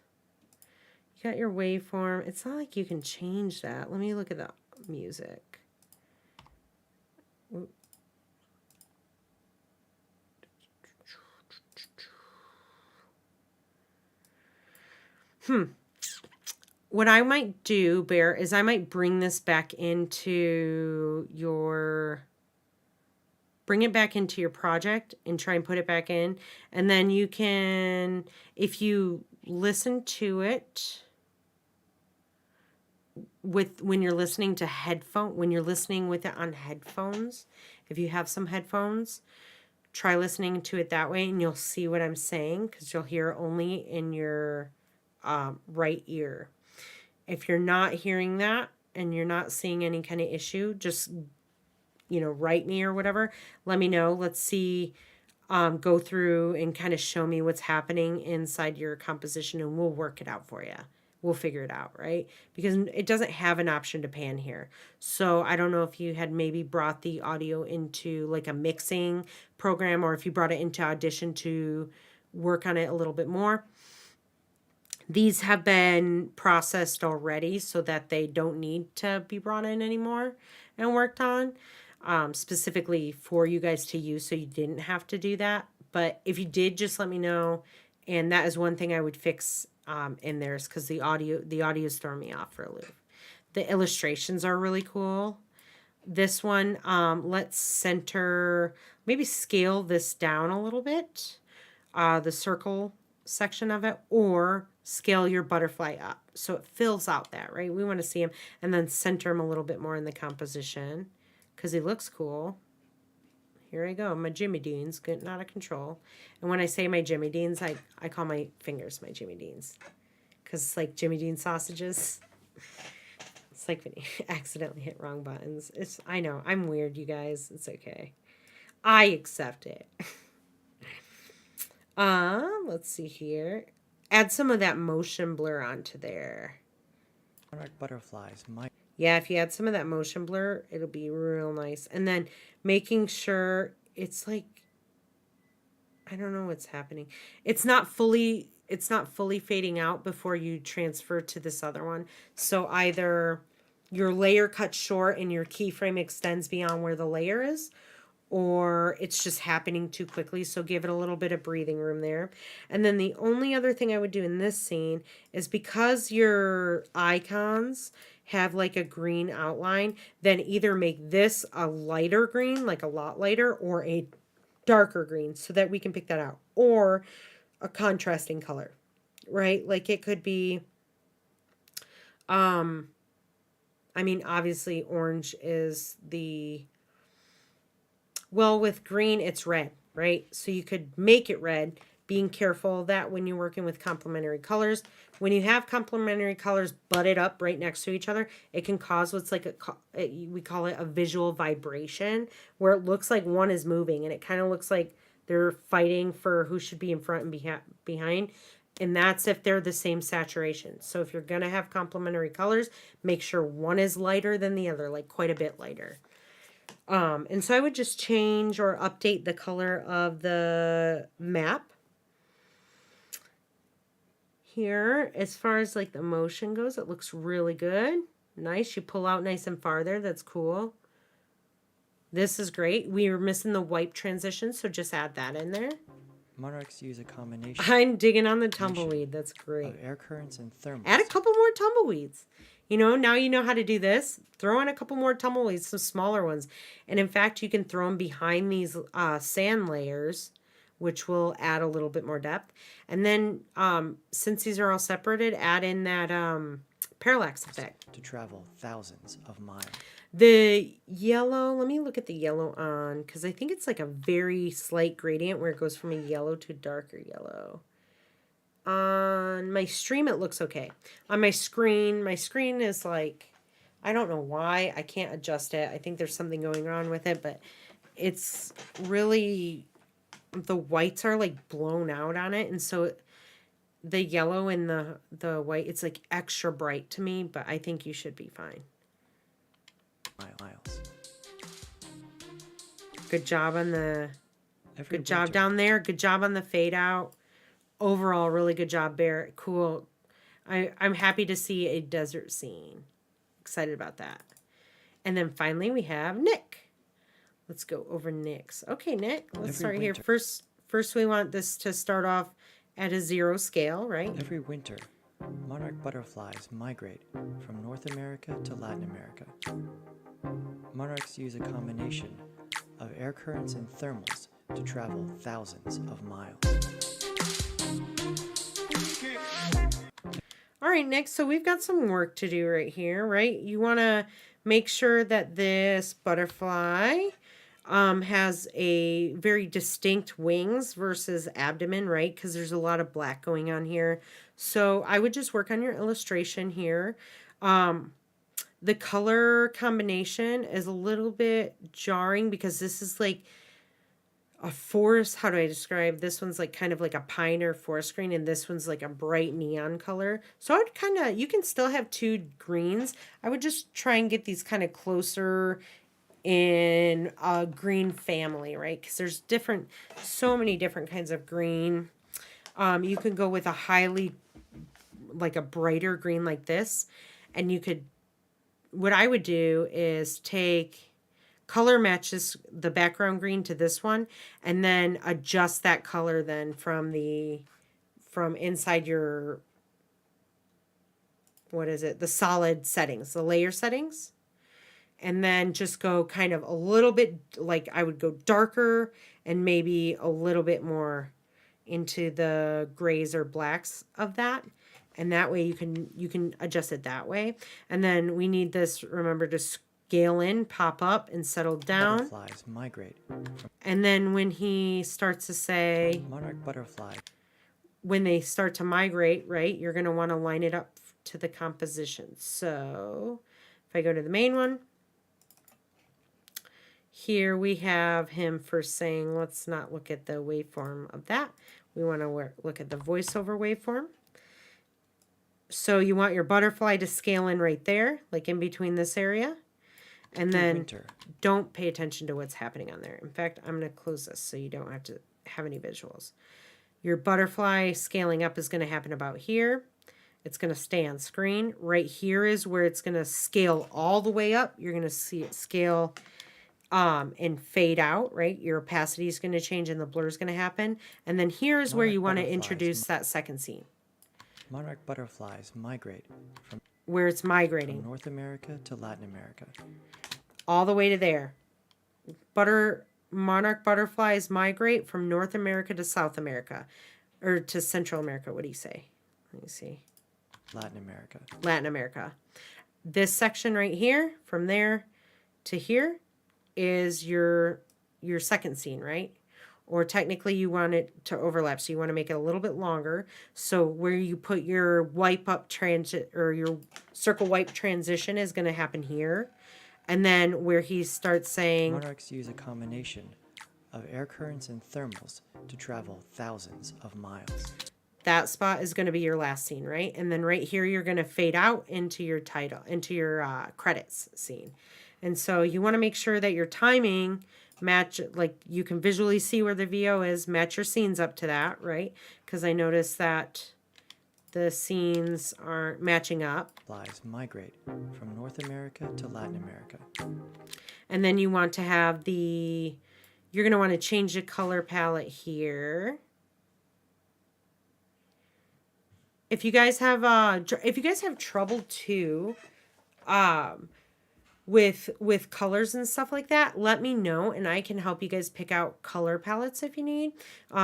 you got your waveform. It's not like you can change that. Let me look at the music. What I might do, Bear, is I might bring this back into your... Bring it back into your project and try and put it back in. And then you can, if you listen to it with, when you're listening to when you're listening with it on headphones, if you have some headphones, try listening to it that way and you'll see what I'm saying, because you'll hear only in your right ear. If you're not hearing that and you're not seeing any kind of issue, just write me or whatever. Let me know. Let's see, go through and kind of show me what's happening inside your composition, and we'll work it out for you. We'll figure it out, right? Because it doesn't have an option to pan here. So I don't know if you had maybe brought the audio into like a mixing program, or if you brought it into Audition to work on it a little bit more. These have been processed already so that they don't need to be brought in anymore and worked on. Specifically for you guys to use, so you didn't have to do that. But if you did, just let me know. And that is one thing I would fix in theirs, because the audio is throwing me off for a loop. The illustrations are really cool. This one, let's center, maybe scale this down a little bit, the circle section of it, or scale your butterfly up so it fills out that, right? We want to see him, and then center him a little bit more in the composition, because he looks cool. Here I go. My Jimmy Deans getting out of control. And when I say my Jimmy Deans, I call my fingers my Jimmy Deans, because it's like Jimmy Dean sausages. It's like when you accidentally hit wrong buttons. I know. I'm weird, you guys. It's okay. I accept it. Let's see here. Add some of that motion blur onto there. Monarch butterflies Yeah, if you add some of that motion blur, it'll be real nice. And then making sure it's like, I don't know what's happening. It's not fully fading out before you transfer to this other one. So either your layer cuts short and your keyframe extends beyond where the layer is, or it's just happening too quickly. So give it a little bit of breathing room there. And then the only other thing I would do in this scene is, because your icons have like a green outline, then either make this a lighter green, like a lot lighter, or a darker green, so that we can pick that out, or a contrasting color, right? Like it could be, I mean, obviously orange is well, with green, it's red, right? So you could make it red, being careful that when you're working with complementary colors, when you have complementary colors butted up right next to each other, it can cause what's like we call it a visual vibration, where it looks like one is moving, and it kind of looks like they're fighting for who should be in front and behind. And that's if they're the same saturation. So if you're going to have complementary colors, make sure one is lighter than the other, like quite a bit lighter. And so I would just change or update the color of the map. Here, as far as like the motion goes, it looks really good. Nice. You pull out nice and far there. That's cool. This is great. We were missing the wipe transition, so just add that in there. Monarchs use a combination I'm digging on the tumbleweed. That's great. of air currents and thermals. Add a couple more tumbleweeds. You know, now you know how to do this. Throw in a couple more tumbleweeds, some smaller ones. And in fact, you can throw them behind these sand layers, which will add a little bit more depth. And then, since these are all separated, add in that parallax effect. To travel thousands of miles. The yellow, let me look at the yellow on, because I think it's like a very slight gradient where it goes from a yellow to a darker yellow. On my stream, it looks okay. On my screen is like, I don't know why. I can't adjust it. I think there's something going on with it, but it's really, the whites are like blown out on it. And so the yellow and the white, it's like extra bright to me, but I think you should be fine. Miles. Good job on the, Every good job winter, down there. Good job on the fade out. Overall, really good job, Barrett. Cool. I'm happy to see a desert scene. Excited about that. And then finally we have Nick. Let's go over Nick's. Okay, Nick, let's Every start here. winter. First we want this to start off at a 0 scale, right? Every winter, monarch butterflies migrate from North America to Latin America. Monarchs use a combination of air currents and thermals to travel thousands of miles. All right, Nick, so we've got some work to do right here, right? You want to make sure that this butterfly has a very distinct wings versus abdomen, right? Because there's a lot of black going on here. So I would just work on your illustration here. The color combination is a little bit jarring because this is like a forest. How do I describe? This one's like kind of like a pine or forest green, and this one's like a bright neon color. So I would kind of, you can still have two greens. I would just try and get these kind of closer in a green family, right? Because there's so many different kinds of green. You can go with a highly, like a brighter green like this, and you could, what I would do is take, color matches the background green to this one, and then adjust that color then from inside your, what is it, the solid settings, the layer settings. And then just go kind of a little bit, like I would go darker and maybe a little bit more into the grays or blacks of that. And that way you can adjust it that way. And then we need this, remember, to scale in, pop up, and settle down. Butterflies migrate. And then when he starts to say, Monarch butterfly. when they start to migrate, right, you're going to want to line it up to the composition. So if I go to the main one, here we have him first saying, let's not look at the waveform of that. We want to look at the voiceover waveform. So you want your butterfly to scale in right there, like in between this area. And then don't pay attention to what's happening on there. In fact, I'm going to close this so you don't have to have any visuals. Your butterfly scaling up is going to happen about here. It's going to stay on screen. Right here is where it's going to scale all the way up. You're going to see it scale and fade out, right? Your opacity is going to change and the blur is going to happen. And then here is where you want to introduce that second scene. Monarch butterflies migrate from where it's migrating. From North America to Latin America. All the way to there. Monarch butterflies migrate from North America to South America. Or to Central America. What do you say? Let me see. Latin America. Latin America. This section right here, from there to here, is your second scene, right? Or technically you want it to overlap, so you want to make it a little bit longer. So where you put your wipe up transit, or your circle wipe transition, is going to happen here. And then where he starts saying, Monarchs use a combination of air currents and thermals to travel thousands of miles. That spot is going to be your last scene, right? And then right here you're going to fade out into your title, into your credits scene. And so you want to make sure that your timing match, like you can visually see where the VO is, match your scenes up to that, right? Because I noticed that the scenes aren't matching up. Flies migrate from North America to Latin America. And then you want to have you're going to want to change the color palette here. if you guys have trouble too, with colors and stuff like that, let me know and I can help you guys pick out color palettes if you need.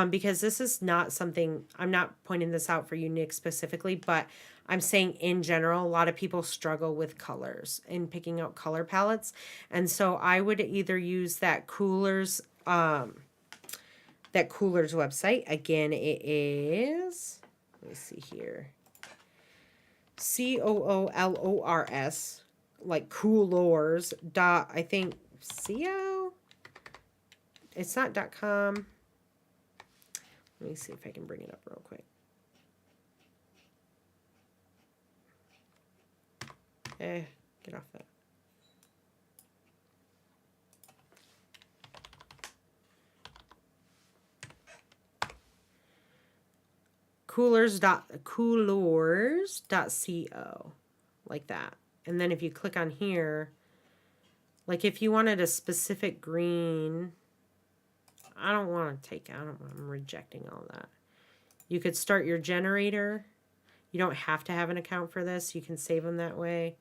Because this is not something, I'm not pointing this out for you, Nick, specifically, but I'm saying in general, a lot of people struggle with colors and picking out color palettes. And so I would either use that Coolers website. Again, it is, let me see here, Coolors, like Coolors dot, I think, co. It's not .com. Let me see if I can bring it up real quick. Get off that. Coolors.co, like that. And then if you click on here, like if you wanted a specific green, I'm rejecting all that. You could start your generator. You don't have to have an account for this. You can save them that way.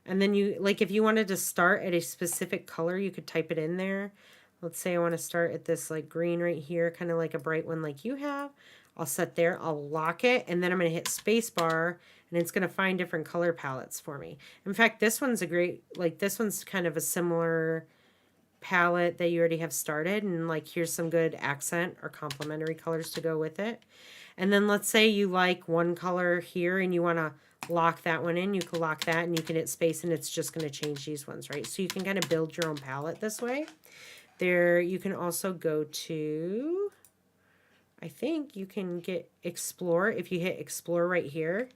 And then you, like if you wanted to start at a specific color, you could type it in there. Let's say I want to start at this like green right here, kind of like a bright one like you have. I'll set there, I'll lock it, and then I'm going to hit space bar, and it's going to find different color palettes for me. In fact, this one's a great, like this one's kind of a similar palette that you already have started, and like here's some good accent or complementary colors to go with it. And then let's say you like one color here and you want to lock that one in, you can lock that and you can hit space and it's just going to change these ones, right? So you can kind of build your own palette this way. There, you can also go to, I think you can get explore. If you hit explore right here,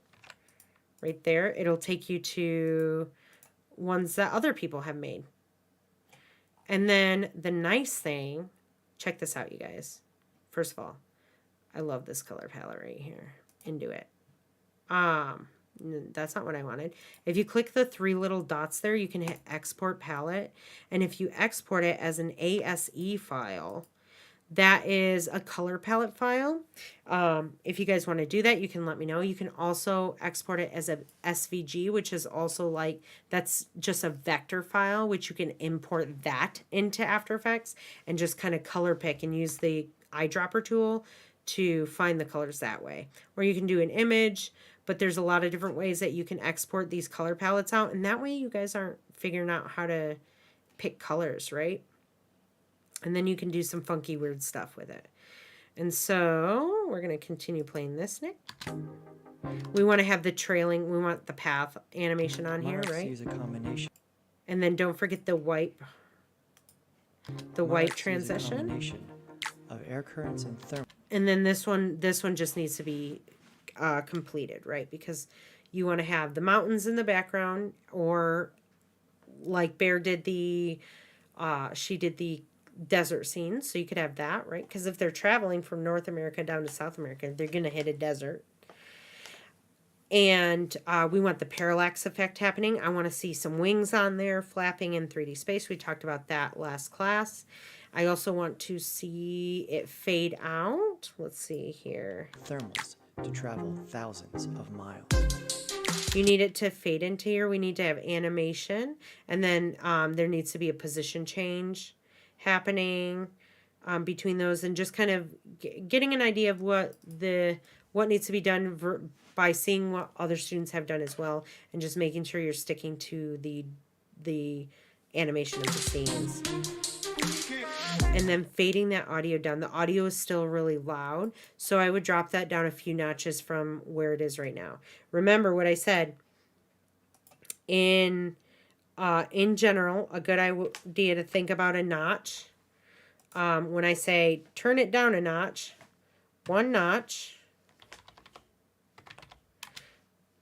right there, it'll take you to ones that other people have made. And then the nice thing, check this out, you guys. First of all, I love this color palette right here. Into it. That's not what I wanted. If you click the three little dots there, you can hit export palette. And if you export it as an ASE file, that is a color palette file. If you guys want to do that, you can let me know. You can also export it as a SVG, which is also like, that's just a vector file, which you can import that into After Effects and just kind of color pick and use the eyedropper tool to find the colors that way. Or you can do an image, but there's a lot of different ways that you can export these color palettes out. And that way you guys aren't figuring out how to pick colors, right? And then you can do some funky, weird stuff with it. And so we're going to continue playing this, Nick. We want to have the trailing, we want the path animation on here, right? Use a combination. And then don't forget the white transition. Use a combination of air currents and thermal. And then this one just needs to be completed, right? Because you want to have the mountains in the background, or like Bear did she did the desert scene, so you could have that, right? Because if they're traveling from North America down to South America, they're going to hit a desert. And we want the parallax effect happening. I want to see some wings on there flapping in 3D space. We talked about that last class. I also want to see it fade out. Let's see here. Thermals to travel thousands of miles. You need it to fade into here. We need to have animation. And then there needs to be a position change happening between those, and just kind of getting an idea of what needs to be done by seeing what other students have done as well, and just making sure you're sticking to the animation of the scenes. And then fading that audio down. The audio is still really loud, so I would drop that down a few notches from where it is right now. Remember what I said. In general, a good idea to think about a notch. When I say turn it down a notch, one notch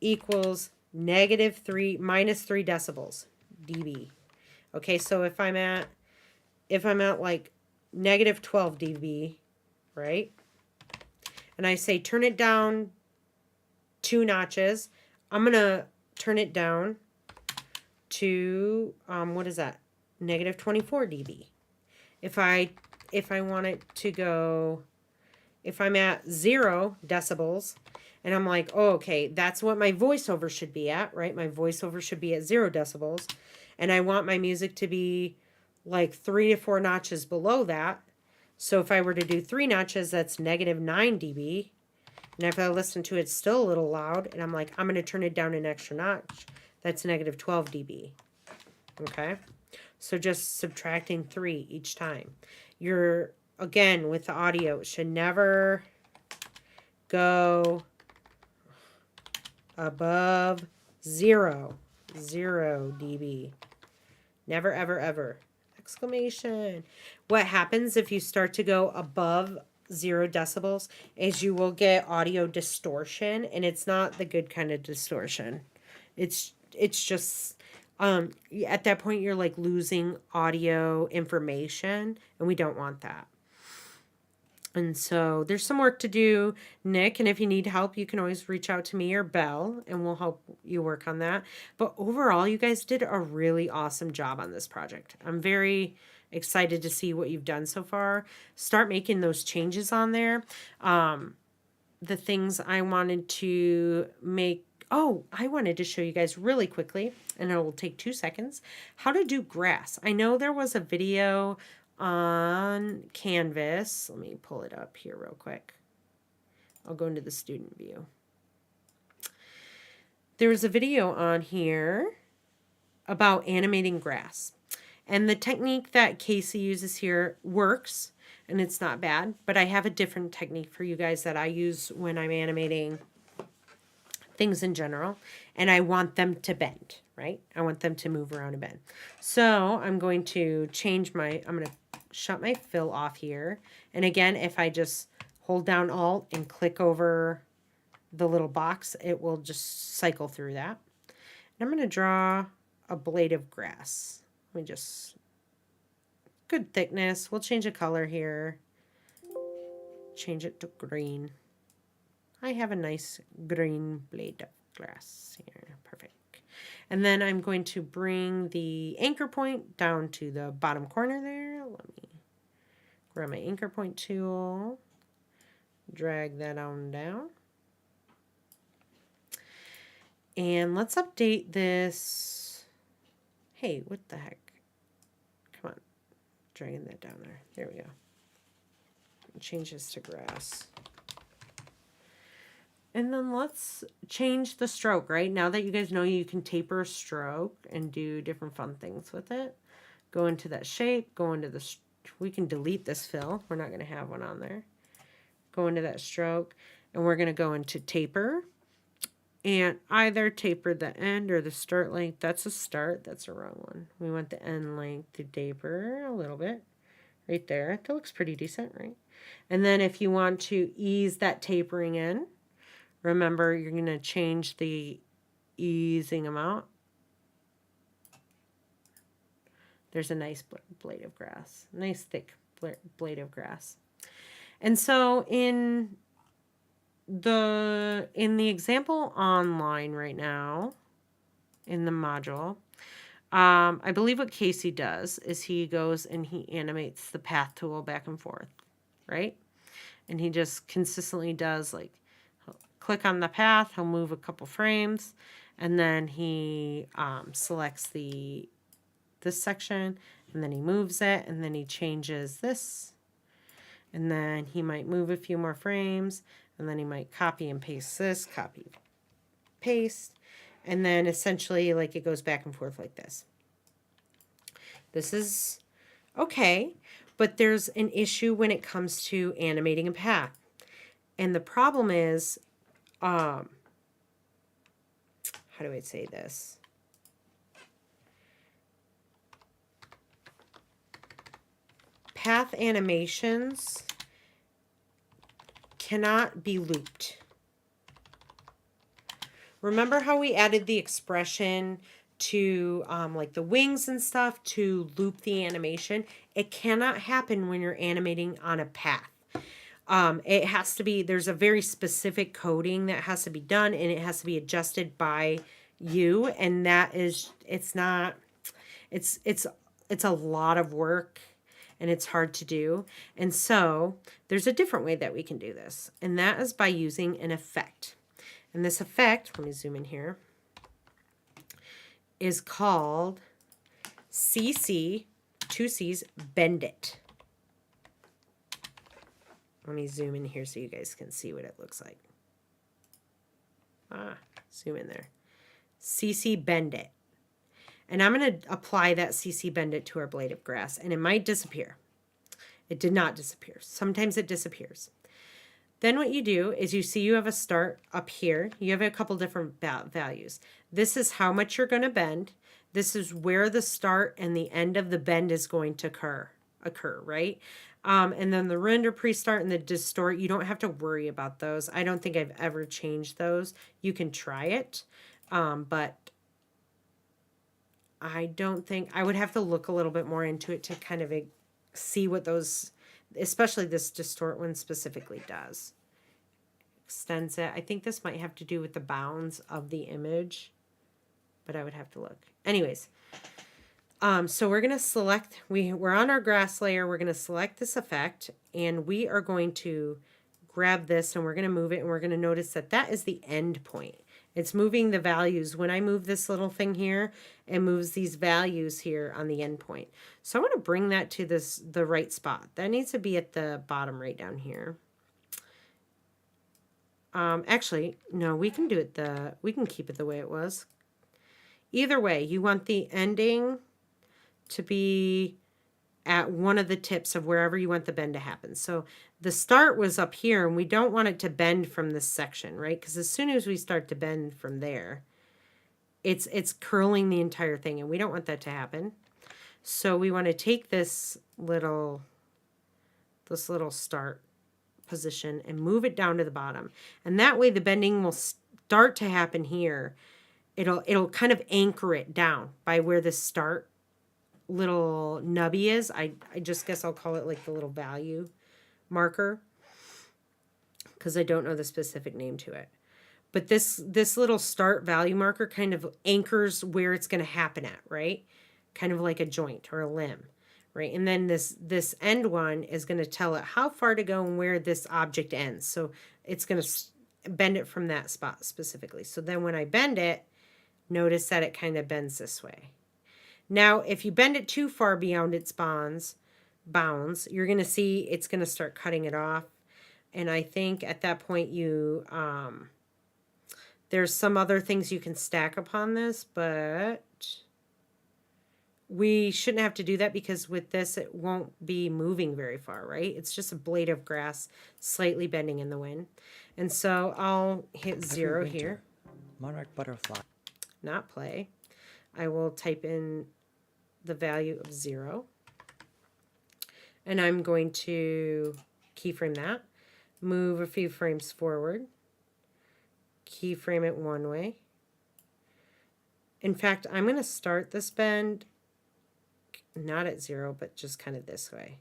equals minus 3 decibels, dB. Okay, so if I'm at like negative 12 dB, right? And I say turn it down 2 notches, I'm going to turn it down to, what is that? Negative 24 dB. If I want it to go, if I'm at 0 decibels And I'm like, oh, okay, that's what my voiceover should be at, right? My voiceover should be at 0 decibels. And I want my music to be like 3 to 4 notches below that. So if I were to do 3 notches, that's negative 9 dB. And if I listen to it still a little loud, and I'm like, I'm going to turn it down an extra notch, that's negative 12 dB. Okay? So just subtracting 3 each time. You're, again, with the audio, it should never go above 0 dB. Never, ever, ever. Exclamation. What happens if you start to go above 0 decibels is you will get audio distortion, and it's not the good kind of distortion. It's just at that point you're like losing audio information, and we don't want that. And so there's some work to do, Nick, and if you need help, you can always reach out to me or Belle, and we'll help you work on that. But overall, you guys did a really awesome job on this project. I'm very excited to see what you've done so far. Start making those changes on there. The things I wanted to make, I wanted to show you guys really quickly, and it will take 2 seconds, how to do grass. I know there was a video on Canvas. Let me pull it up here real quick. I'll go into the student view. There was a video on here about animating grass. And the technique that Casey uses here works, and it's not bad, but I have a different technique for you guys that I use when I'm animating things in general, and I want them to bend, right? I want them to move around and bend. So I'm going to change I'm going to shut my fill off here. And again, if I just hold down Alt and click over the little box, it will just cycle through that. And I'm going to draw a blade of grass. Let me just, good thickness. We'll change the color here. Change it to green. I have a nice green blade of grass here. Perfect. And then I'm going to bring the anchor point down to the bottom corner there. Let me grab my anchor point tool. Drag that on down. And let's update this. Hey, what the heck? Come on. Dragging that down there. There we go. Change this to grass. And then let's change the stroke, right? Now that you guys know you can taper a stroke and do different fun things with it. Go into that shape, go into the, we can delete this fill. We're not going to have one on there. Go into that stroke, and we're going to go into taper. And either taper the end or the start length. That's a start, that's a wrong one. We want the end length to taper a little bit. Right there, that looks pretty decent, right? And then if you want to ease that tapering in, remember, you're going to change the easing amount. There's a nice blade of grass. Nice thick blade of grass. And so in the example online right now, in the module, I believe what Casey does is he goes and he animates the path tool back and forth, right? And he just consistently does, like, click on the path, he'll move a couple frames, and then he selects this section, and then he moves it, and then he changes this, and then he might move a few more frames, and then he might copy and paste this, copy, paste, and then essentially like it goes back and forth like this. This is okay, but there's an issue when it comes to animating a path. And the problem is, how do I say this? Path animations cannot be looped. Remember how we added the expression to like the wings and stuff to loop the animation? It cannot happen when you're animating on a path. It has to be, there's a very specific coding that has to be done, and it has to be adjusted by you, and that is, it's a lot of work, and it's hard to do. And so there's a different way that we can do this, and that is by using an effect. And this effect, let me zoom in here, is called CC, 2C's, Bend It. Let me zoom in here so you guys can see what it looks like. Zoom in there. CC Bend It. And I'm going to apply that CC Bend It to our blade of grass, and it might disappear. It did not disappear. Sometimes it disappears. Then what you do is you see you have a start up here. You have a couple different values. This is how much you're going to bend. This is where the start and the end of the bend is going to occur, right? And then the render, pre-start, and the distort, you don't have to worry about those. I don't think I've ever changed those. You can try it, but I don't think, I would have to look a little bit more into it to kind of see what those, especially this distort one specifically does. Extends it. I think this might have to do with the bounds of the image, but I would have to look. Anyways, so we're going to select, we're on our grass layer, we're going to select this effect, and we are going to grab this and we're going to move it, and we're going to notice that that is the end point. It's moving the values. When I move this little thing here, it moves these values here on the end point. So I want to bring that to the right spot. That needs to be at the bottom right down here. Actually, no, we can do it we can keep it the way it was. Either way, you want the ending to be at one of the tips of wherever you want the bend to happen. So the start was up here, and we don't want it to bend from this section, right? Because as soon as we start to bend from there, it's curling the entire thing, and we don't want that to happen. So we want to take this little start position and move it down to the bottom. And that way the bending will start to happen here. It'll kind of anchor it down by where the start little nubby is. I just guess I'll call it like the little value marker, because I don't know the specific name to it. But this little start value marker kind of anchors where it's going to happen at, right? Kind of like a joint or a limb, right? And then this end one is going to tell it how far to go and where this object ends. So it's going to bend it from that spot specifically. So then when I bend it, notice that it kind of bends this way. Now, if you bend it too far beyond its bounds, you're going to see it's going to start cutting it off. And I think at that point you, there's some other things you can stack upon this, but we shouldn't have to do that, because with this, it won't be moving very far, right? It's just a blade of grass slightly bending in the wind. And so I'll hit 0 here. Monarch butterfly. Not play. I will type in the value of 0. And I'm going to keyframe that. Move a few frames forward. Keyframe it one way. In fact, I'm going to start this bend not at 0, but just kind of this way.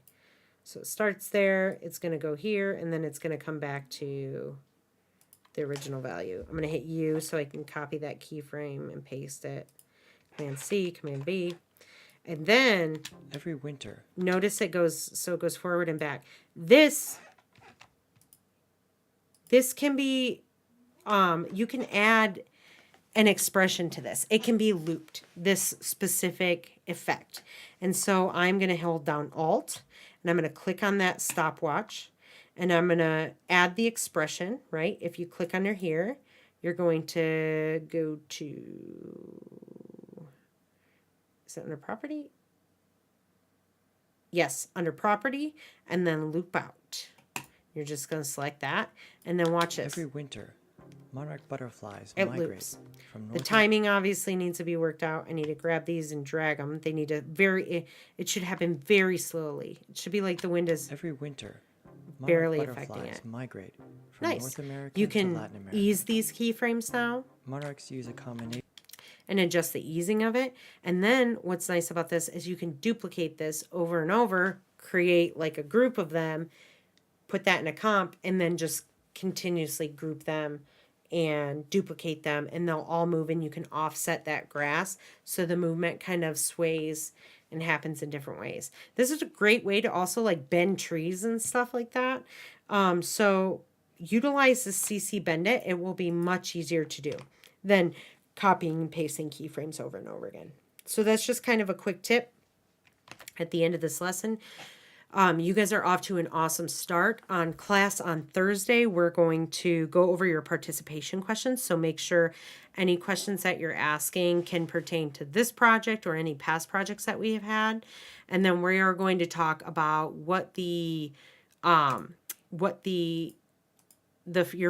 So it starts there, it's going to go here, and then it's going to come back to the original value. I'm going to hit U so I can copy that keyframe and paste it. Command C, Command V. And then every winter, notice it goes forward and back. This can be, you can add an expression to this. It can be looped, this specific effect. And so I'm going to hold down Alt, and I'm going to click on that stopwatch, and I'm going to add the expression, right? If you click under here, you're going to go to, is it under property? Yes, under property, and then loop out. You're just going to select that, and then watch this. Every winter, monarch butterflies It migrate loops. from The timing obviously needs to be worked out. I need to grab these and drag them. They need to it should happen very slowly. It should be like the wind is every winter, barely monarch affecting butterflies it. migrate from Nice. North America You to can Latin America. ease these keyframes now Monarchs use a combination and adjust the easing of it. And then what's nice about this is you can duplicate this over and over, create like a group of them, put that in a comp, and then just continuously group them and duplicate them, and they'll all move, and you can offset that grass so the movement kind of sways and happens in different ways. This is a great way to also like bend trees and stuff like that. So utilize the CC Bendit, it will be much easier to do than copying and pasting keyframes over and over again. So that's just kind of a quick tip at the end of this lesson. You guys are off to an awesome start. On class on Thursday, we're going to go over your participation questions. So make sure any questions that you're asking can pertain to this project or any past projects that we have had. And then we are going to talk about what your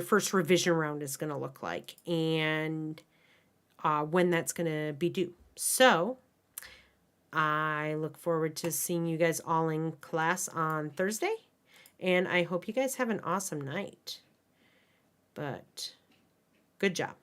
first revision round is going to look like, and when that's going to be due. So I look forward to seeing you guys all in class on Thursday, and I hope you guys have an awesome night. But good job.